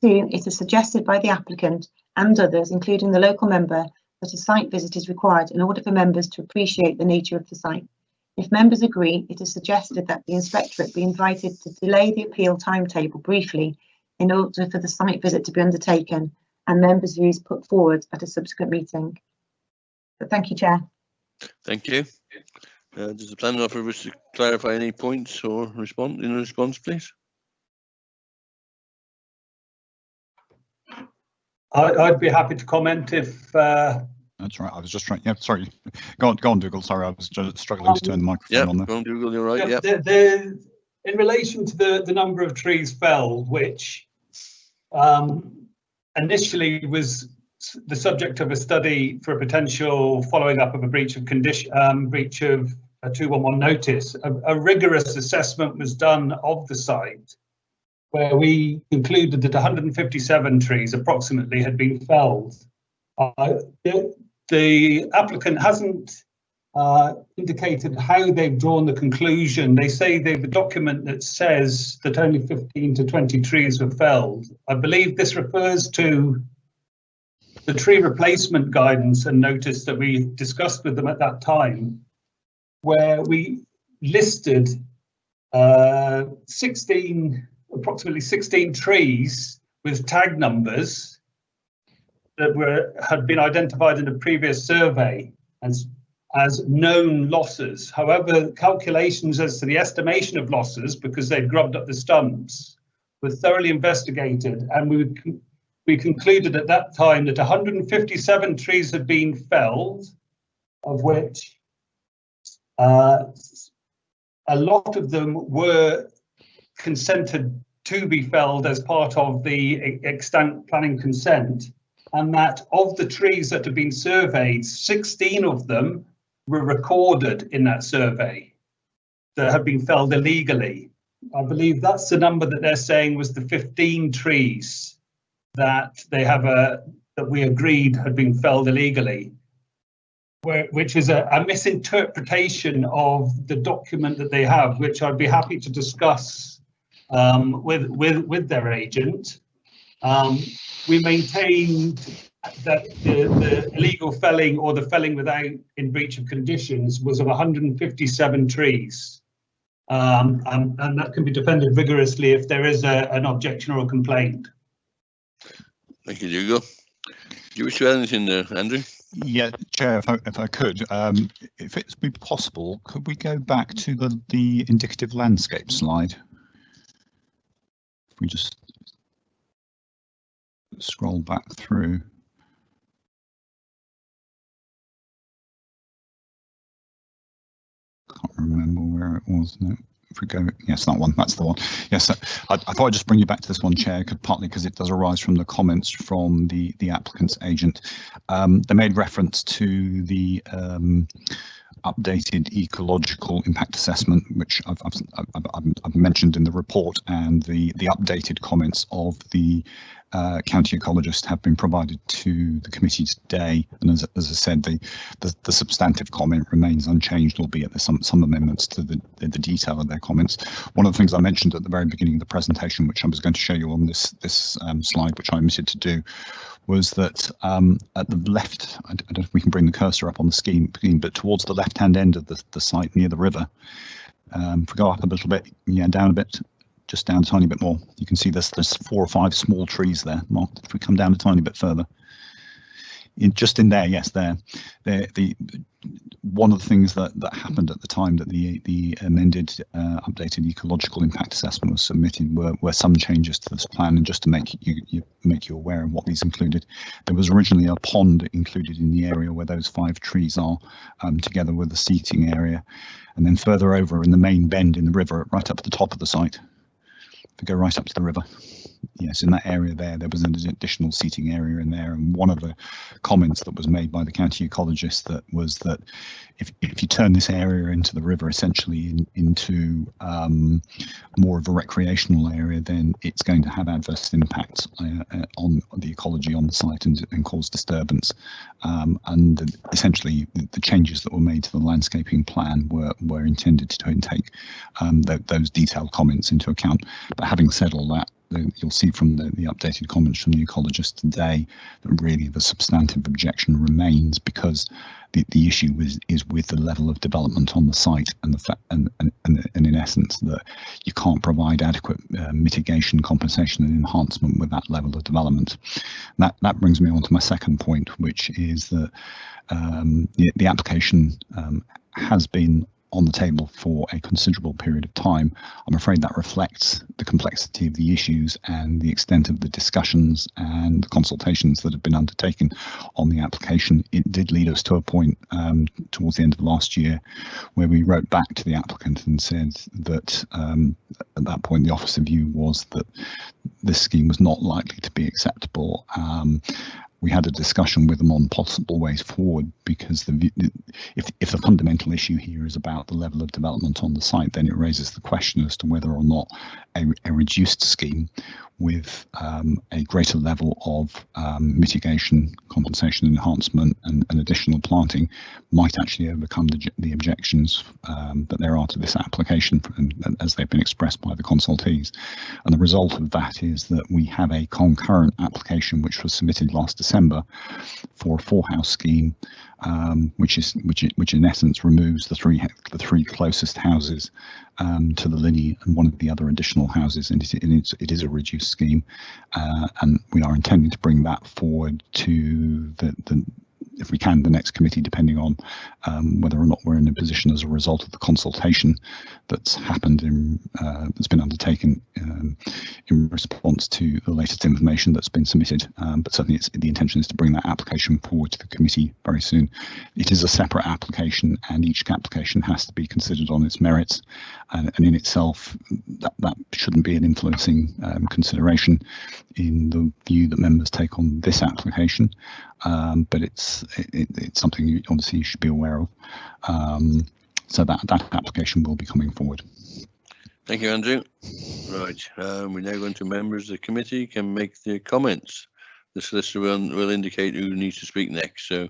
Speaker 13: 2, it is suggested by the applicant and others, including the local member, that a site visit is required in order for members to appreciate the nature of the site. If members agree, it is suggested that the inspectorate be invited to delay the appeal timetable briefly in order for the site visit to be undertaken and members' views put forward at a subsequent meeting. But thank you, Chair.
Speaker 1: Thank you. Does the planning officer wish to clarify any points or respond in response, please?
Speaker 16: I'd be happy to comment if.
Speaker 15: That's right. I was just trying. Yeah, sorry. Go on, Dougal. Sorry, I was just struggling to turn the microphone on there.
Speaker 1: Go on, Dougal. You're right. Yeah.
Speaker 16: In relation to the number of trees felled, which initially was the subject of a study for a potential following up of a breach of a 211 notice, a rigorous assessment was done of the site, where we concluded that 157 trees approximately had been felled. The applicant hasn't indicated how they've drawn the conclusion. They say they have a document that says that only 15 to 20 trees were felled. I believe this refers to the tree replacement guidance and notice that we discussed with them at that time, where we listed approximately 16 trees with tag numbers that had been identified in a previous survey as known losses. However, calculations as to the estimation of losses, because they'd grubbed up the stumps, were thoroughly investigated, and we concluded at that time that 157 trees had been felled, of which a lot of them were consented to be felled as part of the extant planning consent, and that of the trees that have been surveyed, 16 of them were recorded in that survey that have been felled illegally. I believe that's the number that they're saying was the 15 trees that they have that we agreed had been felled illegally, which is a misinterpretation of the document that they have, which I'd be happy to discuss with their agent. We maintained that the illegal felling, or the felling without in breach of conditions, was of 157 trees. And that can be defended vigorously if there is an objection or a complaint.
Speaker 1: Thank you, Hugo. Do you wish to add anything there, Andrew?
Speaker 15: Yeah, Chair, if I could, if it's be possible, could we go back to the indicative landscape slide? If we just scroll back through. Can't remember where it was now. If we go, yes, that one, that's the one. Yes, I thought I'd just bring you back to this one, Chair, partly because it does arise from the comments from the applicant's agent. They made reference to the updated ecological impact assessment, which I've mentioned in the report, and the updated comments of the county ecologist have been provided to the committee today. And as I said, the substantive comment remains unchanged, albeit there's some amendments to the detail of their comments. One of the things I mentioned at the very beginning of the presentation, which I was going to show you on this slide, which I omitted to do, was that at the left, I don't know if we can bring the cursor up on the scheme, but towards the left-hand end of the site near the river, if we go up a little bit, yeah, down a bit, just down a tiny bit more, you can see there's 4 or 5 small trees there marked. If we come down a tiny bit further, just in there, yes, there. One of the things that happened at the time that the amended updated ecological impact assessment was submitted were some changes to this plan. And just to make you aware of what these included, there was originally a pond included in the area where those 5 trees are, together with the seating area, and then further over in the main bend in the river, right up at the top of the site. To go right up to the river, yes, in that area there was an additional seating area in there. And one of the comments that was made by the county ecologist was that if you turn this area into the river, essentially into more of a recreational area, then it's going to have adverse impacts on the ecology on the site and cause disturbance. And essentially the changes that were made to the landscaping plan were intended to take those detailed comments into account. But having said all that, you'll see from the updated comments from the ecologist today that really the substantive objection remains, because the issue is with the level of development on the site, and the fact and in essence that you can't provide adequate mitigation, compensation and enhancement with that level of development. And that brings me on to my second point, which is that the application has been on the table for a considerable period of time. I'm afraid that reflects the complexity of the issues and the extent of the discussions and the consultations that have been undertaken on the application. It did lead us to a point towards the end of last year where we wrote back to the applicant and said that at that point the officer view was that this scheme was not likely to be acceptable. We had a discussion with them on possible ways forward, because if the fundamental issue here is about the level of development on the site, then it raises the question as to whether or not a reduced scheme with a greater level of mitigation, compensation, enhancement and additional planting might actually overcome the objections that there are to this application as they've been expressed by the consultees. And the result of that is that we have a concurrent application which was submitted last December for a 4-house scheme, which in essence removes the three closest houses to the Linney and one of the other additional houses, and it is a reduced scheme, and we are intending to bring that forward to if we can, the next committee, depending on whether or not we're in a position as a result of the consultation that's happened that's been undertaken in response to the latest information that's been submitted. But certainly the intention is to bring that application forward to the committee very soon. It is a separate application, and each application has to be considered on its merits, and in itself that shouldn't be an influencing consideration in the view that members take on this application. But it's something you obviously should be aware of. So that application will be coming forward.
Speaker 1: Thank you, Andrew. Right, we're now going to members of the committee can make their comments. The solicitor will indicate who needs to speak next. So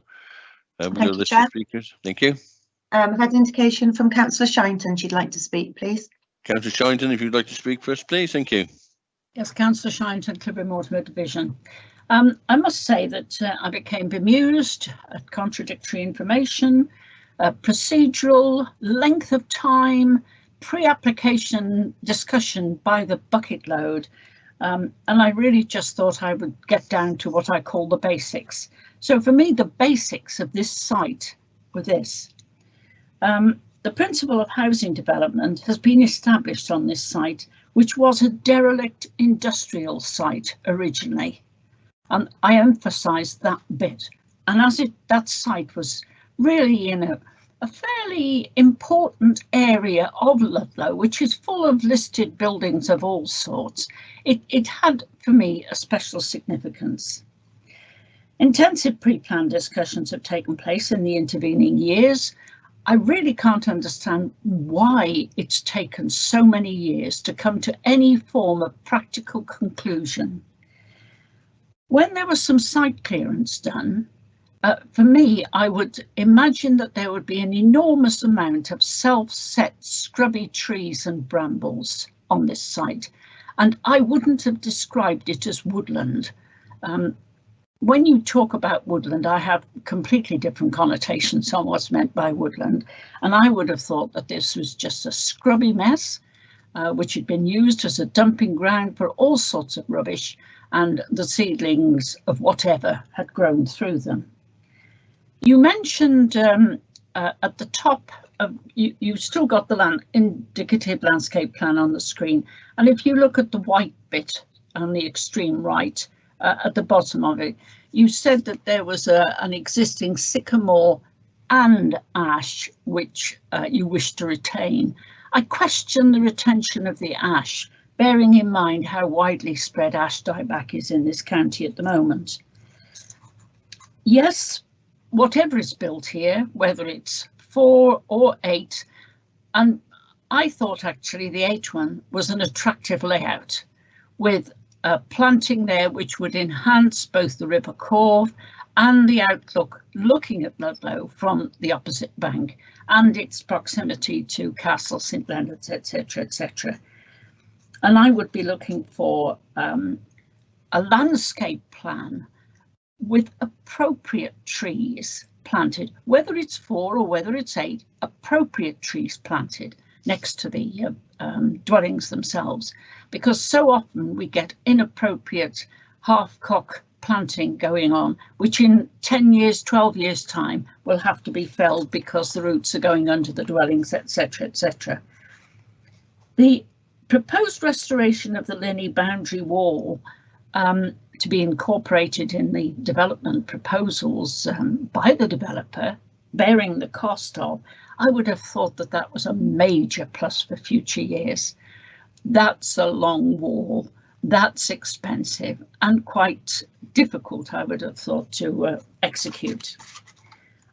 Speaker 1: we've got a list of speakers. Thank you.
Speaker 13: I've had indication from Councillor Shinton she'd like to speak, please.
Speaker 1: Councillor Shinton, if you'd like to speak first, please. Thank you.
Speaker 9: Yes, Councillor Shinton, Clibber Mortimer Division. I must say that I became bemused at contradictory information, procedural, length of time, pre-application discussion by the bucket load, and I really just thought I would get down to what I call the basics. So for me, the basics of this site were this. The principle of housing development has been established on this site, which was a derelict industrial site originally. And I emphasised that bit. And as that site was really in a fairly important area of Ludlow, which is full of listed buildings of all sorts, it had, for me, a special significance. Intensive pre-plan discussions have taken place in the intervening years. I really can't understand why it's taken so many years to come to any form of practical conclusion. When there was some site clearance done, for me, I would imagine that there would be an enormous amount of self-set scrubby trees and brambles on this site, and I wouldn't have described it as woodland. When you talk about woodland, I have completely different connotations on what's meant by woodland, and I would have thought that this was just a scrubby mess, which had been used as a dumping ground for all sorts of rubbish, and the seedlings of whatever had grown through them. You mentioned at the top of, you still got the indicative landscape plan on the screen, and if you look at the white bit on the extreme right, at the bottom of it, you said that there was an existing sycamore and ash which you wish to retain. I question the retention of the ash, bearing in mind how widely spread ash dieback is in this county at the moment. Yes, whatever is built here, whether it's 4 or 8, and I thought actually the 8 one was an attractive layout with planting there which would enhance both the River Corve and the outlook looking at Ludlow from the opposite bank and its proximity to Castle, St Leonard's, etc, etc. And I would be looking for a landscape plan with appropriate trees planted, whether it's 4 or whether it's 8, appropriate trees planted next to the dwellings themselves, because so often we get inappropriate half-cock planting going on, which in 10 years, 12 years time will have to be felled because the roots are going under the dwellings, etc, etc. The proposed restoration of the Linney boundary wall to be incorporated in the development proposals by the developer, bearing the cost of, I would have thought that that was a major plus for future years. That's a long wall, that's expensive and quite difficult, I would have thought, to execute.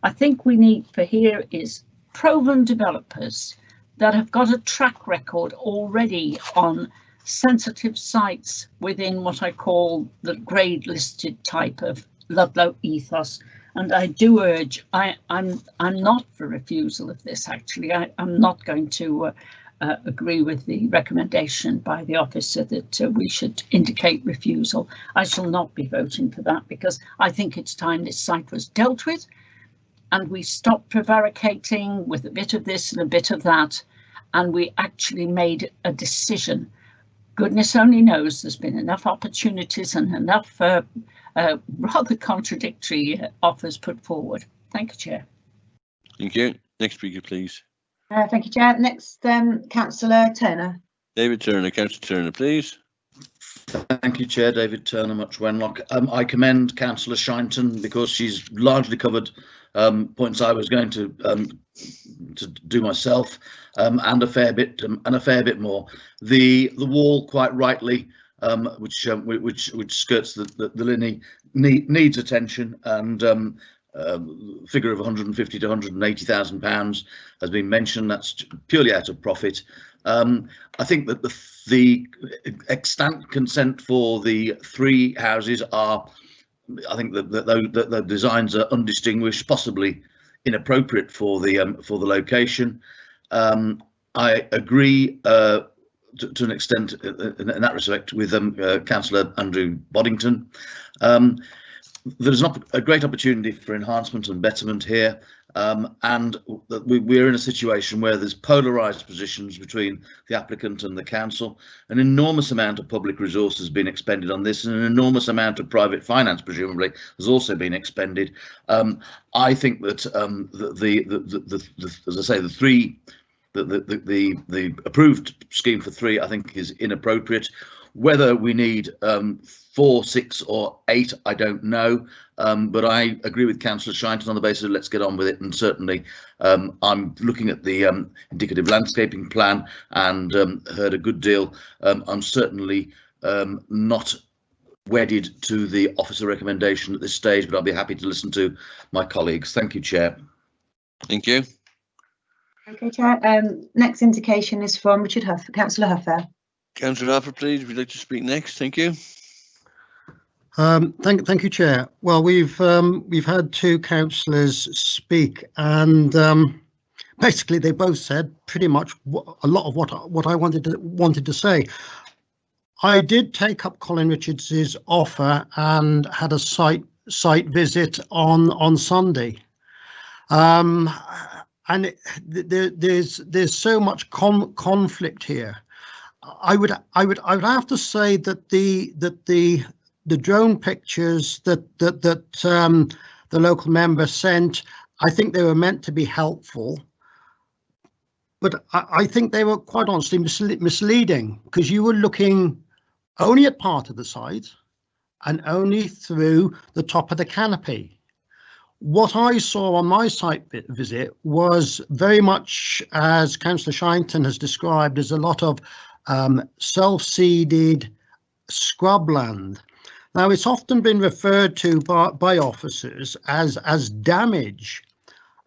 Speaker 9: I think we need for here is proven developers that have got a track record already on sensitive sites within what I call the grade listed type of Ludlow ethos. And I do urge, I'm not for refusal of this, actually. I'm not going to agree with the recommendation by the officer that we should indicate refusal. I shall not be voting for that because I think it's time this site was dealt with and we stopped prevaricating with a bit of this and a bit of that, and we actually made a decision. Goodness only knows there's been enough opportunities and enough rather contradictory offers put forward. Thank you, Chair.
Speaker 1: Thank you. Next speaker, please.
Speaker 13: Thank you, Chair. Next, Councillor Turner.
Speaker 1: David Turner. Councillor Turner, please.
Speaker 2: Thank you, Chair. David Turner, Much Wenlock. I commend Councillor Shinton because she's largely covered points I was going to do myself, and a fair bit more. The wall, quite rightly, which skirts the Linney, needs attention, and figure of 150 to 180,000 pounds has been mentioned. That's purely out of profit. I think that the extant consent for the 3 houses are, I think that the designs are undistinguished, possibly inappropriate for the location. I agree to an extent in that respect with Councillor Andrew Boddington. There's a great opportunity for enhancement and betterment here, and we're in a situation where there's polarised positions between the applicant and the council. An enormous amount of public resources has been expended on this, and an enormous amount of private finance, presumably, has also been expended. I think that as I say, the approved scheme for 3, I think, is inappropriate. Whether we need 4, 6 or 8, I don't know, but I agree with Councillor Shinton on the basis of let's get on with it, and certainly I'm looking at the indicative landscaping plan and heard a good deal. I'm certainly not wedded to the officer recommendation at this stage, but I'll be happy to listen to my colleagues. Thank you, Chair.
Speaker 1: Thank you.
Speaker 13: Okay, Chair. Next indication is from Richard Huff, Councillor Huffer.
Speaker 1: Councillor Huffer, please. Would you like to speak next? Thank you.
Speaker 6: Thank you, Chair. Well, we've had 2 councillors speak, and basically they both said pretty much a lot of what I wanted to say. I did take up Colin Richards's offer and had a site visit on Sunday, and there's so much conflict here. I would have to say that the drone pictures that the local member sent, I think they were meant to be helpful, but I think they were quite honestly misleading, because you were looking only at part of the site and only through the top of the canopy. What I saw on my site visit was very much, as Councillor Shinton has described, as a lot of self-seeded scrubland. Now, it's often been referred to by officers as damage.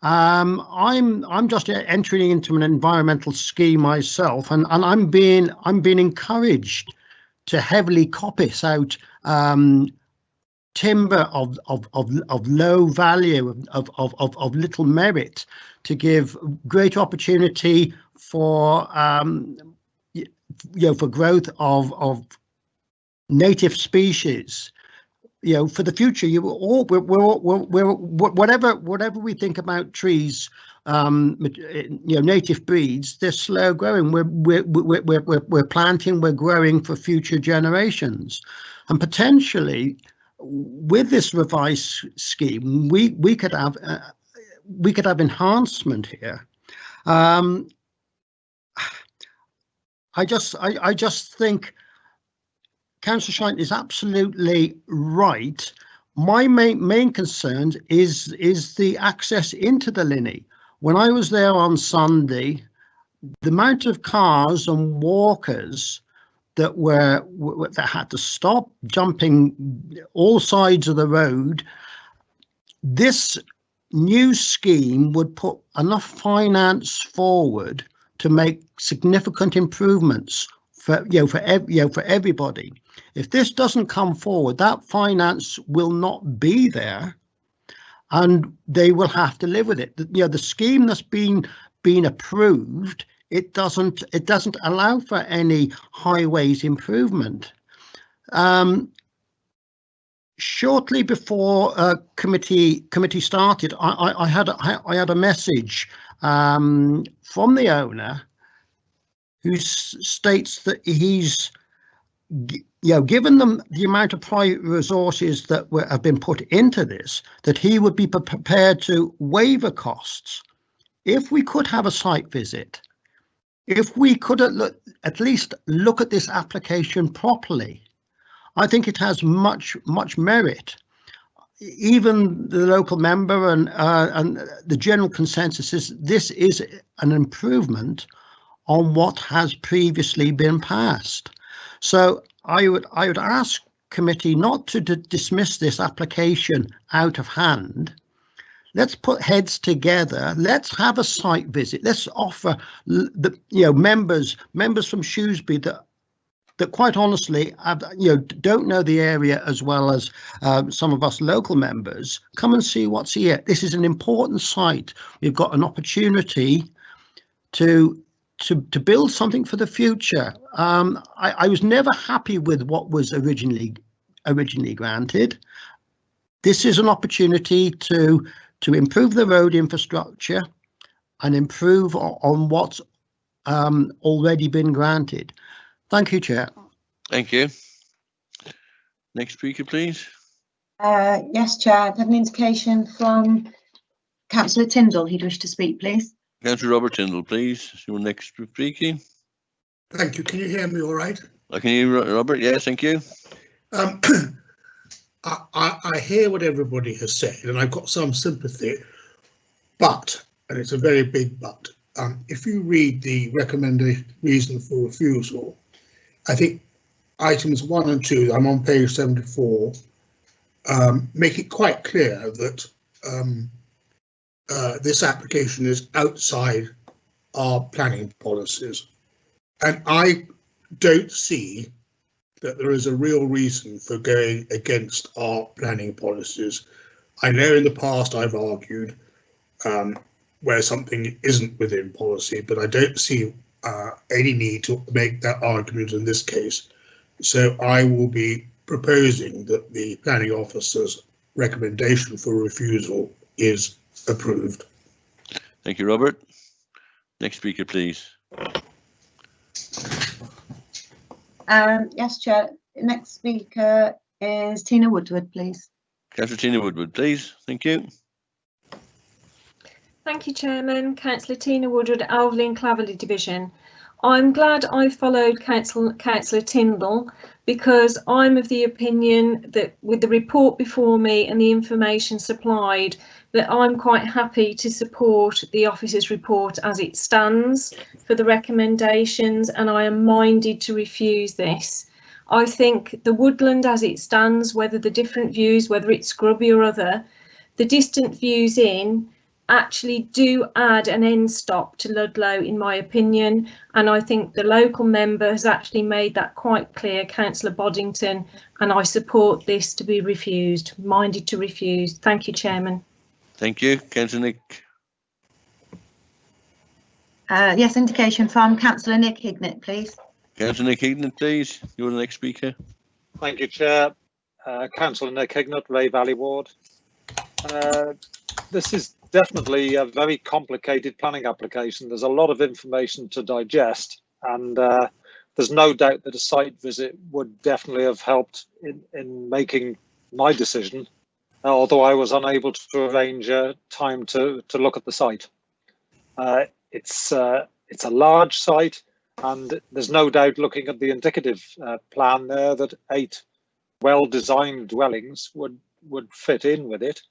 Speaker 6: I'm just entering into an environmental scheme myself, and I'm being encouraged to heavily coppice out timber of low value, of little merit, to give great opportunity for for growth of native species, for the future. Whatever we think about trees, native breeds, they're slow growing. We're planting, we're growing for future generations, and potentially with this revised scheme, we could have enhancement here. I just think Councillor Shine is absolutely right. My main concern is the access into the Linney. When I was there on Sunday, the amount of cars and walkers that had to stop, jumping all sides of the road. This new scheme would put enough finance forward to make significant improvements for everybody. If this doesn't come forward, that finance will not be there, and they will have to live with it. The scheme that's been approved, it doesn't allow for any highways improvement. Shortly before committee started, I had a message from the owner who states that
Speaker 17: given them the amount of private resources that have been put into this, that he would be prepared to waiver costs if we could have a site visit, if we could at least look at this application properly. I think it has much merit. Even the local member and the general consensus is this is an improvement on what has previously been passed. So I would ask committee not to dismiss this application out of hand. Let's put heads together. Let's have a site visit. Let's offer the members from Shrewsbury that quite honestly don't know the area as well as some of us local members. Come and see what's here. This is an important site. We've got an opportunity to build something for the future. I was never happy with what was originally granted. This is an opportunity to improve the road infrastructure and improve on what's already been granted. Thank you, Chair.
Speaker 1: Thank you. Next speaker, please.
Speaker 13: Yes, Chair. I've had an indication from Councillor Tyndall who'd wish to speak, please.
Speaker 1: Councillor Robert Tyndall, please. Your next speaking.
Speaker 10: Thank you. Can you hear me all right?
Speaker 1: I can hear you, Robert. Yes, thank you.
Speaker 10: I hear what everybody has said, and I've got some sympathy, but, and it's a very big but, if you read the recommended reason for refusal, I think items 1 and 2, I'm on page 74, make it quite clear that this application is outside our planning policies. And I don't see that there is a real reason for going against our planning policies. I know in the past I've argued where something isn't within policy, but I don't see any need to make that argument in this case. So I will be proposing that the planning officer's recommendation for refusal is approved.
Speaker 1: Thank you, Robert. Next speaker, please.
Speaker 13: Yes, Chair. Next speaker is Tina Woodward, please.
Speaker 1: Councillor Tina Woodward, please. Thank you.
Speaker 11: Thank you, Chairman. Councillor Tina Woodward, Alveley and Claverley Division. I'm glad I followed Councillor Tyndall because I'm of the opinion that with the report before me and the information supplied, that I'm quite happy to support the officer's report as it stands for the recommendations, and I am minded to refuse this. I think the woodland as it stands, whether the different views, whether it's scrubby or other, the distant views in actually do add an end stop to Ludlow, in my opinion, and I think the local member has actually made that quite clear, Councillor Boddington, and I support this to be refused, minded to refuse. Thank you, Chairman.
Speaker 1: Thank you. Councillor Nick.
Speaker 13: Yes, indication from Councillor Nick Hignett, please.
Speaker 1: Councillor Nick Hignett, please. You're the next speaker.
Speaker 5: Thank you, Chair. Councillor Nick Hignett, Ray Valley Ward. This is definitely a very complicated planning application. There's a lot of information to digest, and there's no doubt that a site visit would definitely have helped in making my decision, although I was unable to arrange time to look at the site. It's a large site, and there's no doubt, looking at the indicative plan there, that 8 well-designed dwellings would fit in with it.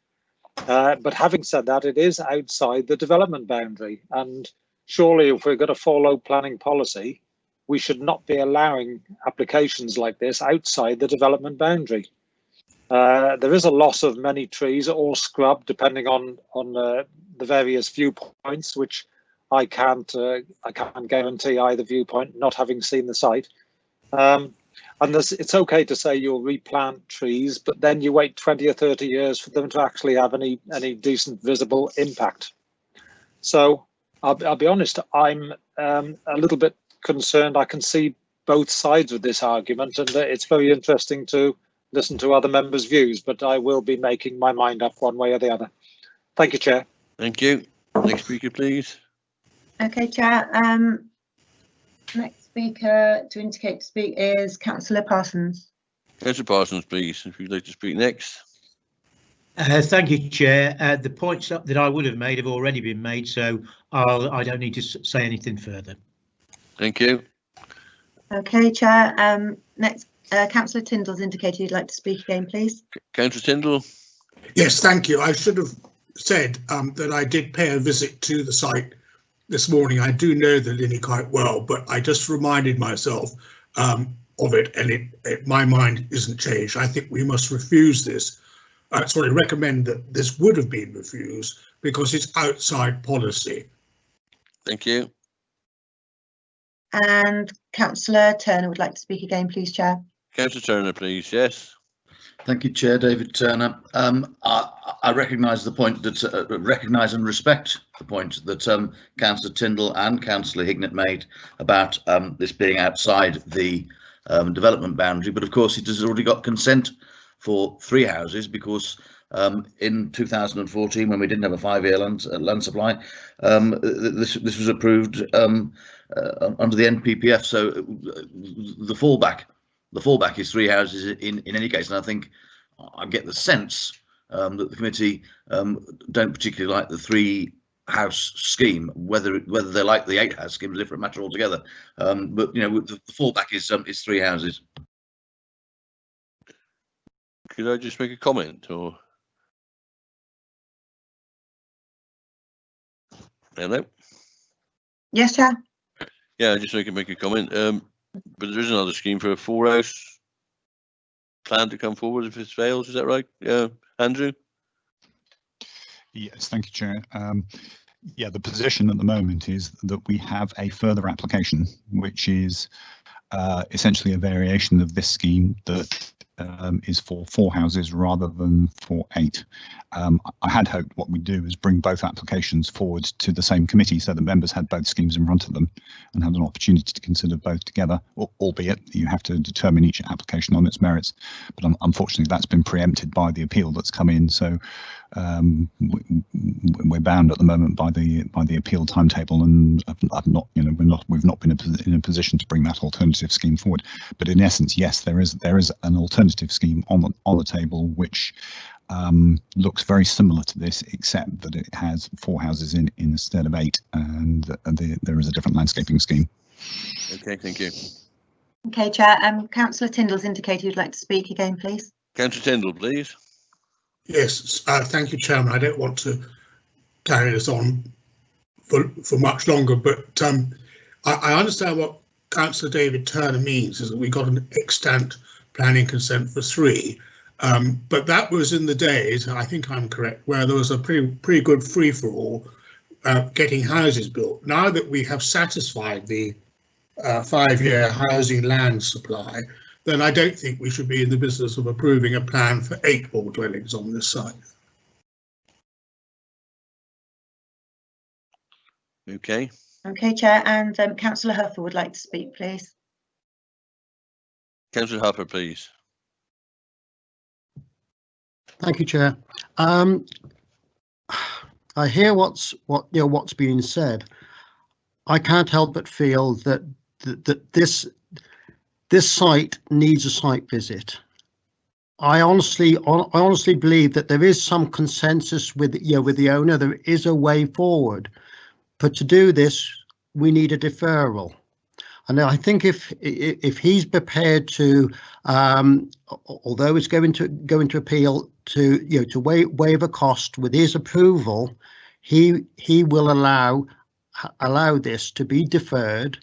Speaker 5: But having said that, it is outside the development boundary, and surely if we're going to follow planning policy, we should not be allowing applications like this outside the development boundary. There is a loss of many trees or scrub, depending on the various viewpoints, which I can't guarantee either viewpoint, not having seen the site. And it's okay to say you'll replant trees, but then you wait 20 or 30 years for them to actually have any decent visible impact. So I'll be honest, I'm a little bit concerned. I can see both sides of this argument, and it's very interesting to listen to other members' views, but I will be making my mind up one way or the other. Thank you, Chair.
Speaker 1: Thank you. Next speaker, please.
Speaker 13: Okay, Chair. Next speaker to indicate to speak is Councillor Parsons.
Speaker 1: Councillor Parsons, please, if you'd like to speak next.
Speaker 8: Thank you, Chair. The points that I would have made have already been made, so I don't need to say anything further.
Speaker 1: Thank you.
Speaker 13: Okay, Chair. Next, Councillor Tyndall's indicated he'd like to speak again, please.
Speaker 1: Councillor Tyndall.
Speaker 10: Yes, thank you. I should have said that I did pay a visit to the site this morning. I do know the Linney quite well, but I just reminded myself of it, and my mind isn't changed. I think we must refuse this. Recommend that this would have been refused because it's outside policy.
Speaker 1: Thank you.
Speaker 13: And Councillor Turner would like to speak again, please, Chair.
Speaker 1: Councillor Turner, please. Yes.
Speaker 2: Thank you, Chair. David Turner. I recognise the point that recognise and respect the point that Councillor Tyndall and Councillor Hignett made about this being outside the development boundary, but of course it has already got consent for 3 houses because in 2014, when we didn't have a 5-year land supply, this was approved under the NPPF. So the fallback is 3 houses in any case, and I think I get the sense that the committee don't particularly like the 3-house scheme. Whether they like the 8-house scheme is a different matter altogether. But you know, the fallback is 3 houses.
Speaker 1: Could I just make a comment, or? Hello?
Speaker 13: Yes, Chair.
Speaker 1: Yeah, I just make a comment. But there is another scheme for a 4-house plan to come forward if this fails. Is that right, Andrew?
Speaker 15: Yes, thank you, Chair. Yeah, the position at the moment is that we have a further application, which is essentially a variation of this scheme that is for 4 houses rather than for 8. I had hoped what we'd do is bring both applications forward to the same committee so that members had both schemes in front of them and had an opportunity to consider both together, albeit you have to determine each application on its merits. But unfortunately, that's been preempted by the appeal that's come in. So we're bound at the moment by the appeal timetable, and we've not been in a position to bring that alternative scheme forward. But in essence, yes, there is an alternative scheme on the table which looks very similar to this, except that it has 4 houses in instead of 8, and there is a different landscaping scheme.
Speaker 1: Okay, thank you.
Speaker 13: Okay, Chair. Councillor Tyndall's indicated you'd like to speak again, please.
Speaker 1: Councillor Tyndall, please.
Speaker 10: Yes, thank you, Chairman. I don't want to carry this on for much longer, but I understand what Councillor David Turner means, is that we got an extant planning consent for 3, but that was in the days, I think I'm correct, where there was a pretty good free-for-all getting houses built. Now that we have satisfied the 5-year housing land supply, then I don't think we should be in the business of approving a plan for 8 more dwellings on this site.
Speaker 1: Okay.
Speaker 13: Okay, Chair, and Councillor Huffer would like to speak, please.
Speaker 1: Councillor Huffer, please.
Speaker 17: Thank you, Chair. I hear what's being said. I can't help but feel that this site needs a site visit. I honestly believe that there is some consensus with the owner. There is a way forward, but to do this, we need a deferral. And I think if he's prepared to, although it's going to appeal to waive a cost with his approval, he will allow this to be deferred,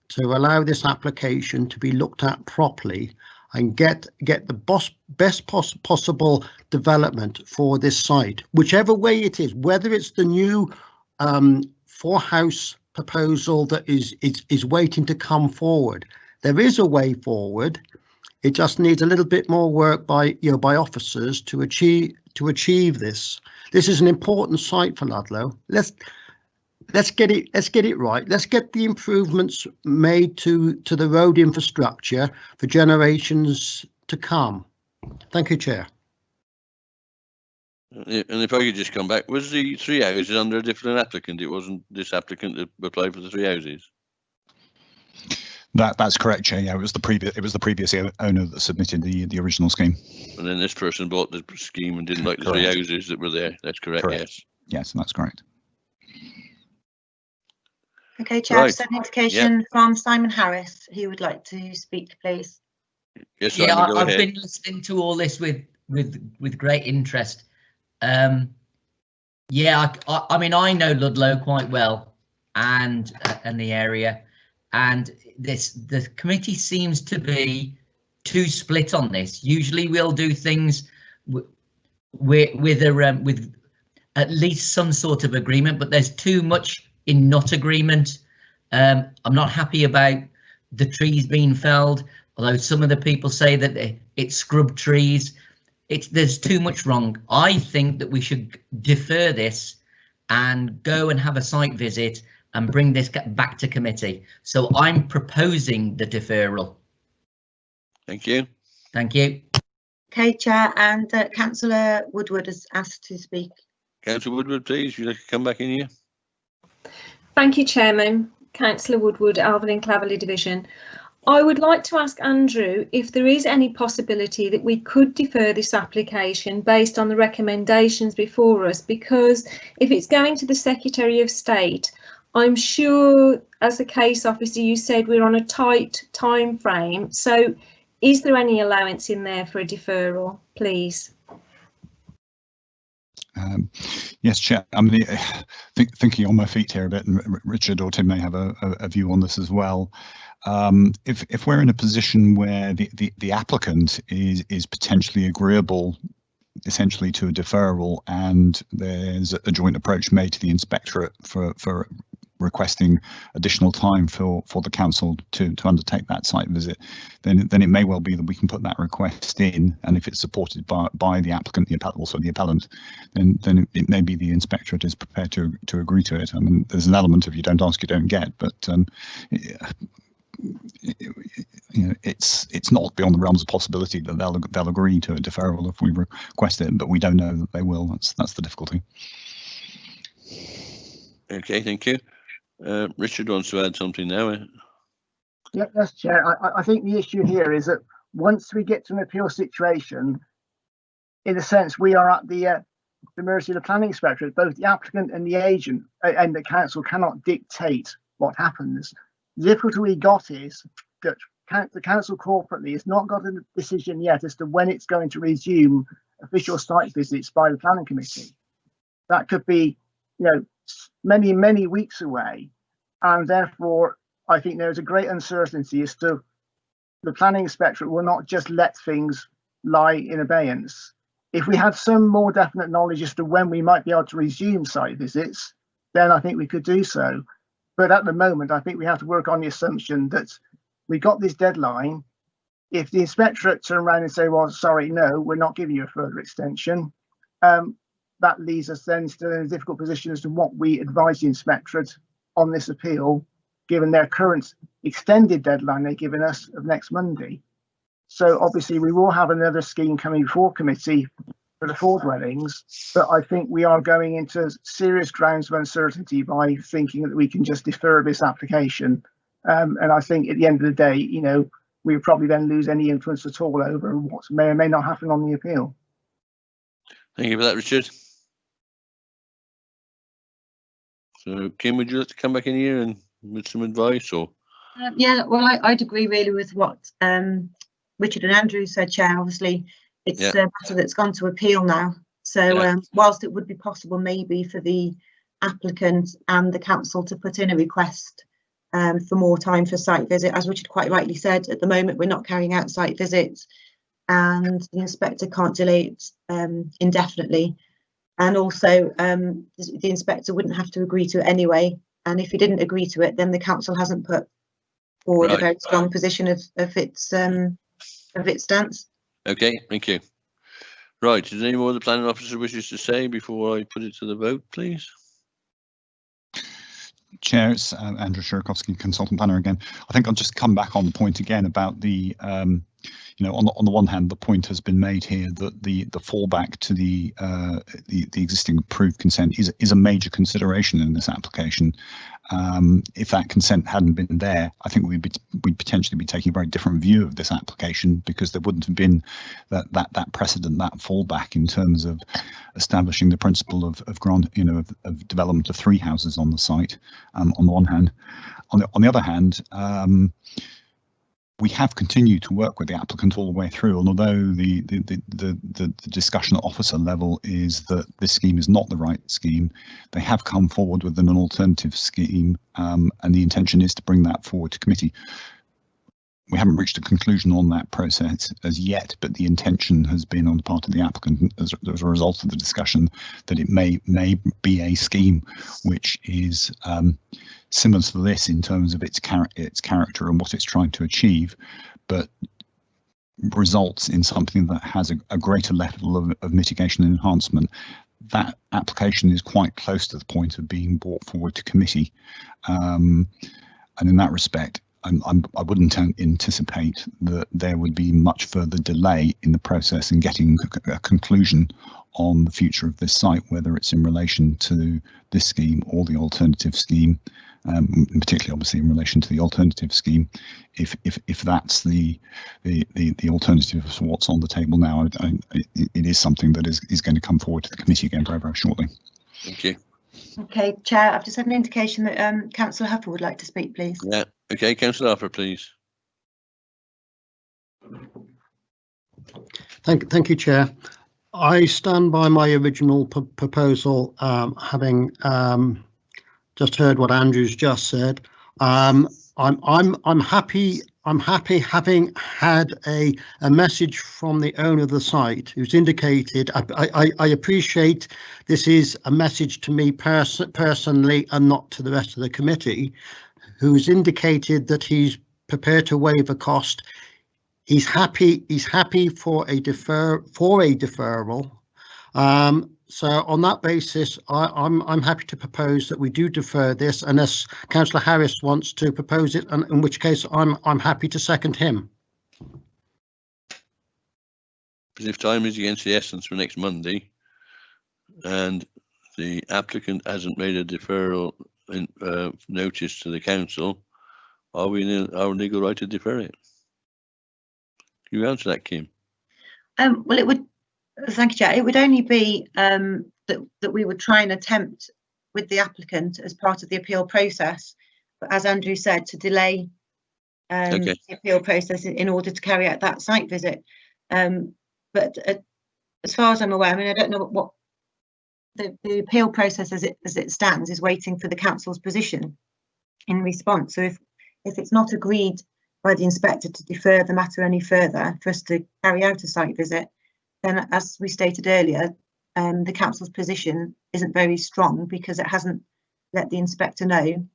Speaker 17: to allow this application to be looked at properly and get the best possible development for this site, whichever way it is, whether it's the new 4-house proposal that is waiting to come forward. There is a way forward. It just needs a little bit more work by officers to achieve this. This is an important site for Ludlow. Let's get it right. Let's get the improvements made to the road infrastructure for generations to come. Thank you, Chair.
Speaker 1: And if I could just come back, was the 3 houses under a different applicant? It wasn't this applicant that applied for the 3 houses?
Speaker 15: That's correct, Chair. Yeah, it was the previous owner that submitted the original scheme.
Speaker 1: And then this person bought the scheme and didn't like the 3 houses that were there. That's correct. Yes.
Speaker 15: Yes, that's correct.
Speaker 13: Okay, Chair,
Speaker 1: Right.
Speaker 13: send indication from Simon Harris, who would like to speak, please.
Speaker 1: Yes,
Speaker 4: yeah,
Speaker 1: Simon, go
Speaker 4: I've
Speaker 1: ahead.
Speaker 4: been listening to all this with great interest. Yeah, I mean, I know Ludlow quite well and the area, and the committee seems to be too split on this. Usually we'll do things with at least some sort of agreement, but there's too much in not agreement. I'm not happy about the trees being felled, although some of the people say that it's scrub trees. There's too much wrong. I think that we should defer this and go and have a site visit and bring this back to committee. So I'm proposing the deferral.
Speaker 1: Thank you.
Speaker 4: Thank you.
Speaker 13: Okay, Chair, and Councillor Woodward has asked to speak.
Speaker 1: Councillor Woodward, please, you'd like to come back in here?
Speaker 11: Thank you, Chairman. Councillor Woodward, Alvin Claverley Division. I would like to ask Andrew if there is any possibility that we could defer this application based on the recommendations before us, because if it's going to the Secretary of State, I'm sure as a case officer you said we're on a tight time frame. So is there any allowance in there for a deferral, please?
Speaker 15: Yes, Chair. I'm thinking on my feet here a bit, and Richard or Tim may have a view on this as well. If we're in a position where the applicant is potentially agreeable, essentially to a deferral, and there's a joint approach made to the inspectorate for requesting additional time for the council to undertake that site visit, then it may well be that we can put that request in, and if it's supported by the applicant, also the appellant, then it may be the inspectorate is prepared to agree to it. I mean, there's an element of you don't ask, you don't get, but you know, it's not beyond the realms of possibility that they'll agree to a deferral if we request it, but we don't know that they will. That's the difficulty.
Speaker 1: Okay, thank you. Richard wants to add something now.
Speaker 12: Yes, Chair. I think the issue here is that once we get to an appeal situation, in a sense, we are at the mercy of the planning inspectorate. Both the applicant and the agent and the council cannot dictate what happens. The difficulty we got is that the council corporately has not got a decision yet as to when it's going to resume official site visits by the planning committee. That could be, you know, many weeks away, and therefore I think there is a great uncertainty as to the planning inspectorate will not just let things lie in abeyance. If we had some more definite knowledge as to when we might be able to resume site visits, then I think we could do so. But at the moment, I think we have to work on the assumption that we got this deadline. If the inspectorate turn around and say, well, sorry, no, we're not giving you a further extension, that leaves us then still in a difficult position as to what we advise the inspectorate on this appeal, given their current extended deadline they've given us of next Monday. So obviously we will have another scheme coming before committee for the 4 dwellings, but I think we are going into serious grounds of uncertainty by thinking that we can just defer this application. And I think at the end of the day, you know, we would probably then lose any influence at all over what may or may not happen on the appeal.
Speaker 1: Thank you for that, Richard. So, Kim, would you like to come back in here and with some advice, or?
Speaker 13: Yeah, well, I'd agree really with what Richard and Andrew said, Chair. Obviously, it's a matter that's gone to appeal now. So whilst it would be possible maybe for the applicant and the council to put in a request for more time for site visit, as Richard quite rightly said, at the moment we're not carrying out site visits and the inspector can't delay it indefinitely. And also the inspector wouldn't have to agree to it anyway. And if he didn't agree to it, then the council hasn't put forward a very strong position of its stance.
Speaker 1: Okay, thank you. Right, is there any more the planning officer wishes to say before I put it to the vote, please?
Speaker 15: Chair, it's Andrew Shirakowski, consultant planner again. I think I'll just come back on the point again about the, you know, on the one hand, the point has been made here that the fallback to the existing approved consent is a major consideration in this application, If that consent hadn't been there, I think we'd potentially be taking a very different view of this application, because there wouldn't have been that precedent, that fallback in terms of establishing the principle of development of 3 houses on the site. On the one hand, on the other hand, we have continued to work with the applicant all the way through, and although the discussion at officer level is that this scheme is not the right scheme, they have come forward with an alternative scheme, and the intention is to bring that forward to committee. We haven't reached a conclusion on that process as yet, but the intention has been on the part of the applicant as a result of the discussion that it may be a scheme which is similar to this in terms of its character and what it's trying to achieve, but results in something that has a greater level of mitigation and enhancement. That application is quite close to the point of being brought forward to committee, and in that respect, I wouldn't anticipate that there would be much further delay in the process in getting a conclusion on the future of this site, whether it's in relation to this scheme or the alternative scheme, and particularly obviously in relation to the alternative scheme. If that's the alternative of what's on the table now, it is something that is going to come forward to the committee again very, very shortly.
Speaker 1: Thank you.
Speaker 13: Okay, Chair, I've just had an indication that Councillor Huffer would like to speak, please.
Speaker 1: Yeah. Okay, Councillor Huffer, please.
Speaker 17: Thank you, Chair. I stand by my original proposal, having just heard what Andrew's just said. I'm happy. I'm happy having had a message from the owner of the site who's indicated. I appreciate this is a message to me personally and not to the rest of the committee, who's indicated that he's prepared to waive a cost. He's happy for a deferral. So on that basis, I'm happy to propose that we do defer this, unless Councillor Harris wants to propose it, and in which case I'm happy to second him.
Speaker 1: Because if time is against the essence for next Monday, and the applicant hasn't made a deferral notice to the council, are we in our legal right to defer it? Can you answer that, Kim?
Speaker 13: Well, it would. Thank you, Chair. It would only be that we would try and attempt with the applicant as part of the appeal process, but as Andrew said, to delay the appeal process in order to carry out that site visit. But as far as I'm aware, I mean, I don't know what the appeal process as it stands is waiting for the council's position in response. So if it's not agreed by the inspector to defer the matter any further for us to carry out a site visit, then, as we stated earlier, the council's position isn't very strong because it hasn't let the inspector know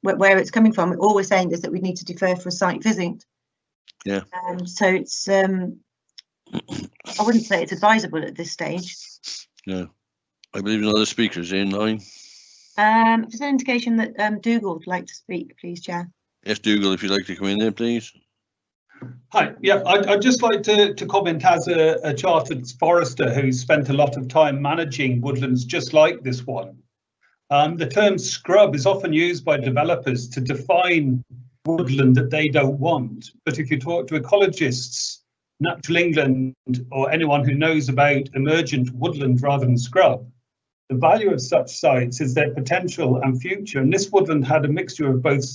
Speaker 13: where it's coming from. All we're saying is that we need to defer for a site visit.
Speaker 1: Yeah.
Speaker 13: So it's, I wouldn't say it's advisable at this stage.
Speaker 1: No. I believe another speaker's in line.
Speaker 13: Just an indication that Dougal would like to speak, please, Chair.
Speaker 1: Yes, Dougal, if you'd like to come in there, please.
Speaker 16: Hi, yeah, I'd just like to comment as a chartered forester who's spent a lot of time managing woodlands just like this one. The term scrub is often used by developers to define woodland that they don't want. But if you talk to ecologists, Natural England, or anyone who knows about emergent woodland rather than scrub, the value of such sites is their potential and future. And this woodland had a mixture of both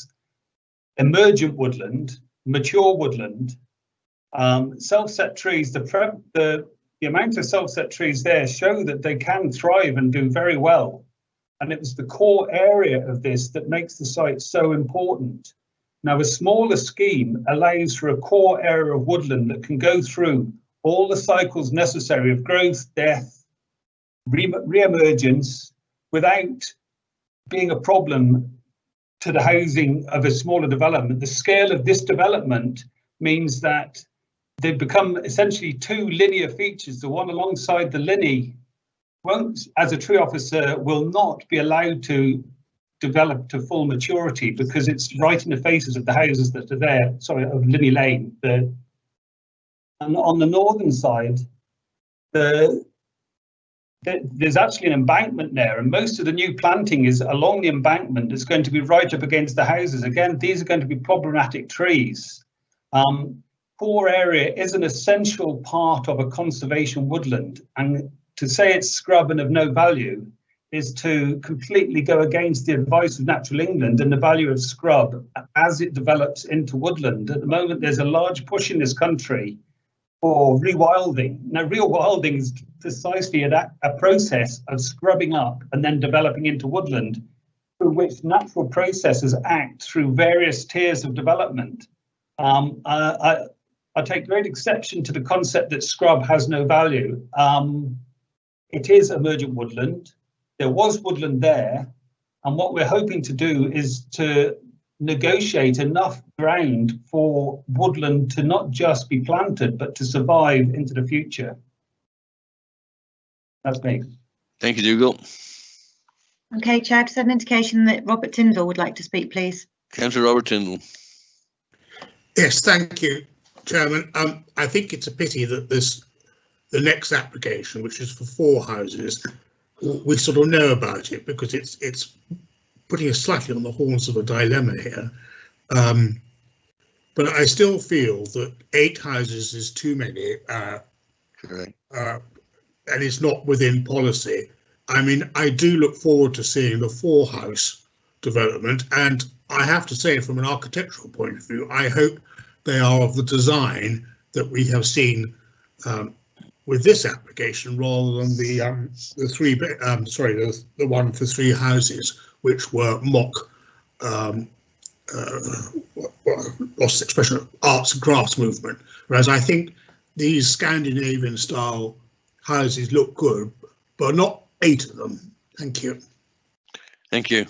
Speaker 16: emergent woodland, mature woodland, self-set trees. The amount of self-set trees there show that they can thrive and do very well. And it was the core area of this that makes the site so important. Now, a smaller scheme allows for a core area of woodland that can go through all the cycles necessary of growth, death, re-emergence without being a problem to the housing of a smaller development. The scale of this development means that they become essentially two linear features. The one alongside the Linney won't, as a tree officer, will not be allowed to develop to full maturity because it's right in the faces of the houses that are there, sorry, of Linney Lane. And on the northern side, the there's actually an embankment there, and most of the new planting is along the embankment. It's going to be right up against the houses. Again, these are going to be problematic trees. Core area is an essential part of a conservation woodland, and to say it's scrub and of no value is to completely go against the advice of Natural England and the value of scrub as it develops into woodland. At the moment, there's a large push in this country for rewilding. Now, rewilding is precisely a process of scrubbing up and then developing into woodland, through which natural processes act through various tiers of development. I take great exception to the concept that scrub has no value. It is emergent woodland. There was woodland there, and what we're hoping to do is to negotiate enough ground for woodland to not just be planted, but to survive into the future. That's me.
Speaker 1: Thank you, Dougal.
Speaker 13: Okay, Chair, just an indication that Robert Tyndall would like to speak, please.
Speaker 1: Councillor Robert Tyndall.
Speaker 10: Yes, thank you, Chairman. I think it's a pity that the next application, which is for 4 houses, we sort of know about it because it's putting us slightly on the horns of a dilemma here. But I still feel that 8 houses is too many, and it's not within policy. I mean, I do look forward to seeing the 4-house development, and I have to say, from an architectural point of view, I hope they are of the design that we have seen with this application, rather than the one for 3 houses, which were mock, lost expression, arts and crafts movement. Whereas I think these Scandinavian style houses look good, but not 8 of them. Thank you.
Speaker 1: Thank you.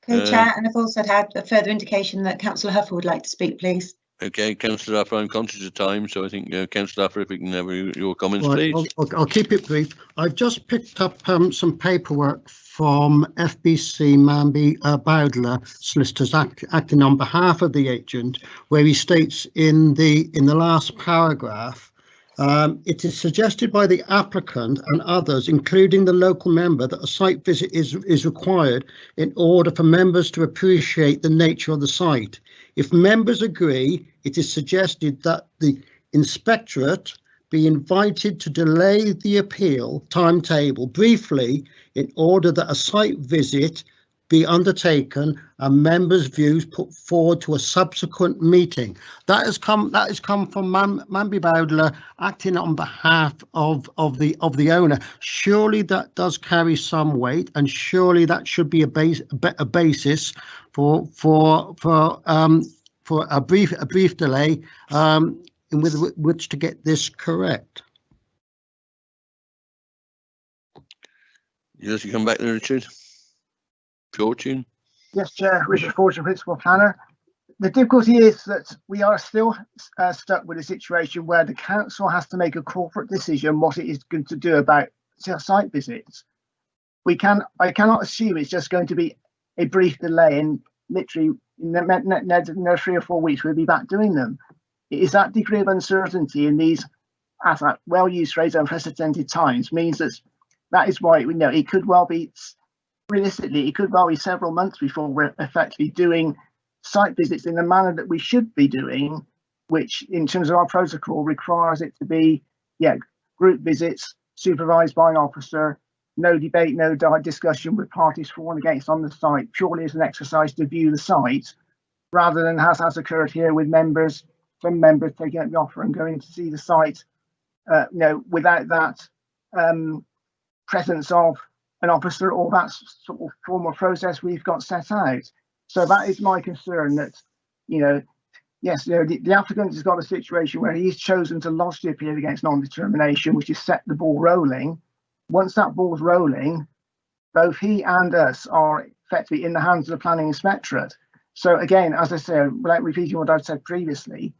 Speaker 13: Okay, Chair, and I've also had a further indication that Councillor Huffer would like to speak, please.
Speaker 1: Okay, Councillor Huffer, I'm conscious of time, so I think Councillor Huffer, if we can have your comments,
Speaker 17: Right,
Speaker 1: please.
Speaker 17: I'll keep it brief. I've just picked up some paperwork from FBC Manby Bowdler solicitors acting on behalf of the agent, where he states in the last paragraph, it is suggested by the applicant and others, including the local member, that a site visit is required in order for members to appreciate the nature of the site. If members agree, it is suggested that the inspectorate be invited to delay the appeal timetable briefly in order that a site visit be undertaken and members' views put forward to a subsequent meeting. That has come from Manby Bowdler acting on behalf of the owner. Surely that does carry some weight, and surely that should be a basis for a brief delay with which to get this correct.
Speaker 1: Yes, you come back there, Richard. Fortune.
Speaker 12: Yes, Chair, Richard Fortune, Principal Planner. The difficulty is that we are still stuck with a situation where the council has to make a corporate decision what it is going to do about site visits. I cannot assume it's just going to be a brief delay, and literally in 3 or 4 weeks we'll be back doing them. It is that degree of uncertainty in these, as that well-used phrase, unprecedented times, means that is why we know it could well be, realistically, it could well be several months before we're effectively doing site visits in the manner that we should be doing, which in terms of our protocol requires it to be, group visits supervised by an officer, no debate, no discussion with parties for and against on the site, purely as an exercise to view the site, rather than has occurred here with some members taking up the offer and going to see the site, without that presence of an officer or that sort of formal process we've got set out. So that is my concern, that, yes, the applicant has got a situation where he's chosen to lodge the appeal against non-determination, which has set the ball rolling. Once that ball's rolling, both he and us are effectively in the hands of the planning inspectorate. So again, as I say, without repeating what I've said previously,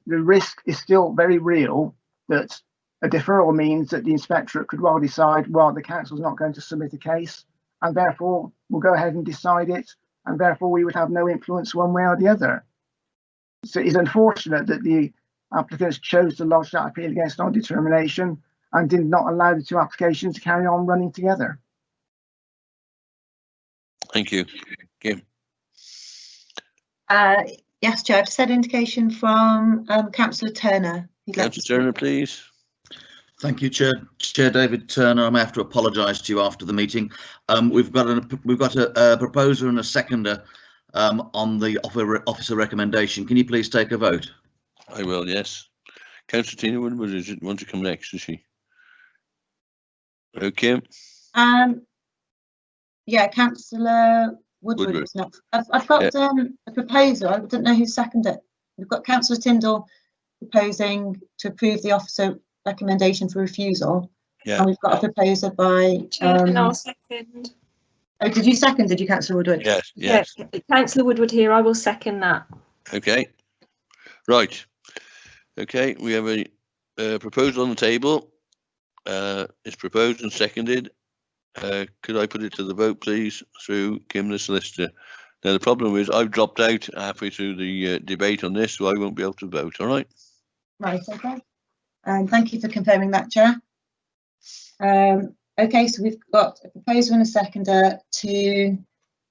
Speaker 12: the risk is still very real that a deferral means that the inspectorate could well decide, well, the council's not going to submit a case, and therefore we'll go ahead and decide it, and therefore we would have no influence one way or the other. So it's unfortunate that the applicants chose to lodge that appeal against non-determination, and did not allow the two applications to carry on running together.
Speaker 1: Thank you. Kim.
Speaker 13: Yes, Chair, I've just had indication from Councillor Turner.
Speaker 1: Councillor Turner, please.
Speaker 2: Thank you, Chair. Chair David Turner. I may have to apologise to you after the meeting. We've got a proposer and a seconder on the officer recommendation. Can you please take a vote?
Speaker 1: I will. Yes. Councillor Tina Woodward, does it want to come next? Is she? Okay.
Speaker 13: Yeah, Councillor Woodward was next. I've got a proposer. I don't know who seconded it. We've got Councillor Tyndall proposing to approve the officer recommendation for refusal.
Speaker 1: Yeah.
Speaker 13: And we've got a proposer by.
Speaker 11: And I'll second.
Speaker 13: Oh, did you second? Did you, Councillor Woodward?
Speaker 1: Yes. Yes.
Speaker 11: Yeah, Councillor Woodward here. I will second that.
Speaker 1: Okay. Right. Okay. We have a proposal on the table. It's proposed and seconded. Could I put it to the vote, please, through Kim, the solicitor? Now, the problem is I've dropped out halfway through the debate on this, so I won't be able to vote. All right.
Speaker 13: Right. Okay. Thank you for confirming that, Chair. Okay, so we've got a proposer and a seconder to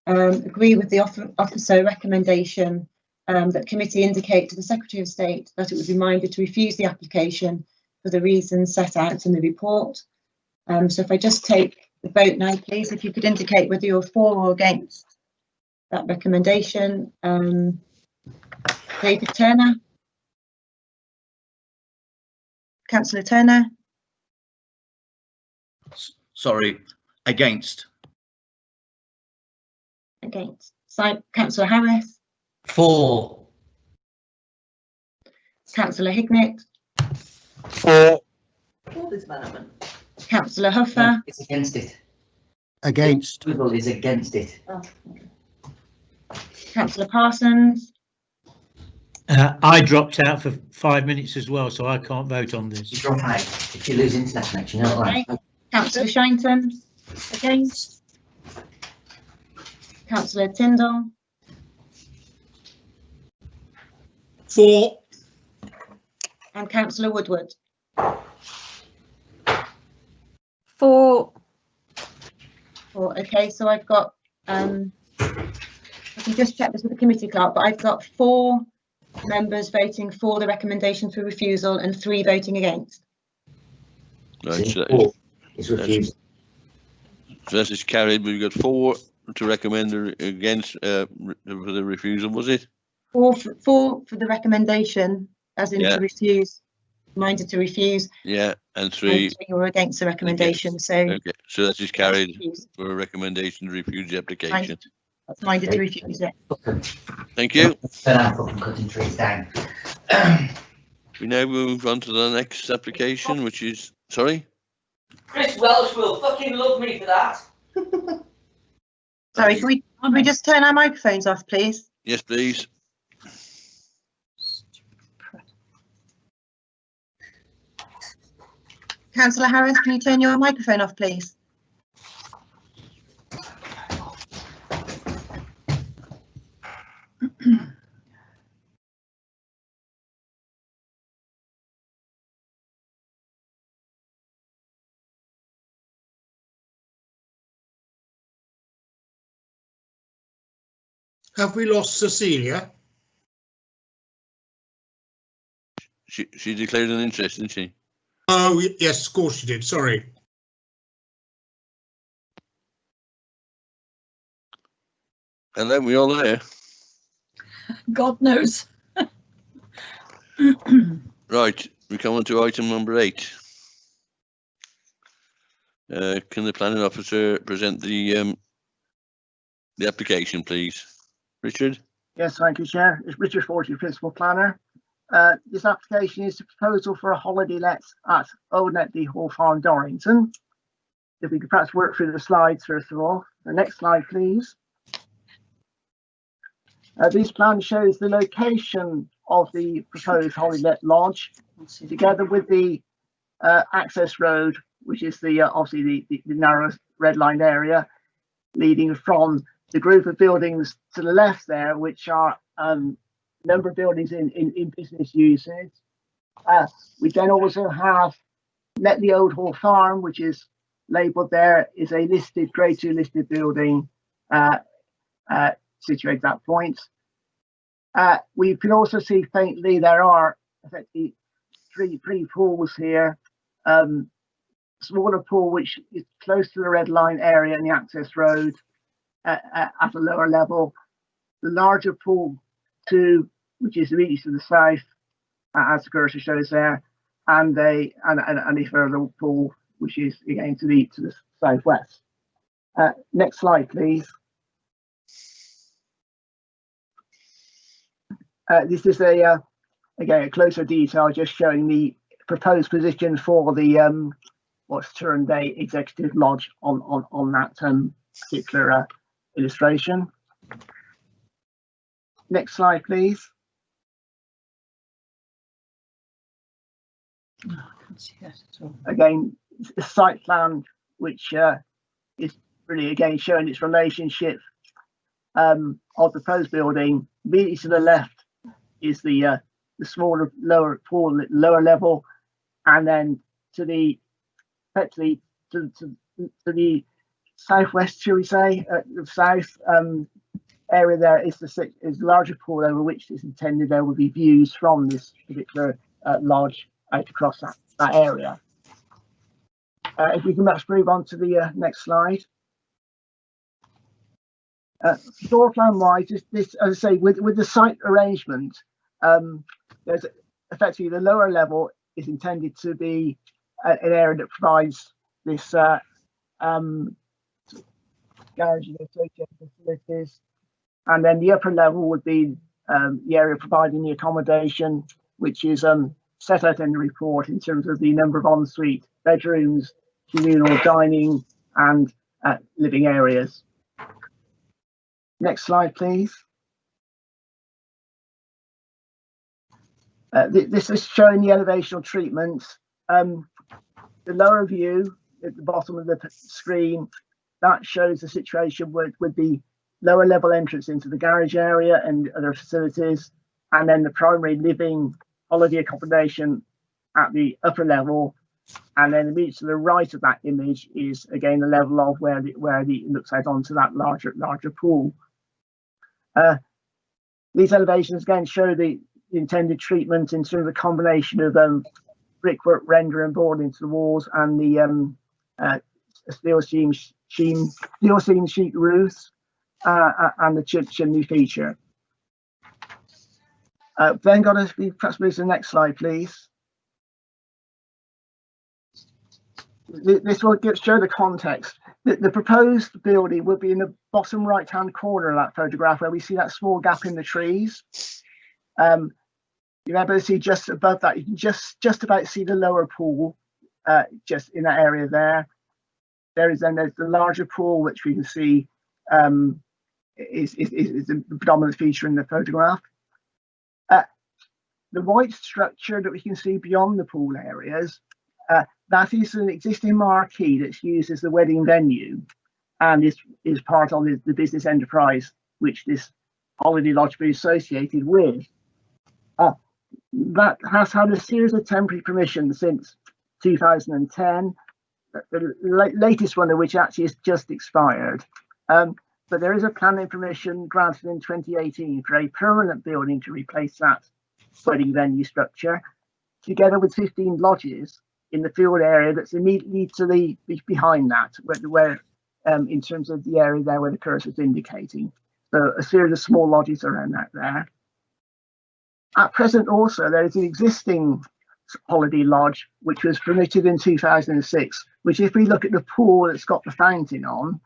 Speaker 13: agree with the officer recommendation that committee indicate to the Secretary of State that it would be minded to refuse the application for the reasons set out in the report. So if I just take the vote now, please, if you could indicate whether you're for or against that recommendation. David Turner. Councillor Turner.
Speaker 2: Sorry, against.
Speaker 13: Against. Councillor Harris.
Speaker 4: For.
Speaker 13: Councillor Hignett.
Speaker 14: For.
Speaker 4: For this amendment.
Speaker 13: Councillor Huffer.
Speaker 4: It's against it.
Speaker 17: Against.
Speaker 4: People is against it.
Speaker 13: Oh. Councillor Parsons.
Speaker 8: I dropped out for 5 minutes as well, so I can't vote on this.
Speaker 4: You drop out if you lose internet connection. No, right.
Speaker 13: Councillor Shinton. Against. Councillor Tyndall.
Speaker 10: For.
Speaker 13: And Councillor Woodward.
Speaker 11: For.
Speaker 13: Okay, so I've got I can just check this with the committee clerk, but I've got 4 members voting for the recommendation for refusal and 3 voting against.
Speaker 1: Right, so
Speaker 4: it's refused.
Speaker 1: So this is carried. We've got 4 to recommend against for the refusal. Was it?
Speaker 13: 4 for the recommendation, as in to refuse. Minded to refuse.
Speaker 1: Yeah, and 3
Speaker 13: were against the recommendation.
Speaker 1: Against.
Speaker 13: So
Speaker 1: okay, so that is carried for a recommendation to refuse the application.
Speaker 13: Minded to refuse it.
Speaker 1: Thank you.
Speaker 4: Cutting trees down.
Speaker 1: We now move on to the next application, which is sorry.
Speaker 4: Chris Welsh will fucking love me for that.
Speaker 13: Sorry, can we just turn our microphones off, please?
Speaker 1: Yes, please.
Speaker 13: Councillor Harris, can you turn your microphone off, please?
Speaker 10: Have we lost Cecilia?
Speaker 1: She declared an interest, didn't she?
Speaker 10: Oh, yes, of course she did. Sorry.
Speaker 1: And then we all there.
Speaker 9: God knows.
Speaker 1: Right, we come on to item number 8. Can the planning officer present the application, please? Richard?
Speaker 12: Yes, thank you, Chair. It's Richard Forty, Principal Planner. This application is a proposal for a holiday let at Old Netley Hall Farm, Dorrington. If we could perhaps work through the slides first of all. The next slide, please. This plan shows the location of the proposed holiday let lodge, together with the access road, which is the obviously the narrow red line area leading from the group of buildings to the left there, which are number of buildings in business uses. We then also have Netley Old Hall Farm, which is labelled there, is a listed Grade 2 listed building situated at that point. We can also see faintly there are effectively three pools here. Smaller pool which is close to the red line area in the access road at a lower level. The larger pool 2, which is immediately to the south, as the cursor shows there, and a further pool which is again to the southwest. Next slide, please. This is again a closer detail, just showing the proposed position for the what's termed a executive lodge on that particular illustration. Next slide, please. Again, a site plan which is really again showing its relationship of the proposed building. Immediately to the left is the smaller lower pool, lower level, and then to the effectively to the southwest, shall we say, the south area there is the larger pool over which is intended there will be views from this particular lodge out across that area. If we can perhaps move on to the next slide. Floor plan wise, this, as I say, with the site arrangement, there's effectively the lower level is intended to be an area that provides this garage and associated facilities, and then the upper level would be the area providing the accommodation, which is set out in the report in terms of the number of ensuite bedrooms, communal dining, and living areas. Next slide, please. This is showing the elevational treatments. The lower view at the bottom of the screen, that shows the situation with the lower level entrance into the garage area and other facilities, and then the primary living holiday accommodation at the upper level, and then immediately to the right of that image is again the level of where it looks out onto that larger pool. These elevations again show the intended treatment in terms of the combination of brickwork render and board into the walls and the steel seam sheet roofs and the chimney feature. Then perhaps move to the next slide, please. This will show the context. The proposed building would be in the bottom right-hand corner of that photograph, where we see that small gap in the trees. You're able to see just above that. You can just about see the lower pool, just in that area there. There's the larger pool, which we can see is the predominant feature in the photograph. The white structure that we can see beyond the pool areas, that is an existing marquee that's used as the wedding venue and is part of the business enterprise which this holiday lodge be associated with. That has had a series of temporary permissions since 2010, the latest one of which actually has just expired. But there is a planning permission granted in 2018 for a permanent building to replace that wedding venue structure, together with 15 lodges in the field area that's immediately to the behind that, where in terms of the area there where the cursor is indicating. So a series of small lodges around that there. At present also there is an existing holiday lodge which was permitted in 2006, which if we look at the pool that's got the fountain on,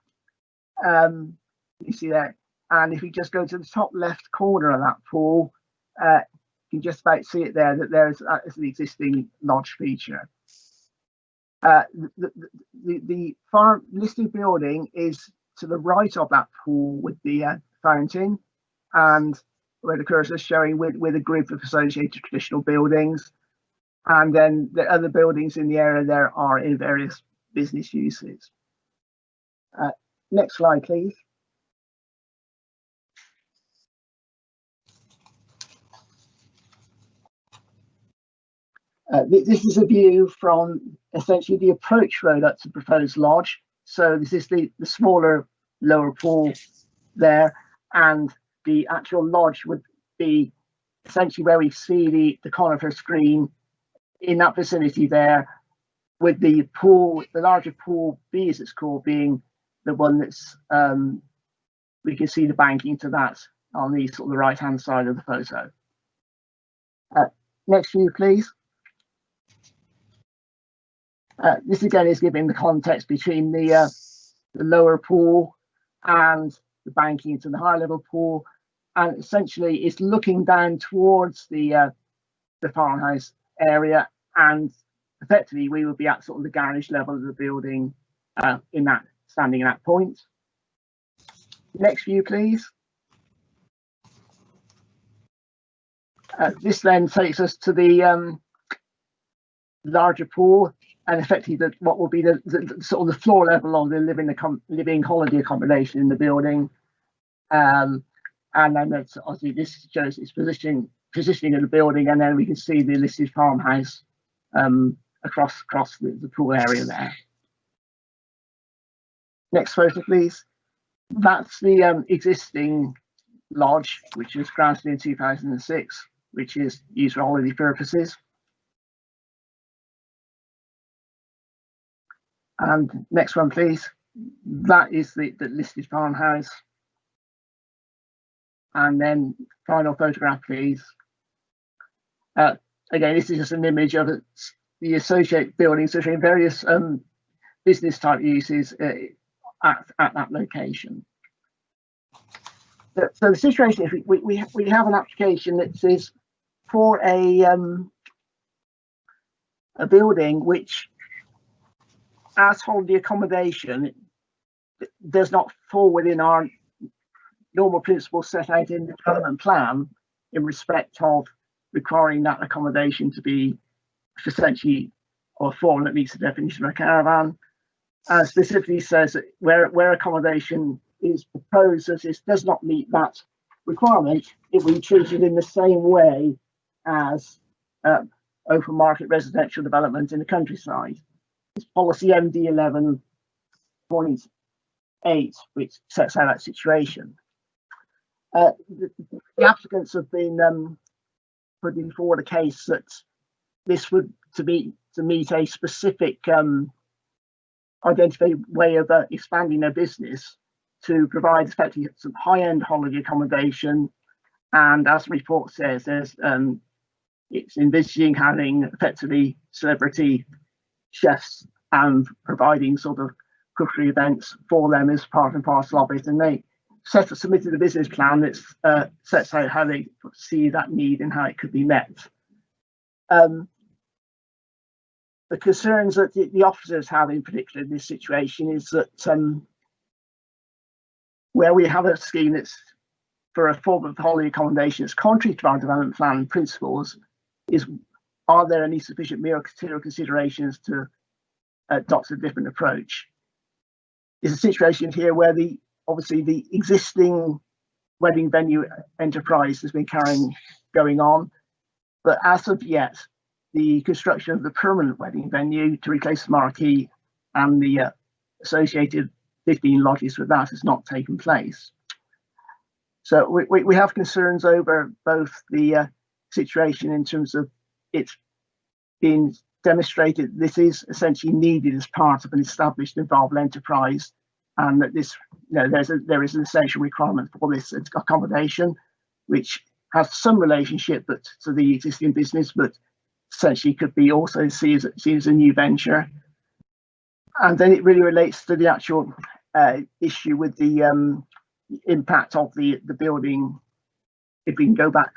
Speaker 12: you see that, and if we just go to the top left corner of that pool, you can just about see it there, that there's an existing lodge feature. The farm listed building is to the right of that pool with the fountain, and where the cursor is showing with a group of associated traditional buildings, and then the other buildings in the area there are in various business uses. Next slide, please. This is a view from essentially the approach road up to the proposed lodge. So this is the smaller lower pool there, and the actual lodge would be essentially where we see the conifer screen in that vicinity there, with the pool, the larger pool B as it's called, being the one that's we can see the banking to that on the sort of the right hand side of the photo. Next view, please. This again is giving the context between the lower pool and the banking into the higher level pool, and essentially it's looking down towards the farmhouse area, and effectively we would be at sort of the garage level of the building standing in that point. Next view, please. This then takes us to the larger pool, and effectively what will be the sort of the floor level of the living holiday accommodation in the building. And then that's obviously this shows its positioning in the building, and then we can see the listed farmhouse across the pool area there. Next photo, please. That's the existing lodge, which was granted in 2006, which is used for holiday purposes. And next one, please. That is the listed farmhouse. And then final photograph, please. Again, this is just an image of the associated buildings, so showing various business type uses at that location. So the situation is we have an application that says for a building which, as holiday accommodation, does not fall within our normal principles set out in the development plan in respect of requiring that accommodation to be essentially or a form that meets the definition of a caravan. Specifically says that where accommodation is proposed that it does not meet that requirement, it will be treated in the same way as open market residential development in the countryside. It's policy MD 11.8, which sets out that situation. The applicants have been putting forward a case that this would to meet a specific identified way of expanding their business to provide effectively some high-end holiday accommodation, and as the report says, there's it's envisaging having effectively celebrity chefs and providing sort of cookery events for them as part and parcel of it, and they submitted a business plan that sets out how they see that need and how it could be met. The concerns that the officers have in particular in this situation is that where we have a scheme that's for a form of holiday accommodation that's contrary to our development plan principles, are there any sufficient material considerations to adopt a different approach? Is a situation here where obviously the existing wedding venue enterprise has been going on, but as of yet, the construction of the permanent wedding venue to replace the marquee and the associated 15 lodges with that has not taken place. So we have concerns over both the situation in terms of it's being demonstrated this is essentially needed as part of an established and viable enterprise, and that this, there is an essential requirement for this accommodation, which has some relationship to the existing business, but essentially could be also seen as a new venture. And then it really relates to the actual issue with the impact of the building. If we can go back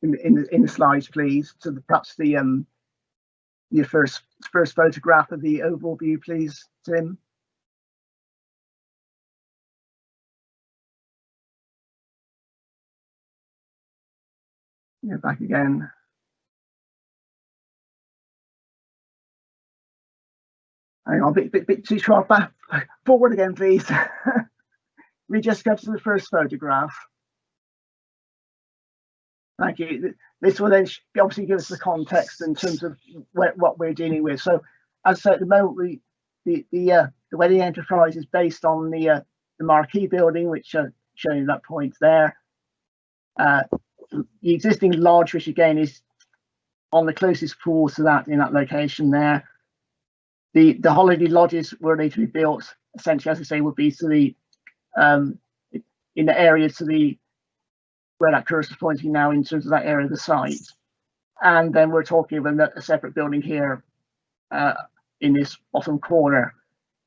Speaker 12: in the slides, please, to perhaps your first photograph of the overall view, please, Tim. Yeah, back again. Hang on, a bit too short. Back forward again, please. We just go to the first photograph. Thank you. this will then obviously give us the context in terms of what we're dealing with. So, as I said, at the moment, the wedding enterprise is based on the marquee building, which shown in that point there. The existing lodge, which again is on the closest pool to that in that location there. The holiday lodges were need to be built essentially, as I say, would be to the in the area to the where that cursor is pointing now in terms of that area of the site. And then we're talking about a separate building here in this bottom corner.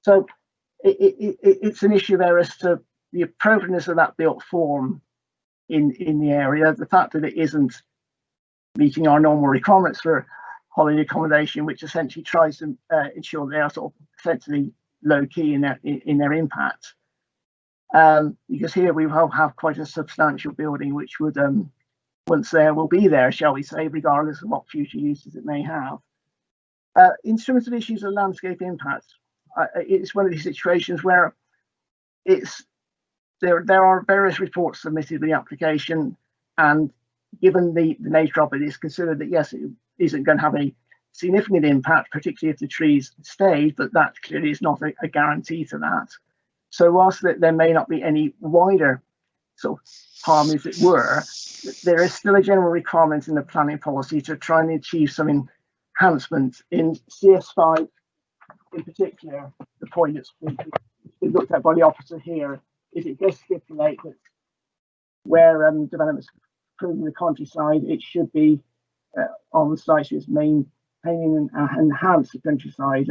Speaker 12: So it's an issue there as to the appropriateness of that built form in the area, the fact that it isn't meeting our normal requirements for holiday accommodation, which essentially tries to ensure they are sort of essentially low key in their impact. Because here we will have quite a substantial building, which would once there will be there, shall we say, regardless of what future uses it may have. In terms of issues of landscape impact, it's one of these situations where there are various reports submitted with the application, and given the nature of it, it's considered that yes, it isn't going to have a significant impact, particularly if the trees stay, but that clearly is not a guarantee to that. So whilst there may not be any wider sort of harm, as it were, there is still a general requirement in the planning policy to try and achieve some enhancement in CS5 in particular. The point that's been looked at by the officer here is it does stipulate that where developments in the countryside, it should be on the site is maintaining and enhance the countryside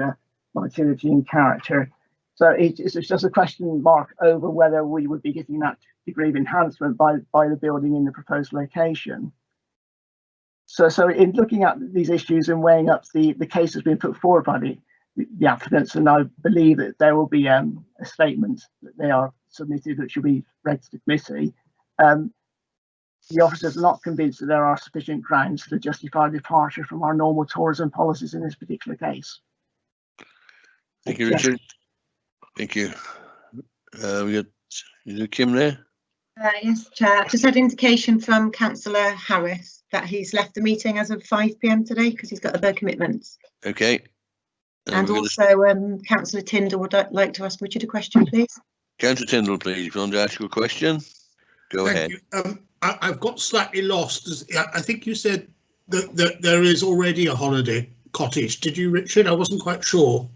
Speaker 12: vitality and character. So it's just a question mark over whether we would be getting that degree of enhancement by the building in the proposed location. So in looking at these issues and weighing up the cases being put forward by the applicants, and I believe that there will be a statement that they are submitted which will be read to the committee. The officers are not convinced that there are sufficient grounds to justify departure from our normal tourism policies in this particular case.
Speaker 1: Thank you, Richard. Thank you. We got, is it Kim there?
Speaker 13: Yes, Chair. Just had indication from Councillor Harris that he's left the meeting as of 5 PM today because he's got other commitments.
Speaker 1: Okay.
Speaker 13: And also, Councillor Tyndall would like to ask Richard a question, please.
Speaker 1: Councillor Tyndall, please, if you want to ask your question, go ahead.
Speaker 10: I've got slightly lost. I think you said that there is already a holiday cottage. Did you, Richard? I wasn't quite sure.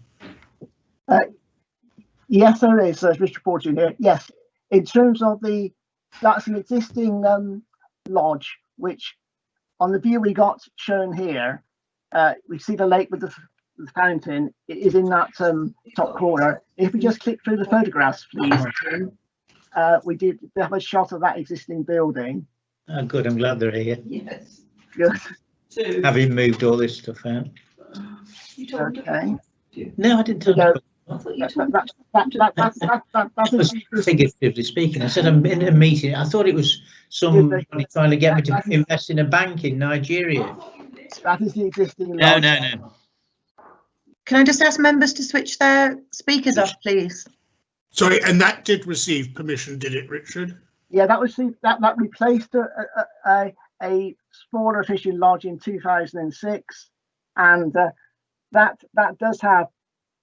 Speaker 12: Yes, there is. There's Richard Porter here. Yes, in terms of that's an existing lodge, which on the view we got shown here, we see the lake with the fountain. It is in that top corner. If we just click through the photographs, please. We did have a shot of that existing building.
Speaker 8: Oh, good. I'm glad they're here.
Speaker 12: Yes. Good.
Speaker 8: Having moved all this stuff out.
Speaker 12: Okay.
Speaker 8: No, I didn't tell you. I was figuratively speaking. I said I'm in a meeting. I thought it was somebody trying to get me to invest in a bank in Nigeria.
Speaker 12: That is the existing.
Speaker 8: No.
Speaker 13: Can I just ask members to switch their speakers off, please?
Speaker 10: Sorry, and that did receive permission, did it, Richard?
Speaker 12: Yeah, that was that replaced a smaller fishing lodge in 2006, and that does have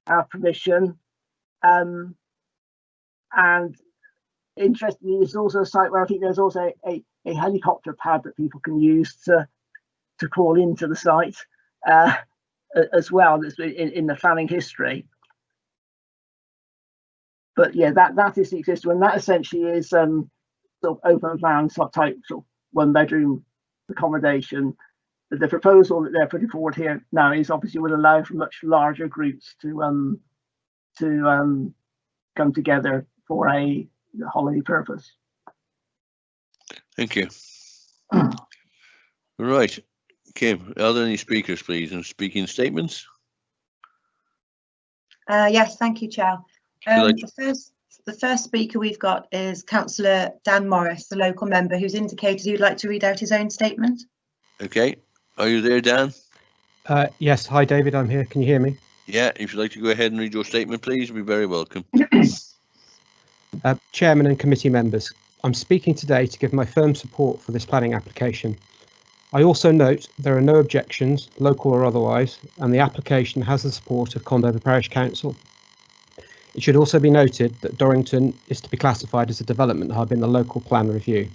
Speaker 12: our permission. And interestingly, it's also a site where I think there's also a helicopter pad that people can use to call into the site as well. That's in the planning history. But yeah, that is the existing one. That essentially is sort of open plan type sort of 1-bedroom accommodation. But the proposal that they're putting forward here now is obviously would allow for much larger groups to come together for a holiday purpose.
Speaker 1: Thank you. Right, Kim, are there any speakers, please, and speaking statements?
Speaker 13: Yes, thank you, Chair. The first speaker we've got is Councillor Dan Morris, the local member, who's indicated he would like to read out his own statement.
Speaker 1: Okay, are you there, Dan?
Speaker 18: Yes, hi David, I'm here. Can you hear me?
Speaker 1: Yeah, if you'd like to go ahead and read your statement, please, you'd be very welcome.
Speaker 18: Chairman and committee members, I'm speaking today to give my firm support for this planning application. I also note there are no objections, local or otherwise, and the application has the support of Condover Parish Council. It should also be noted that Dorrington is to be classified as a development hub in the local plan review.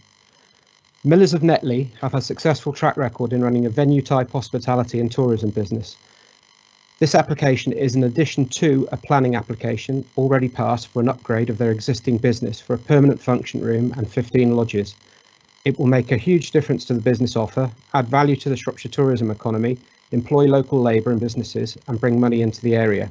Speaker 18: Millers of Netley have a successful track record in running a venue-type hospitality and tourism business. This application is in addition to a planning application already passed for an upgrade of their existing business for a permanent function room and 15 lodges. It will make a huge difference to the business offer, add value to the Shropshire tourism economy, employ local labour and businesses, and bring money into the area.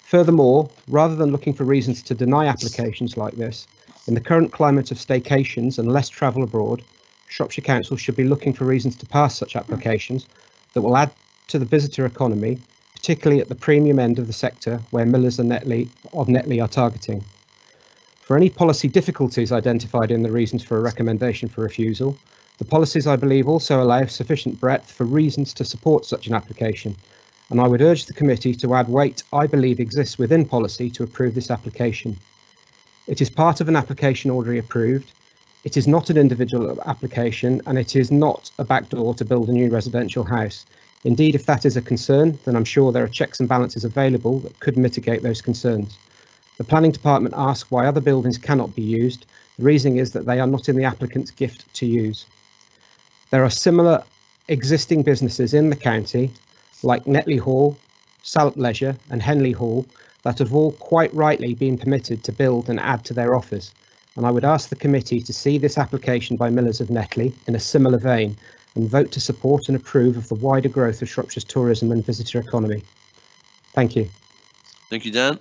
Speaker 18: Furthermore, rather than looking for reasons to deny applications like this, in the current climate of staycations and less travel abroad, Shropshire Council should be looking for reasons to pass such applications that will add to the visitor economy, particularly at the premium end of the sector where Millers of Netley are targeting. For any policy difficulties identified in the reasons for a recommendation for refusal, the policies I believe also allow sufficient breadth for reasons to support such an application, and I would urge the committee to add weight I believe exists within policy to approve this application. It is part of an application already approved. It is not an individual application, and it is not a backdoor to build a new residential house. Indeed, if that is a concern, then I'm sure there are checks and balances available that could mitigate those concerns. The planning department asks why other buildings cannot be used. The reasoning is that they are not in the applicant's gift to use. There are similar existing businesses in the county, like Netley Hall, Salop Leisure and Henley Hall, that have all quite rightly been permitted to build and add to their offers. And I would ask the committee to see this application by Millers of Netley in a similar vein and vote to support and approve of the wider growth of Shropshire's tourism and visitor economy. Thank you.
Speaker 1: Thank you, Dan.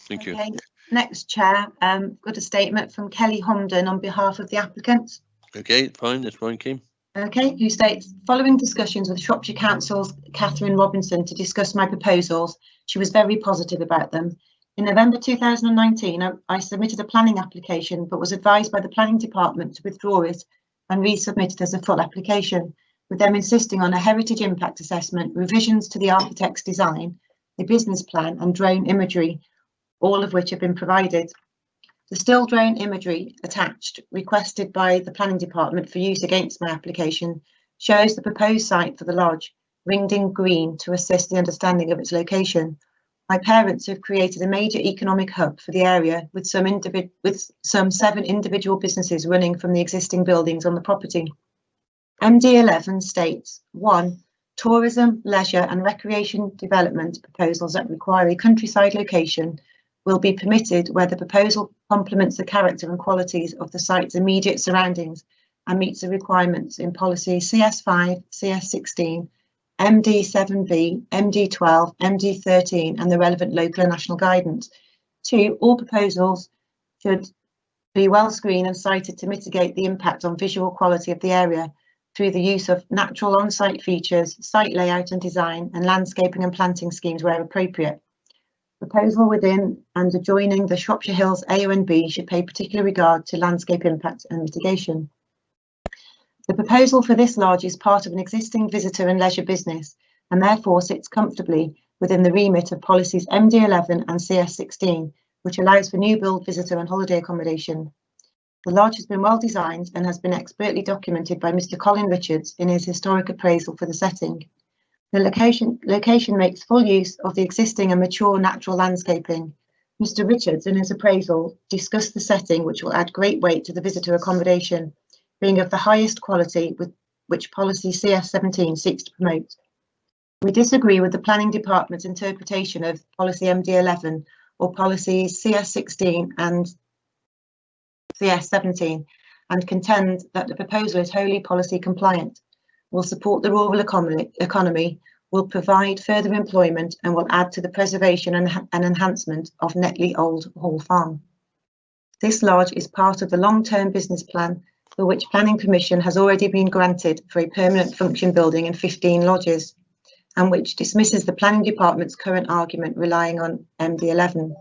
Speaker 1: Thank you.
Speaker 13: Okay. Next, Chair, got a statement from Kelly Homden on behalf of the applicants.
Speaker 1: Okay, fine, that's fine, Kim.
Speaker 13: Okay, who states, following discussions with Shropshire Council's Catherine Robinson to discuss my proposals, she was very positive about them. In November 2019, I submitted a planning application, but was advised by the planning department to withdraw it and resubmit it as a full application, with them insisting on a heritage impact assessment, revisions to the architect's design, a business plan and drone imagery, all of which have been provided. The still drone imagery attached, requested by the planning department for use against my application, shows the proposed site for the lodge, ringed in green to assist the understanding of its location. My parents have created a major economic hub for the area with some 7 individual businesses running from the existing buildings on the property. MD11 states 1. Tourism, leisure and recreation development proposals that require a countryside location will be permitted where the proposal complements the character and qualities of the site's immediate surroundings and meets the requirements in policy CS5, CS16, MD7B, MD12, MD13 and the relevant local and national guidance. 2. All proposals should be well screened and cited to mitigate the impact on visual quality of the area through the use of natural on-site features, site layout and design, and landscaping and planting schemes where appropriate. Proposal within and adjoining the Shropshire Hills AO and B should pay particular regard to landscape impact and mitigation. The proposal for this lodge is part of an existing visitor and leisure business and therefore sits comfortably within the remit of policies MD11 and CS16, which allows for new build visitor and holiday accommodation. The lodge has been well designed and has been expertly documented by Mr. Colin Richards in his historic appraisal for the setting. The location makes full use of the existing and mature natural landscaping. Mr. Richards, in his appraisal, discussed the setting, which will add great weight to the visitor accommodation, being of the highest quality with which policy CS17 seeks to promote. We disagree with the planning department's interpretation of policy MD11 or policies CS16 and CS17 and contend that the proposal is wholly policy compliant, will support the rural economy, will provide further employment and will add to the preservation and enhancement of Netley Old Hall Farm. This lodge is part of the long-term business plan for which planning permission has already been granted for a permanent function building and 15 lodges, and which dismisses the planning department's current argument relying on MD11.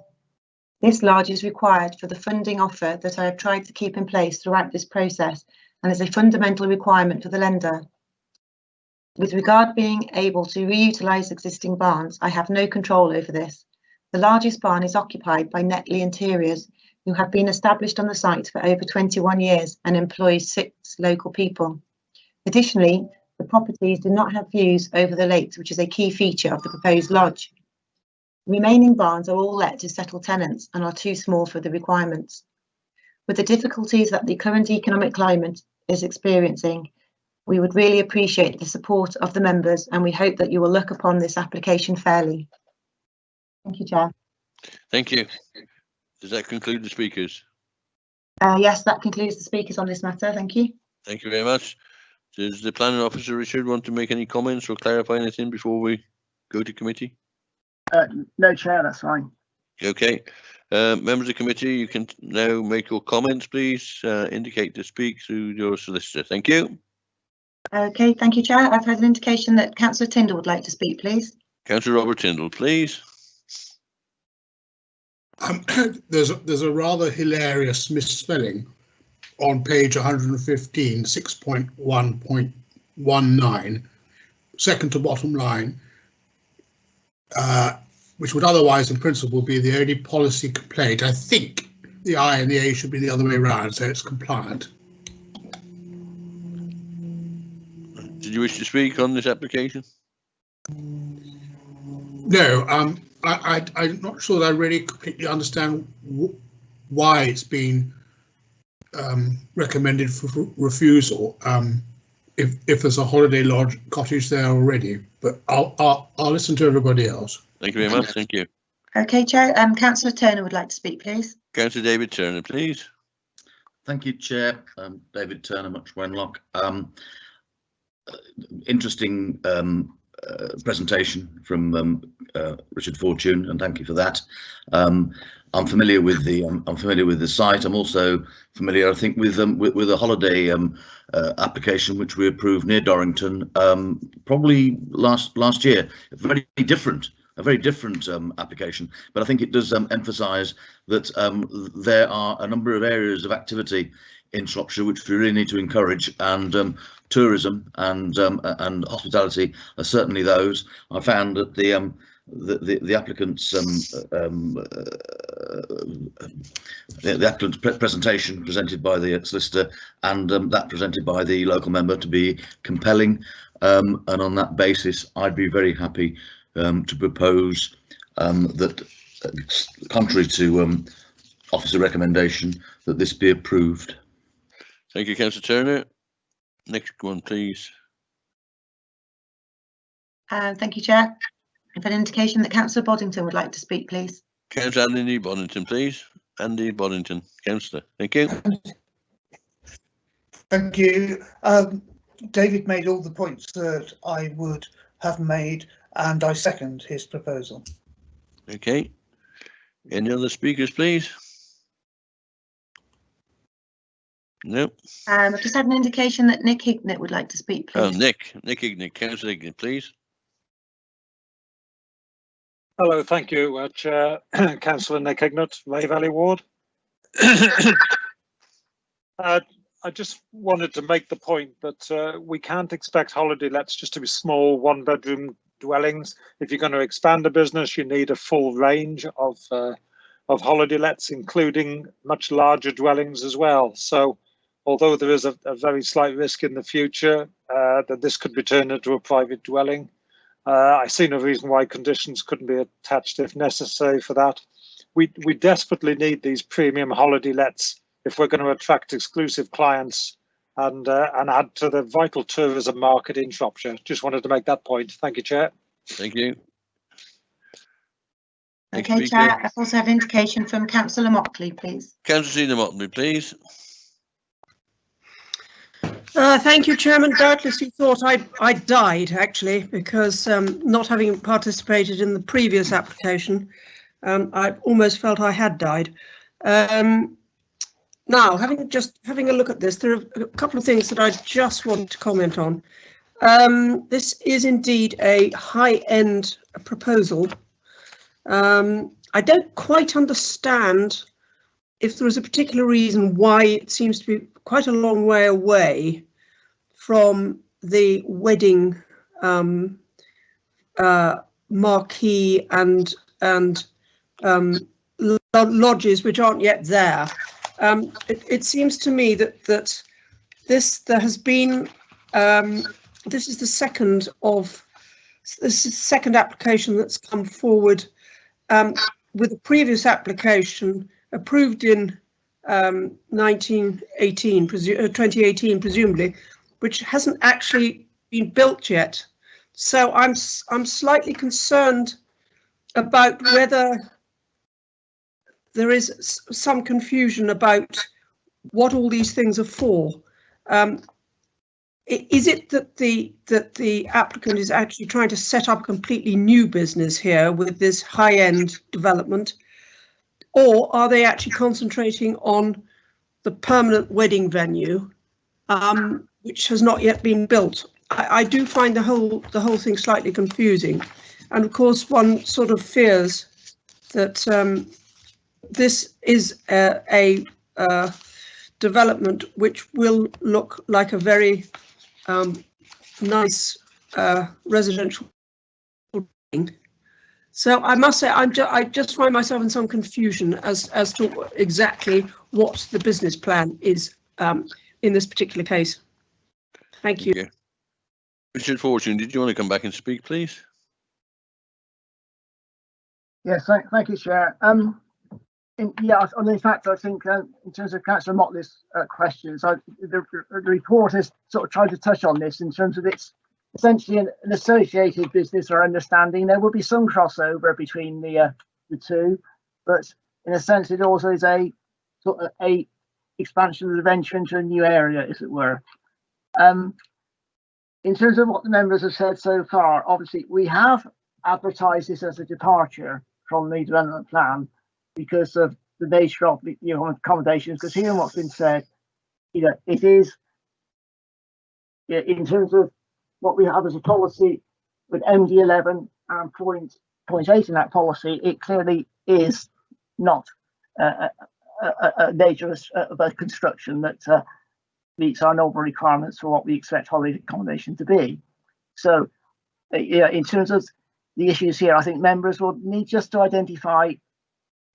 Speaker 13: This lodge is required for the funding offer that I have tried to keep in place throughout this process and is a fundamental requirement for the lender. With regard being able to reutilise existing barns, I have no control over this. The largest barn is occupied by Netley Interiors, who have been established on the site for over 21 years and employs 6 local people. Additionally, The properties do not have views over the lakes, which is a key feature of the proposed lodge. Remaining barns are all let to settled tenants and are too small for the requirements. With the difficulties that the current economic climate is experiencing, we would really appreciate the support of the members, and we hope that you will look upon this application fairly. Thank you, Chair.
Speaker 1: Thank you. Does that conclude the speakers?
Speaker 13: Yes, that concludes the speakers on this matter. Thank you.
Speaker 1: Thank you very much. Does the planning officer, Richard, want to make any comments or clarify anything before we go to committee?
Speaker 12: No, Chair, that's fine.
Speaker 1: Okay. Members of the committee, you can now make your comments, please. Indicate to speak through your solicitor. Thank you.
Speaker 13: Okay, thank you, Chair. I've had an indication that Councillor Tyndall would like to speak, please.
Speaker 1: Councillor Robert Tyndall, please.
Speaker 10: There's a rather hilarious misspelling on page 115, 6.1.19, second to bottom line, which would otherwise in principle be the only policy complaint. I think the I and the A should be the other way around, so it's compliant.
Speaker 1: Did you wish to speak on this application?
Speaker 10: No, I'm not sure that I really completely understand why it's been recommended for refusal. If there's a holiday lodge cottage there already, but I'll listen to everybody else.
Speaker 1: Thank you very much. Thank you.
Speaker 13: Okay, Chair. Councillor Turner would like to speak, please.
Speaker 1: Councillor David Turner, please.
Speaker 2: Thank you, Chair. David Turner, Much Wenlock. Interesting presentation from Richard Fortune, and thank you for that. I'm familiar with the site. I'm also familiar, I think, with a holiday application which we approved near Dorrington probably last year. A very different application, but I think it does emphasise that there are a number of areas of activity in Shropshire which we really need to encourage, and tourism and hospitality are certainly those. I found that the applicant's the applicant's presentation presented by the solicitor and that presented by the local member to be compelling, and on that basis I'd be very happy to propose that, contrary to officer recommendation, that this be approved.
Speaker 1: Thank you, Councillor Turner. Next one, please.
Speaker 13: Thank you, Chair. I've had an indication that Councillor Boddington would like to speak, please.
Speaker 1: Councillor Andy Boddington, please. Andy Boddington, Councillor. Thank you.
Speaker 3: Thank you. David made all the points that I would have made, and I second his proposal.
Speaker 1: Okay. Any other speakers, please? No.
Speaker 13: I've just had an indication that Nick Hignett would like to speak, please.
Speaker 1: Oh, Nick Hignett, Councillor Hignett, please.
Speaker 5: Hello, thank you, Chair. Councillor Nick Hignett, Ray Valley Ward. I just wanted to make the point that we can't expect holiday lets just to be small one-bedroom dwellings. If you're going to expand a business, you need a full range of holiday lets, including much larger dwellings as well. So, although there is a very slight risk in the future that this could be turned into a private dwelling, I see no reason why conditions couldn't be attached if necessary for that. We desperately need these premium holiday lets if we're going to attract exclusive clients and add to the vital tourism market in Shropshire. Just wanted to make that point. Thank you, Chair.
Speaker 1: Thank you.
Speaker 13: Okay, Chair. I also have indication from Councillor Mockley, please.
Speaker 1: Councillor Mockley, please.
Speaker 7: Thank you, Chairman. Doubtless you thought I died, actually, because not having participated in the previous application, I almost felt I had died. Now, having a look at this, there are a couple of things that I just want to comment on. This is indeed a high-end proposal. I don't quite understand if there is a particular reason why it seems to be quite a long way away from the wedding marquee and lodges which aren't yet there. It seems to me that there has been this is the second application that's come forward with a previous application approved in 2018 presumably, which hasn't actually been built yet. So I'm slightly concerned about whether there is some confusion about what all these things are for. Is it that the applicant is actually trying to set up a completely new business here with this high-end development, or are they actually concentrating on the permanent wedding venue, which has not yet been built? I do find the whole thing slightly confusing, and of course one sort of fears that this is a development which will look like a very nice residential building. So I must say I just find myself in some confusion as to exactly what the business plan is in this particular case. Thank you.
Speaker 1: Richard Fortune, did you want to come back and speak, please?
Speaker 12: Yes, thank you, Chair. In fact, I think in terms of Councillor Motley's questions, the report has sort of tried to touch on this in terms of it's essentially an associated business or understanding. There will be some crossover between the two, but in a sense, it also is a sort of a expansion of the venture into a new area, as it were. In terms of what the members have said so far, obviously we have advertised this as a departure from the development plan because of the nature of the accommodations. Because hearing what's been said, it is in terms of what we have as a policy with MD11 and point 8 in that policy, it clearly is not a nature of a construction that meets our noble requirements for what we expect holiday accommodation to be. So, in terms of the issues here, I think members will need just to identify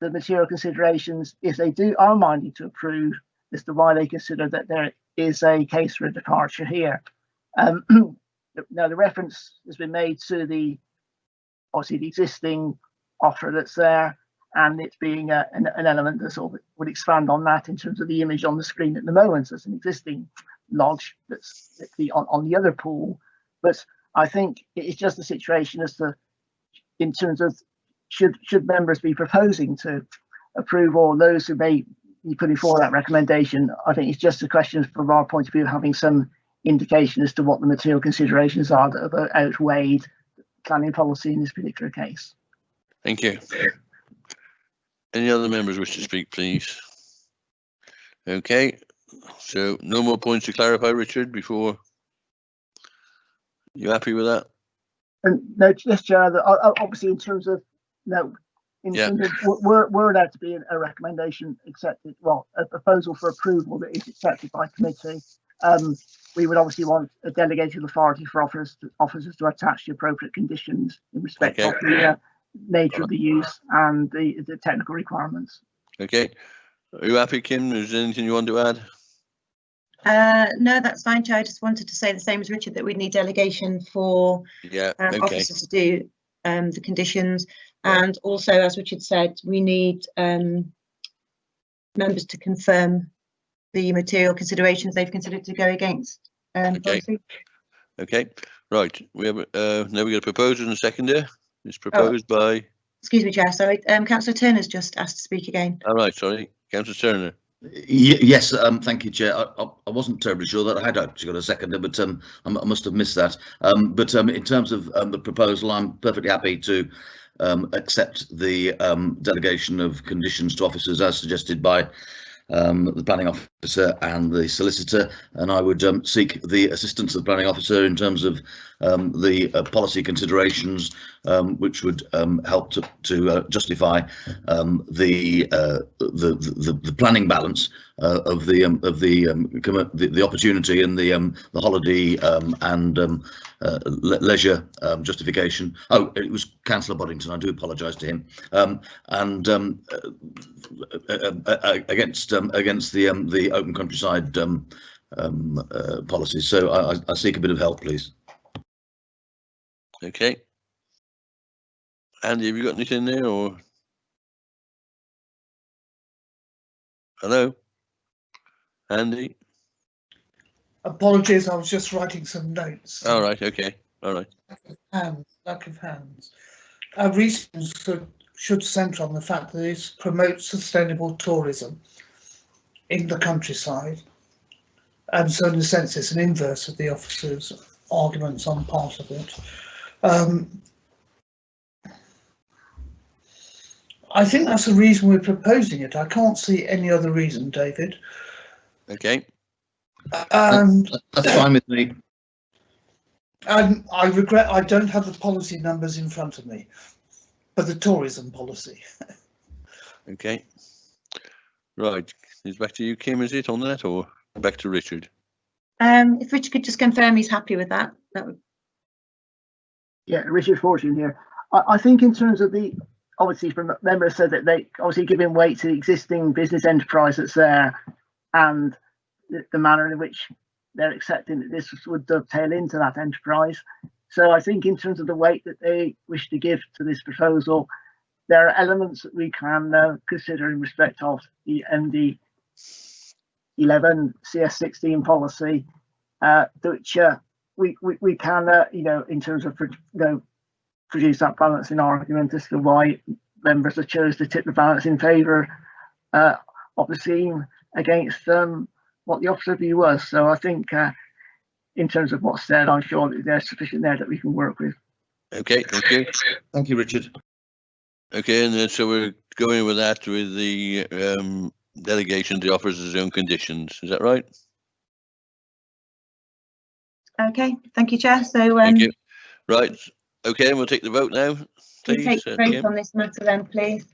Speaker 12: the material considerations if they are minded to approve as to why they consider that there is a case for a departure here. Now, the reference has been made to obviously the existing offer that's there, and it's being an element that sort of would expand on that in terms of the image on the screen at the moment. So it's an existing lodge that's on the other pool, but I think it's just a situation as to, in terms of should members be proposing to approve, or those who may be putting forward that recommendation. I think it's just a question from our point of view having some indication as to what the material considerations are that have outweighed planning policy in this particular case.
Speaker 1: Thank you. Any other members wish to speak, please? Okay, so no more points to clarify, Richard, before. You happy with that?
Speaker 12: No, yes, Chair. Obviously, in terms of terms of were there to be a recommendation accepted, well, a proposal for approval that is accepted by committee, we would obviously want a delegated authority for officers to attach the appropriate conditions in respect of the nature of the use and the technical requirements.
Speaker 1: Okay. Are you happy, Kim? Is there anything you want to add?
Speaker 13: No, that's fine, Chair. I just wanted to say the same as Richard, that we need delegation for officers to do the conditions, and also, as Richard said, we need members to confirm the material considerations they've considered to go against policy.
Speaker 1: Okay, right. We have now we got a proposer and a seconder. It's proposed by.
Speaker 13: Excuse me, Chair. Sorry, Councillor Turner's just asked to speak again.
Speaker 1: All right, sorry, Councillor Turner.
Speaker 2: Yes, thank you, Chair. I wasn't terribly sure that I had actually got a seconder, but I must have missed that. But in terms of the proposal, I'm perfectly happy to accept the delegation of conditions to officers as suggested by the planning officer and the solicitor, and I would seek the assistance of the planning officer in terms of the policy considerations which would help to justify the planning balance of the opportunity and the holiday and leisure justification. Oh, it was Councillor Boddington. I do apologise to him. And against the open countryside policy. So I seek a bit of help, please.
Speaker 1: Okay. Andy, have you got anything there, or? Hello? Andy?
Speaker 3: Apologies, I was just writing some notes.
Speaker 1: All right, okay, all right.
Speaker 3: Lack of hands. Our reasons should centre on the fact that it promotes sustainable tourism in the countryside, and so in a sense it's an inverse of the officer's arguments on part of it. I think that's the reason we're proposing it. I can't see any other reason, David.
Speaker 1: Okay.
Speaker 2: That's fine with me.
Speaker 3: And I regret I don't have the policy numbers in front of me, but the tourism policy.
Speaker 1: Okay. Right. It's back to you, Kim, is it, on that, or back to Richard?
Speaker 13: If Richard could just confirm he's happy with that, that would.
Speaker 12: Yeah, Richard Fortune here. I think in terms of the, obviously from the member said that they obviously giving weight to the existing business enterprise that's there, and the manner in which they're accepting that this would dovetail into that enterprise. So I think in terms of the weight that they wish to give to this proposal, there are elements that we can consider in respect of the MD 11 CS16 policy, which we can, in terms of produce that balancing argument as to why members have chose to tip the balance in favour of the scheme against what the officer view was. So I think in terms of what's said, I'm sure that there's sufficient there that we can work with.
Speaker 1: Okay, thank you.
Speaker 2: Thank you, Richard.
Speaker 1: Okay, and then so we're going with that with the delegation to the officer's own conditions. Is that right?
Speaker 13: Okay, thank you, Chair. So
Speaker 1: thank you. Right. Okay, and we'll take the vote now.
Speaker 13: Please take the vote on this matter then, please.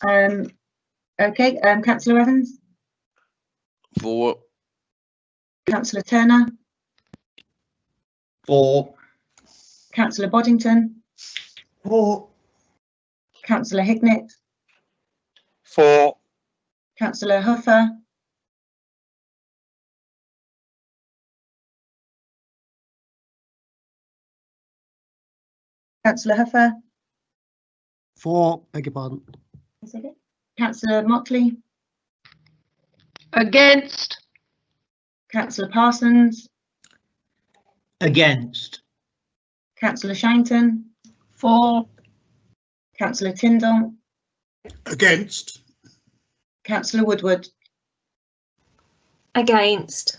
Speaker 13: Okay, Councillor Evans.
Speaker 1: For.
Speaker 13: Councillor Turner.
Speaker 2: For.
Speaker 13: Councillor Boddington.
Speaker 3: For.
Speaker 13: Councillor Hignett.
Speaker 5: For.
Speaker 13: Councillor Huffer. Councillor Huffer.
Speaker 17: For, beg your pardon.
Speaker 13: Councillor Motley.
Speaker 7: Against.
Speaker 13: Councillor Parsons.
Speaker 8: Against.
Speaker 13: Councillor Shinton.
Speaker 7: For.
Speaker 13: Councillor Tyndall.
Speaker 10: Against.
Speaker 13: Councillor Woodward.
Speaker 11: Against.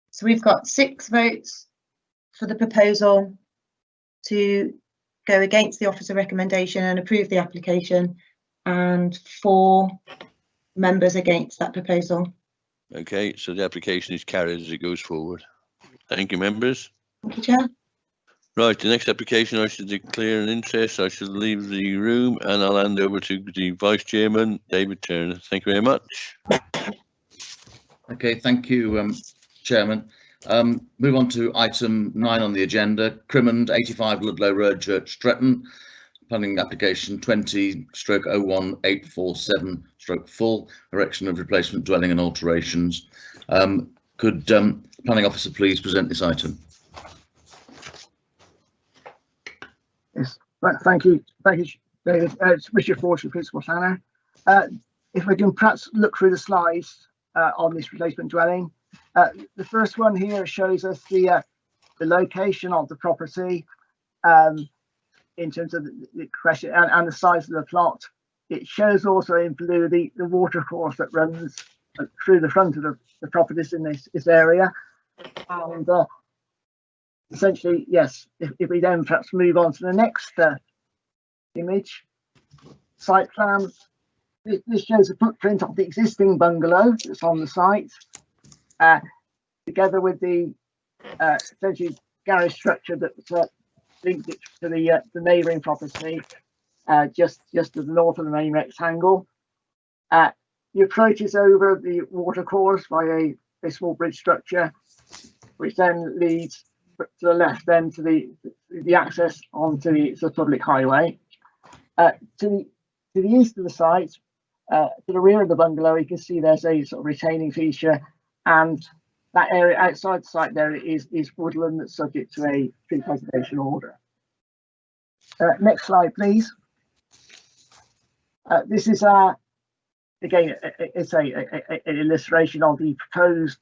Speaker 13: So we've got 6 votes for the proposal to go against the officer recommendation and approve the application, and 4 members against that proposal.
Speaker 1: Okay, so the application is carried as it goes forward. Thank you, members.
Speaker 13: Thank you, Chair.
Speaker 1: Right, the next application, I should declare an interest. I should leave the room and I'll hand over to the Vice Chairman, David Turner. Thank you very much.
Speaker 2: Okay, thank you, Chairman. Move on to item 9 on the agenda, Crimond, 85 Ludlow Road, Church Stretton. Planning application 20/01847/full, erection of replacement dwelling and alterations. Could planning officer please present this item?
Speaker 12: Yes, thank you, David. It's Richard Fortune, Principal Planner. If we can perhaps look through the slides on this replacement dwelling. The first one here shows us the location of the property in terms of the question and the size of the plot. It shows also in blue the water course that runs through the front of the properties in this area. And essentially, yes, if we then perhaps move on to the next image, site plan. This shows a footprint of the existing bungalow that's on the site, together with the essentially garage structure that's linked it to the neighbouring property, just to the north of the main rectangle. The approach is over the watercourse by a small bridge structure, which then leads to the left then to the access onto the public highway. To the east of the site, to the rear of the bungalow, you can see there's a sort of retaining feature, and that area outside the site there is woodland that's subject to a tree preservation order. Next slide, please. This is again, it's an illustration of the proposed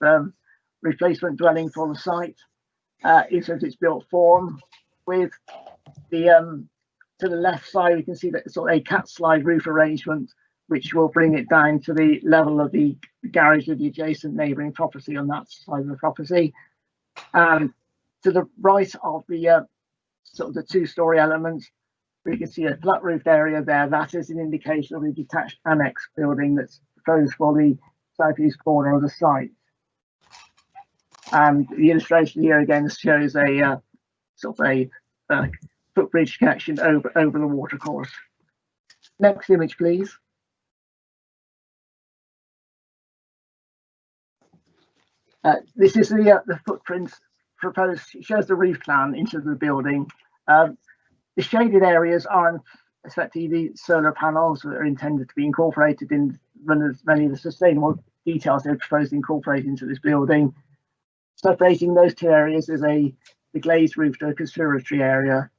Speaker 12: replacement dwelling for the site in terms of its built form. With the to the left side, you can see that it's sort of a cat slide roof arrangement, which will bring it down to the level of the garage of the adjacent neighbouring property on that side of the property. And to the right of the sort of the two-storey element, we can see a flat roofed area there. That is an indication of the detached annex building that's proposed for the southeast corner of the site. And the illustration here again shows a sort of a footbridge connection over the watercourse. Next image, please. This is the footprint proposed. It shows the roof plan into the building. The shaded areas are effectively the solar panels that are intended to be incorporated in many of the sustainable details they're proposed to incorporate into this building. Separating those two areas is the glazed roof to a conservatory area,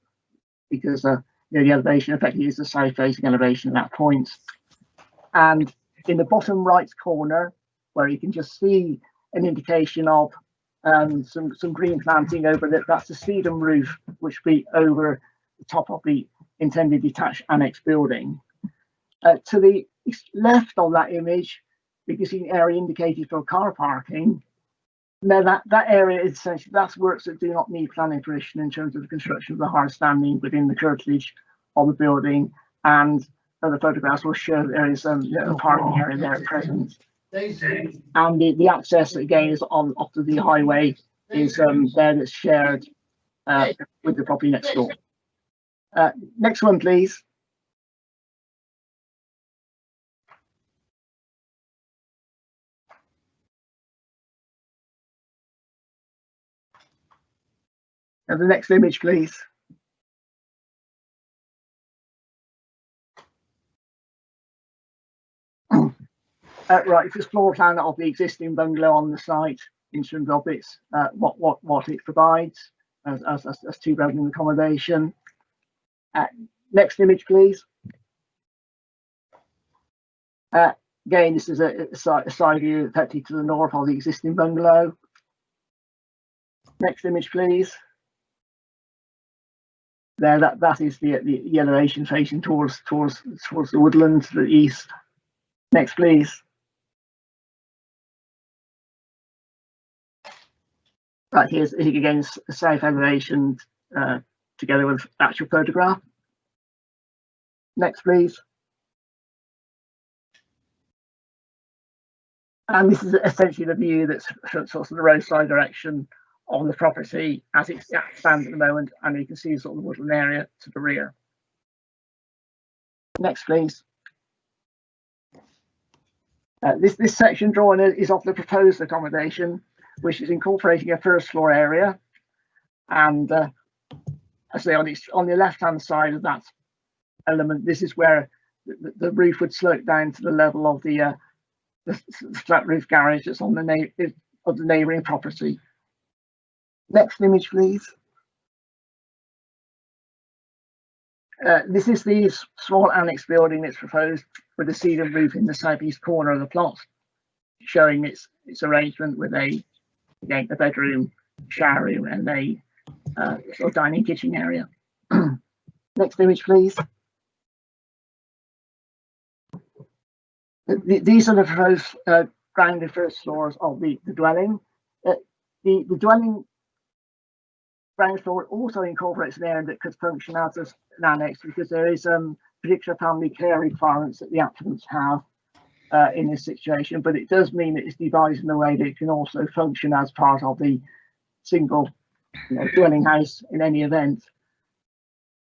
Speaker 12: because the elevation effectively is the south-facing elevation at that point. And in the bottom right corner, where you can just see an indication of some green planting over that, that's the sedum roof, which will be over the top of the intended detached annex building. To the left of that image, you can see an area indicated for car parking. Now that area is essentially, that's works that do not need planning permission in terms of the construction of the hard standing within the curtilage of the building, and other photographs will show there is a parking area there at present. And the access again is on off to the highway is there, that's shared with the property next door. Next one, please. And the next image, please. Right, it's a floor plan of the existing bungalow on the site in terms of its what it provides as two-bedroom accommodation. Next image, please. Again, this is a side view effectively to the north of the existing bungalow. Next image, please. There, that is the elevation facing towards the woodland to the east. Next, please. Right, here's again a south elevation together with actual photograph. Next, please. And this is essentially the view that's sort of the roadside direction on the property as it stands at the moment, and you can see sort of the woodland area to the rear. Next, please. This section drawn is of the proposed accommodation, which is incorporating a first floor area, and I say on the left hand side of that element, this is where the roof would slope down to the level of the flat roof garage that's on the neighbouring property. Next image, please. This is the small annex building that's proposed with a cedar roof in the southeast corner of the plot, showing its arrangement with a bedroom, shower room, and a sort of dining kitchen area. Next image, please. These are the proposed grounded first floors of the dwelling. The dwelling ground floor also incorporates an area that could function as an annex, because there is particular family care requirements that the applicants have in this situation, but it does mean that it's divided in a way that it can also function as part of the single dwelling house in any event.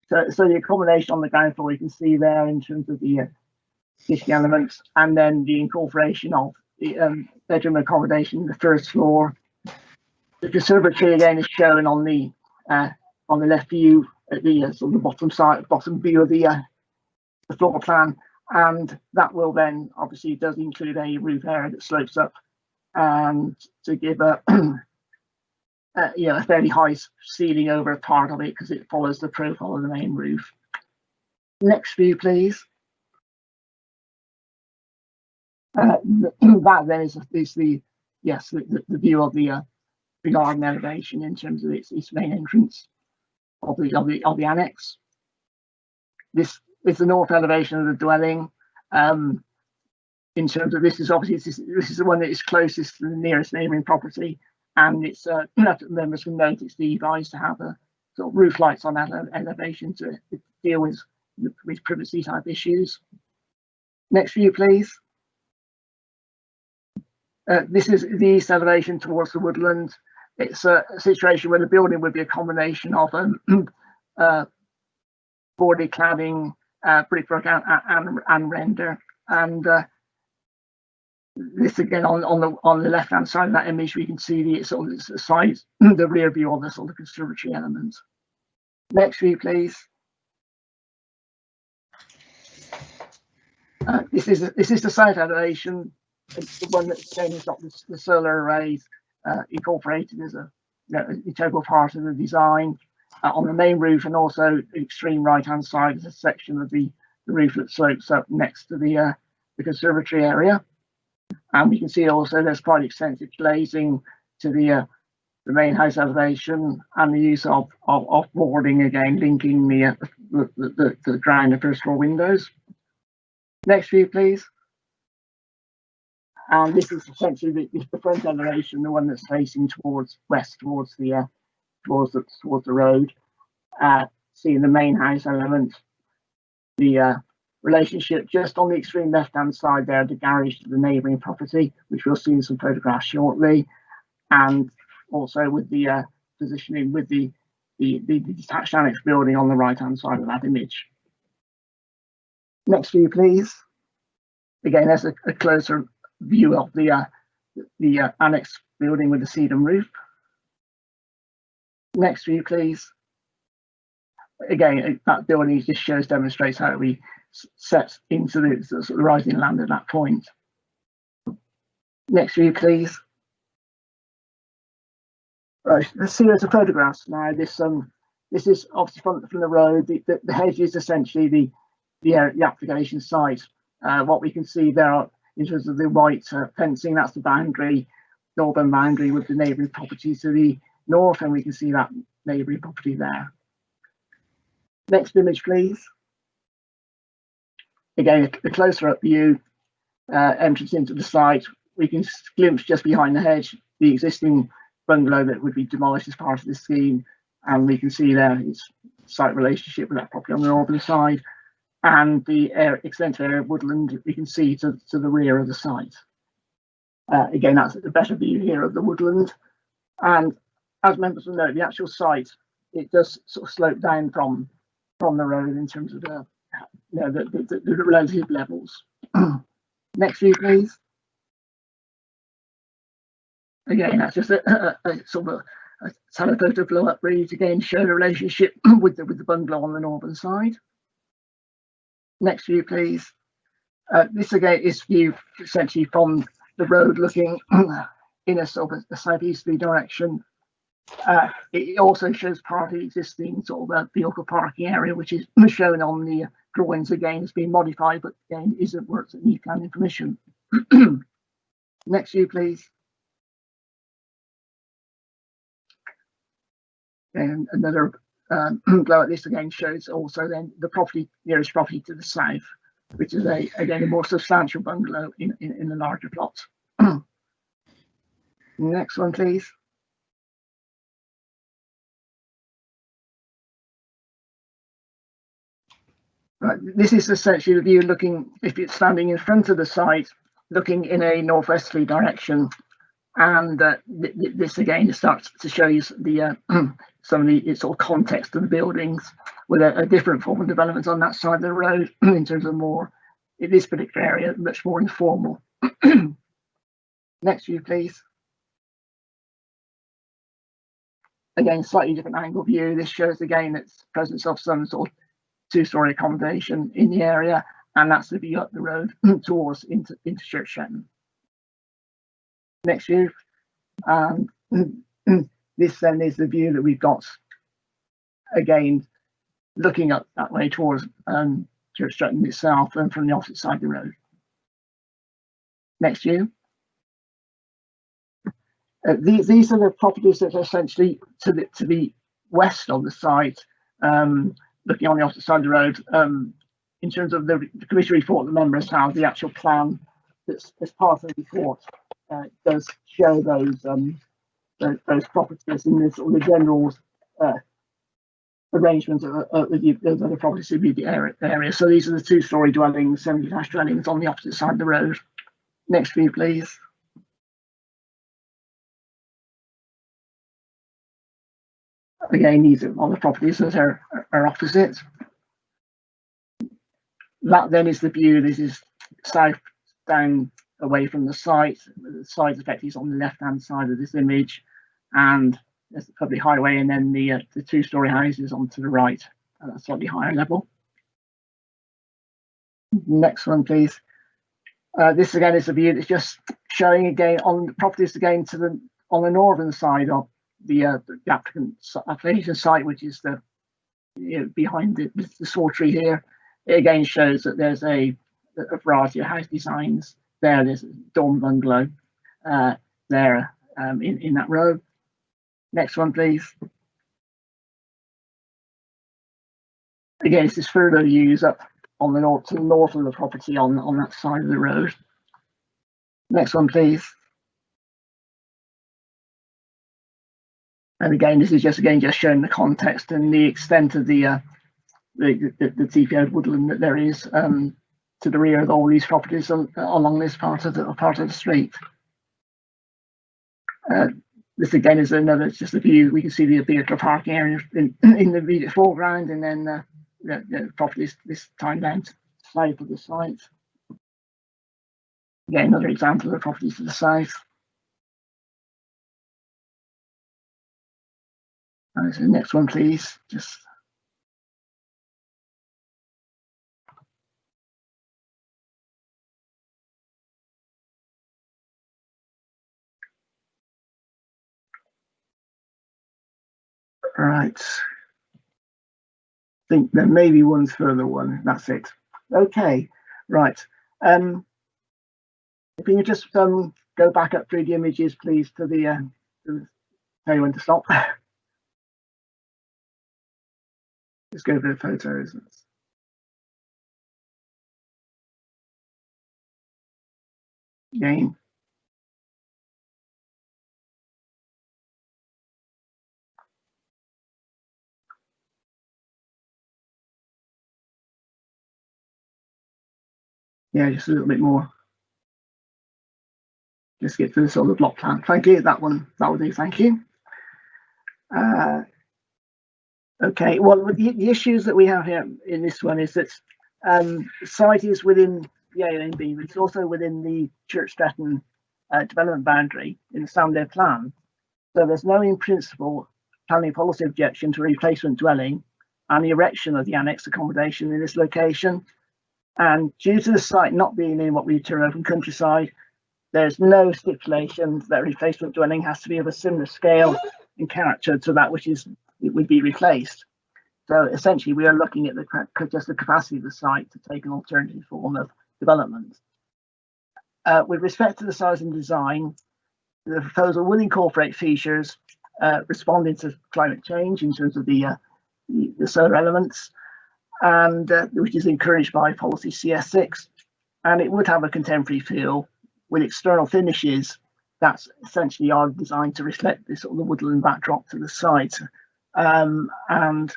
Speaker 12: So the accommodation on the ground floor you can see there in terms of the kitchen elements, and then the incorporation of the bedroom accommodation in the first floor. The conservatory again is shown on the left view at the sort of the bottom view of the floor plan, and that will then obviously does include a roof area that slopes up and to give a you know, a fairly high ceiling over a part of it because it follows the profile of the main roof. Next view, please. That then is the yes the view of the garden elevation in terms of its main entrance of the annex. This is the north elevation of the dwelling. In terms of this is obviously this is the one that is closest to the nearest neighbouring property, and it's members will note it's advised to have a sort of roof lights on that elevation to deal with privacy type issues. Next view, please. This is the east elevation towards the woodland. It's a situation where the building would be a combination of boarded cladding, brickwork, and render. And this again on the left hand side of that image, we can see the sort of the side, the rear view of the sort of conservatory element. Next view, please. This is the south elevation. It's the one that's again has got the solar arrays incorporated as a integral part of the design on the main roof, and also the extreme right hand side is a section of the roof that slopes up next to the conservatory area. And we can see also there's quite extensive glazing to the main house elevation, and the use of boarding again linking the ground and first floor windows. Next view, please. And this is essentially the front elevation, the one that's facing towards west, towards the road. Seeing the main house element, the relationship just on the extreme left-hand side there, the garage to the neighbouring property, which we'll see in some photographs shortly, and also with the positioning with the detached annex building on the right-hand side of that image. Next view, please. Again, there's a closer view of the annex building with the sedum roof. Next view, please. Again, that building just demonstrates how we set into the sort of rising land at that point. Next view, please. Right, let's see there's a photographs now. This is obviously from the road. The hedge is essentially the application site. What we can see there in terms of the white fencing, that's the boundary, northern boundary with the neighbouring property to the north, and we can see that neighbouring property there. Next image, please. Again, a closer up view, entrance into the site. We can glimpse just behind the hedge the existing bungalow that would be demolished as part of the scheme, and we can see there its site relationship with that property on the northern side, and the extensive area of woodland we can see to the rear of the site. Again, that's a better view here of the woodland, and as members will know, the actual site, it does sort of slope down from the road in terms of the relative levels. Next view, please. Again, that's just a sort of a telephoto blow up really to again show the relationship with the bungalow on the northern side. Next view, please. This again is viewed essentially from the road looking in a sort of a southeasterly direction. It also shows part of the existing sort of vehicle parking area, which is shown on the drawings again as being modified, but again isn't works that need planning permission. Next view, please. And another blow at this again shows also then the nearest property to the south, which is again a more substantial bungalow in the larger plot. Next one, please. Right, this is essentially the view looking, if it's standing in front of the site, looking in a northwesterly direction, and this again starts to show you the some of the sort of context of the buildings with a different form of development on that side of the road in terms of more, in this particular area, much more informal. Next view, please. Again, slightly different angle view. This shows again its presence of some sort of two-storey accommodation in the area, and that's the view up the road towards into Church Shetton. Next view. This then is the view that we've got, again, looking up that way towards Church Stretton itself and from the opposite side of the road. Next view. These are the properties that are essentially to the west of the site, looking on the opposite side of the road. In terms of the committee report, the members have the actual plan that's as part of the report. Does show those properties in this sort of the general arrangement of the properties in the area. So these are the two-storey dwellings, semi-detached dwellings on the opposite side of the road. Next view, please. Again, these are all the properties that are opposite. That then is the view. This is south down away from the site. The site effect is on the left-hand side of this image, and there's the public highway, and then the two-storey houses onto the right at a slightly higher level. Next one, please. This again is a view that's just showing again on the properties again on the northern side of the application site, which is the behind the saw tree here. It again shows that there's a variety of house designs there. There's a dorm bungalow there in that row. Next one, please. Again, this is further views up on the north, to the north of the property on that side of the road. Next one, please. And again, this is just showing the context and the extent of the TPO woodland that there is to the rear of all these properties along this part of the street. This again is just a view. We can see the vehicle parking area in the immediate foreground, and then the properties this time down to the south of the site. Again, another example of the properties to the south. And the next one, please. Just right. I think there may be one further one. That's it. Okay. Right. If you could just go back up through the images, please, to the tell you when to stop. Just go over the photos. Again. Yeah, just a little bit more. Just get to the sort of block plan. Thank you. That will do. Thank you. Okay. Well, the issues that we have here in this one is that the site is within the A&B, but it's also within the Church Stretton development boundary in the Soundale plan. So there's no, in principle, planning policy objection to a replacement dwelling and the erection of the annex accommodation in this location. And due to the site not being in what we term open countryside, there's no stipulation that replacement dwelling has to be of a similar scale and character to that which would be replaced. So essentially, we are looking at just the capacity of the site to take an alternative form of development. With respect to the size and design, the proposal will incorporate features responding to climate change in terms of the solar elements, and which is encouraged by policy CS6, and it would have a contemporary feel with external finishes that's essentially are designed to reflect this sort of the woodland backdrop to the site, and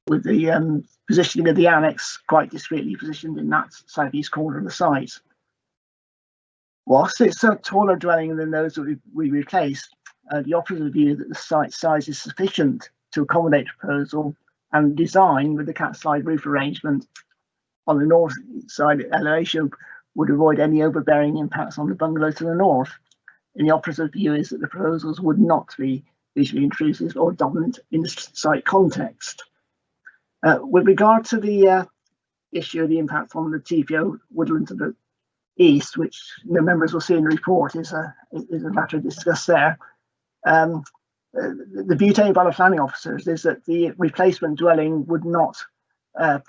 Speaker 12: with the positioning of the annex quite discreetly positioned in that southeast corner of the site. Whilst it's a taller dwelling than those that we replaced, the opposite view that the site size is sufficient to accommodate the proposal, and design with the cat slide roof arrangement on the north side elevation would avoid any overbearing impacts on the bungalow to the north. And the opposite view is that the proposals would not be visually intrusive or dominant in the site context. With regard to the issue of the impact on the TPO woodland to east, which members will see in the report, is a matter discussed there. The view taken by the planning officers is that the replacement dwelling would not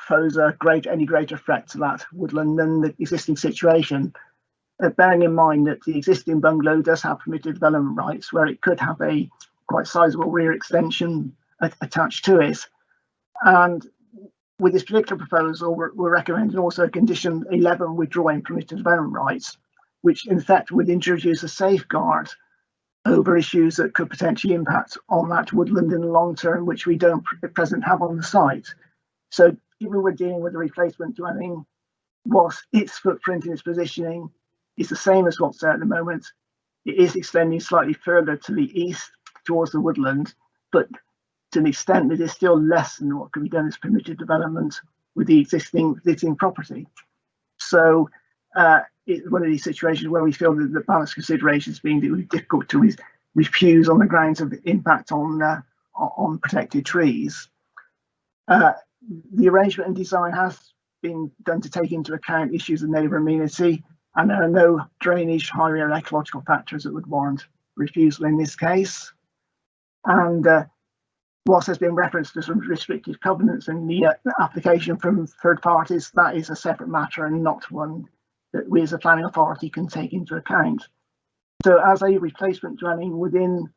Speaker 12: pose any greater threat to that woodland than the existing situation. Bearing in mind that the existing bungalow does have permitted development rights, where it could have a quite sizable rear extension attached to it. And with this particular proposal, we're recommending also condition 11 withdrawing permitted development rights, which in fact would introduce a safeguard over issues that could potentially impact on that woodland in the long term, which we don't at present have on the site. So given we're dealing with a replacement dwelling, whilst its footprint and its positioning is the same as what's there at the moment, it is extending slightly further to the east towards the woodland, but to an extent that is still less than what could be done as permitted development with the existing property. So it's one of these situations where we feel that the balance considerations being that it would be difficult to refuse on the grounds of the impact on protected trees. The arrangement and design has been done to take into account issues of neighbour amenity, and there are no drainage, highway or ecological factors that would warrant refusal in this case. And whilst there's been reference to some restrictive covenants in the application from third parties, that is a separate matter and not one that we as a planning authority can take into account. So as a replacement dwelling within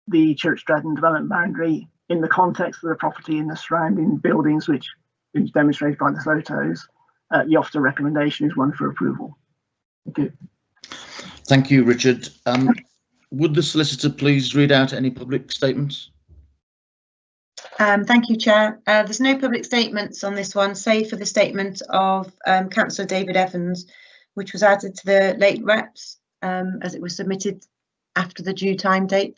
Speaker 12: the Church Stretton development boundary, in the context of the property and the surrounding buildings, which is demonstrated by the photos, the officer recommendation is one for approval. Thank you.
Speaker 2: Thank you, Richard. Would the solicitor please read out any public statements?
Speaker 13: Thank you, Chair. There's no public statements on this one, save for the statement of Councillor David Evans, which was added to the late reps as it was submitted after the due time date,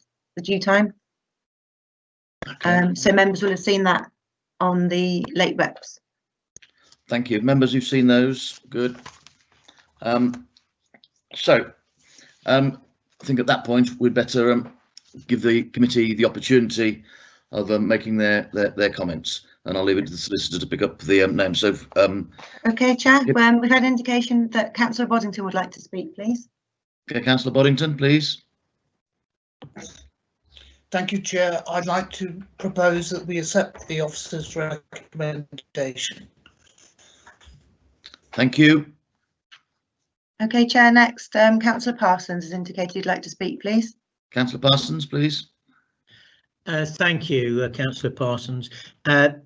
Speaker 13: Okay. So members will have seen that on the late reps.
Speaker 2: Thank you. Members who've seen those, good. I think at that point we'd better give the committee the opportunity of making their comments, and I'll leave it to the solicitor to pick up the names. So,
Speaker 13: okay, Chair.
Speaker 2: Yep.
Speaker 13: We've had indication that Councillor Boddington would like to speak, please.
Speaker 2: Okay, Councillor Boddington, please.
Speaker 3: Thank you, Chair. I'd like to propose that we accept the officer's recommendation.
Speaker 2: Thank you.
Speaker 13: Okay, Chair. Next, Councillor Parsons has indicated he'd like to speak, please.
Speaker 2: Councillor Parsons, please.
Speaker 8: Thank you, Councillor Parsons. I'm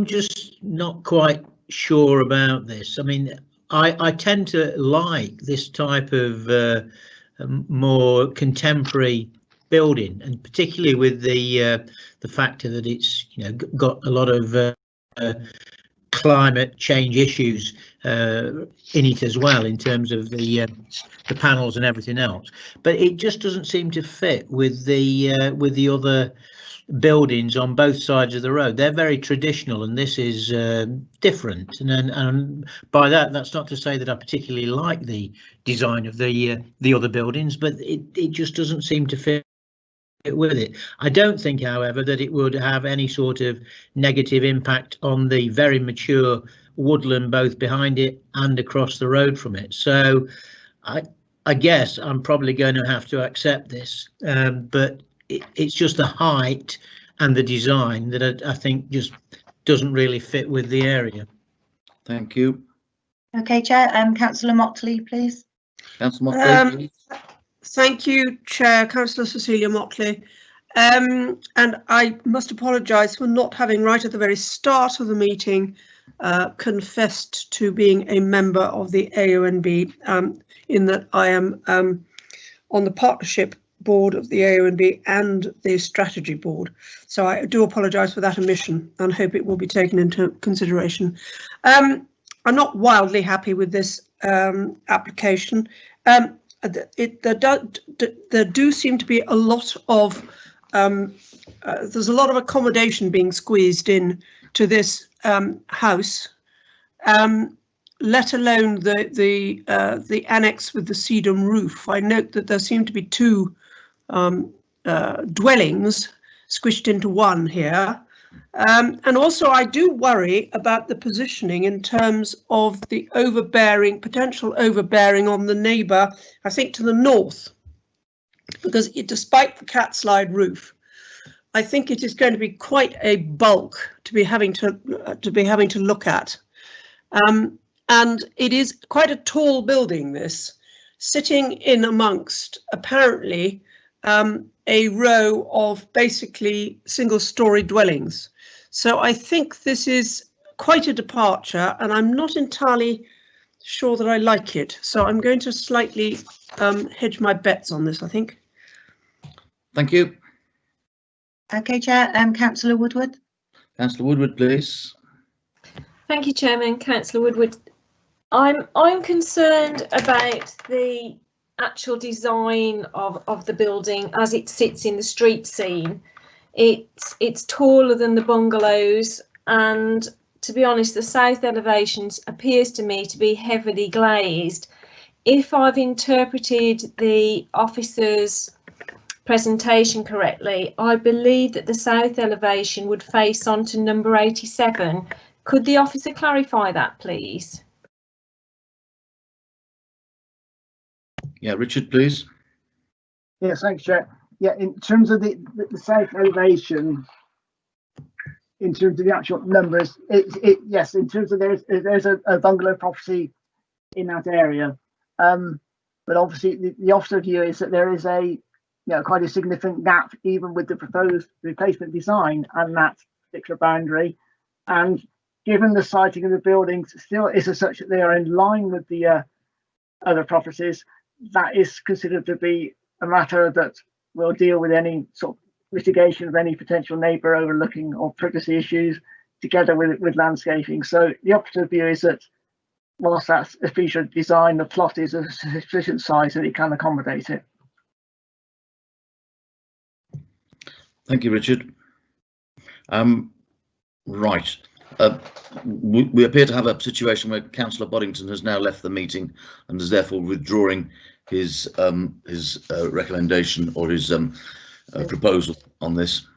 Speaker 8: just not quite sure about this. I mean, I tend to like this type of more contemporary building, and particularly with the factor that it's got a lot of climate change issues in it as well, in terms of the panels and everything else. But it just doesn't seem to fit with the other buildings on both sides of the road. They're very traditional, and this is different. And by that's not to say that I particularly like the design of the other buildings, but it just doesn't seem to fit with it. I don't think, however, that it would have any sort of negative impact on the very mature woodland both behind it and across the road from it. So I guess I'm probably going to have to accept this, but it's just the height and the design that I think just doesn't really fit with the area.
Speaker 2: Thank you.
Speaker 13: Okay, Chair. Councillor Motley, please.
Speaker 2: Councillor Motley, please.
Speaker 7: Thank you, Chair. Councillor Cecilia Motley. And I must apologise for not having, right at the very start of the meeting, confessed to being a member of the AONB, in that I am on the partnership board of the AONB and the strategy board. So I do apologise for that omission and hope it will be taken into consideration. I'm not wildly happy with this application. There do seem to be a lot of there's a lot of accommodation being squeezed in to this house, let alone the annex with the sedum roof. I note that there seem to be two dwellings squished into one here, And also I do worry about the positioning in terms of the potential overbearing on the neighbour, I think to the north, because despite the cat slide roof, I think it is going to be quite a bulk to be having to look at. And it is quite a tall building, this, sitting in amongst apparently a row of basically single-storey dwellings. So I think this is quite a departure, and I'm not entirely sure that I like it. So I'm going to slightly hedge my bets on this, I think.
Speaker 2: Thank you.
Speaker 13: Okay, Chair. Councillor Woodward.
Speaker 2: Councillor Woodward, please.
Speaker 11: Thank you, Chairman. Councillor Woodward. I'm concerned about the actual design of the building as it sits in the street scene. It's taller than the bungalows, and to be honest, the south elevations appears to me to be heavily glazed. If I've interpreted the officer's presentation correctly, I believe that the south elevation would face onto number 87. Could the officer clarify that, please?
Speaker 2: Yeah, Richard, please.
Speaker 12: Yes, thanks, Chair. Yeah, in terms of the south elevation, in terms of the actual numbers, yes, in terms of there's a bungalow property in that area, but obviously the officer view is that there is quite a significant gap even with the proposed replacement design and that particular boundary, and given the siting of the buildings still is as such that they are in line with the other properties, that is considered to be a matter that will deal with any sort of mitigation of any potential neighbour overlooking or privacy issues together with landscaping. So the operative view is that whilst that's a feature of design, the plot is of sufficient size that it can accommodate it.
Speaker 2: Thank you, Richard. Right. We appear to have a situation where Councillor Boddington has now left the meeting and is therefore withdrawing his recommendation or his proposal on this,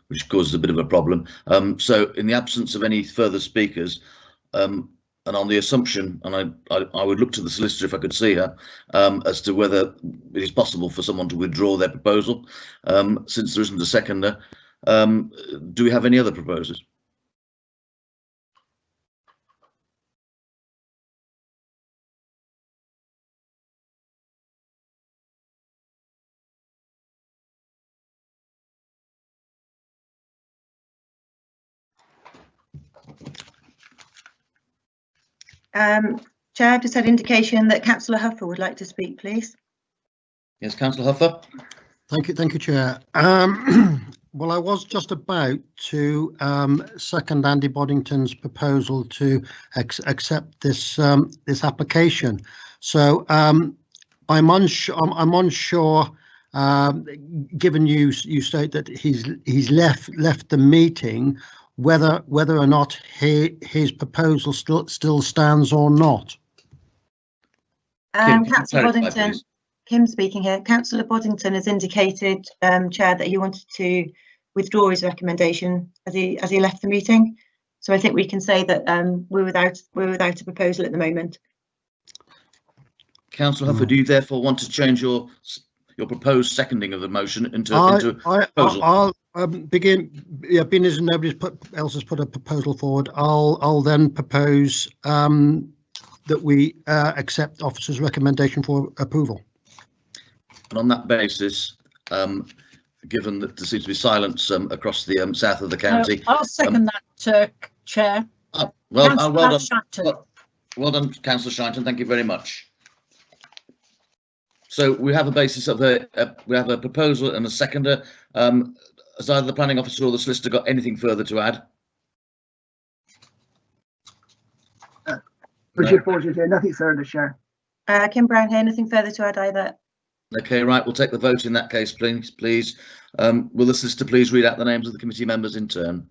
Speaker 2: which causes a bit of a problem. So in the absence of any further speakers, and on the assumption, and I would look to the solicitor if I could see her, as to whether it is possible for someone to withdraw their proposal, since there isn't a seconder. Do we have any other proposers?
Speaker 13: Chair, I've just had indication that Councillor Huffer would like to speak, please.
Speaker 2: Yes, Councillor Huffer.
Speaker 17: Thank you, Chair. Well, I was just about to second Andy Boddington's proposal to accept this this application. So I'm unsure. Given you state that he's left the meeting, whether or not his proposal still stands or not.
Speaker 13: Councillor Boddington, Kim speaking here. Councillor Boddington has indicated, Chair, that he wanted to withdraw his recommendation as he left the meeting. So I think we can say that we're without a proposal at the moment.
Speaker 2: Councillor Huffer, do you therefore want to change your proposed seconding of the motion into a proposal?
Speaker 17: I'll begin. Yeah, being as nobody else has put a proposal forward, I'll then propose that we accept officer's recommendation for approval.
Speaker 2: And on that basis, given that there seems to be silence across the south of the county,
Speaker 9: I'll second that, Chair.
Speaker 2: Well done, Councillor Shinton. Thank you very much. So we have a basis of we have a proposal and a seconder. Has either the planning officer or the solicitor got anything further to add?
Speaker 12: Richard Forges here, nothing further, Chair.
Speaker 13: Kim Brown here, nothing further to add either.
Speaker 2: Okay, right, we'll take the vote in that case, please. Will the solicitor please read out the names of the committee members in turn?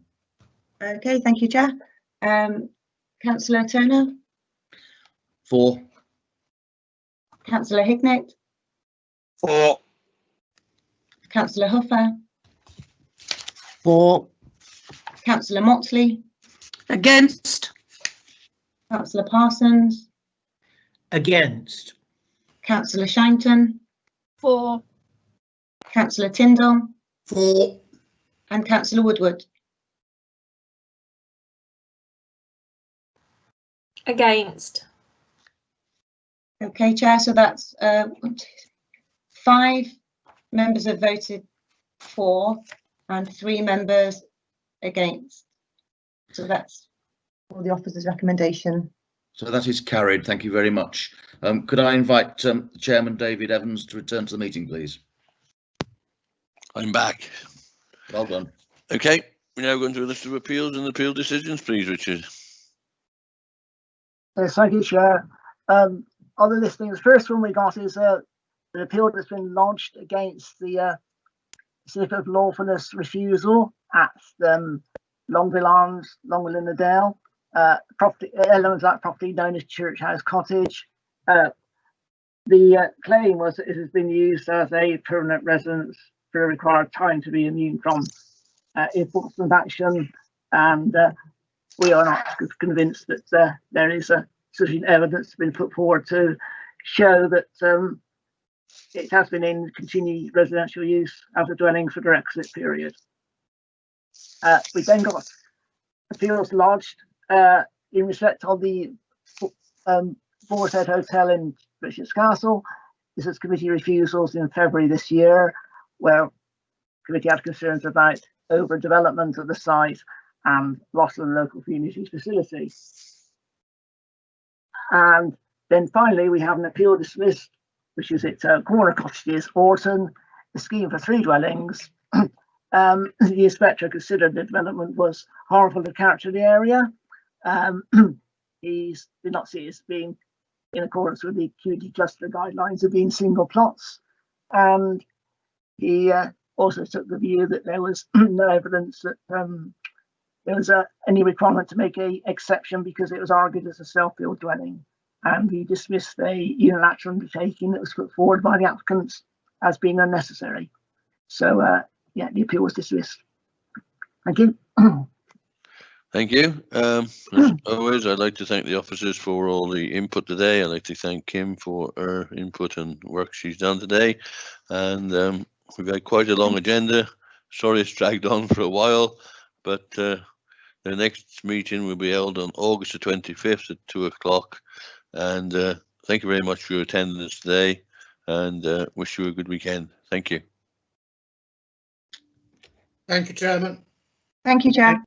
Speaker 13: Okay, thank you, Chair. Councillor Turner.
Speaker 2: For.
Speaker 13: Councillor Hignett.
Speaker 14: For.
Speaker 13: Councillor Huffer.
Speaker 17: For.
Speaker 13: Councillor Motley.
Speaker 7: Against.
Speaker 13: Councillor Parsons.
Speaker 8: Against.
Speaker 13: Councillor Shinton.
Speaker 9: For.
Speaker 13: Councillor Tyndall.
Speaker 10: For.
Speaker 13: And Councillor Woodward.
Speaker 11: Against.
Speaker 13: Okay, Chair, so that's 5 members have voted for and 3 members against. So that's all the officer's recommendation.
Speaker 2: So that is carried. Thank you very much. Could I invite Chairman David Evans to return to the meeting, please?
Speaker 1: I'm back.
Speaker 2: Well done.
Speaker 1: Okay, we're now going to a list of appeals and appeal decisions, please, Richard.
Speaker 12: Yes, thank you, Chair. On the listing, the first one we got is an appeal that's been lodged against the certificate of lawfulness refusal at Longville Arms, Longville in the Dale. Property elements of that property known as Church House Cottage. The claim was that it has been used as a permanent residence for a required time to be immune from enforcement action, and we are not convinced that there is sufficient evidence been put forward to show that it has been in continued residential use as a dwelling for the exit period. We then got appeals lodged in respect of the Boar's Head Hotel in Bishop's Castle. This is committee refusals in February this year, where the committee had concerns about overdevelopment of the site and loss of the local community's facility. And then finally, we have an appeal dismissed, which is at Corner Cottages, Orton, a scheme for 3 dwellings. The inspector considered the development was harmful to the character of the area. He did not see it as being in accordance with the community cluster guidelines of being single plots. And he also took the view that there was no evidence that there was any requirement to make an exception because it was argued as a self-built dwelling. And he dismissed the unilateral undertaking that was put forward by the applicants as being unnecessary. So, yeah, the appeal was dismissed. Thank you.
Speaker 1: Thank you. As always, I'd like to thank the officers for all the input today. I'd like to thank Kim for her input and work she's done today. And we've had quite a long agenda. Sorry it's dragged on for a while, but the next meeting will be held on August the 25th at 2 o'clock. And thank you very much for your attendance today, and wish you a good weekend. Thank you.
Speaker 10: Thank you, Chairman.
Speaker 13: Thank you, Chair.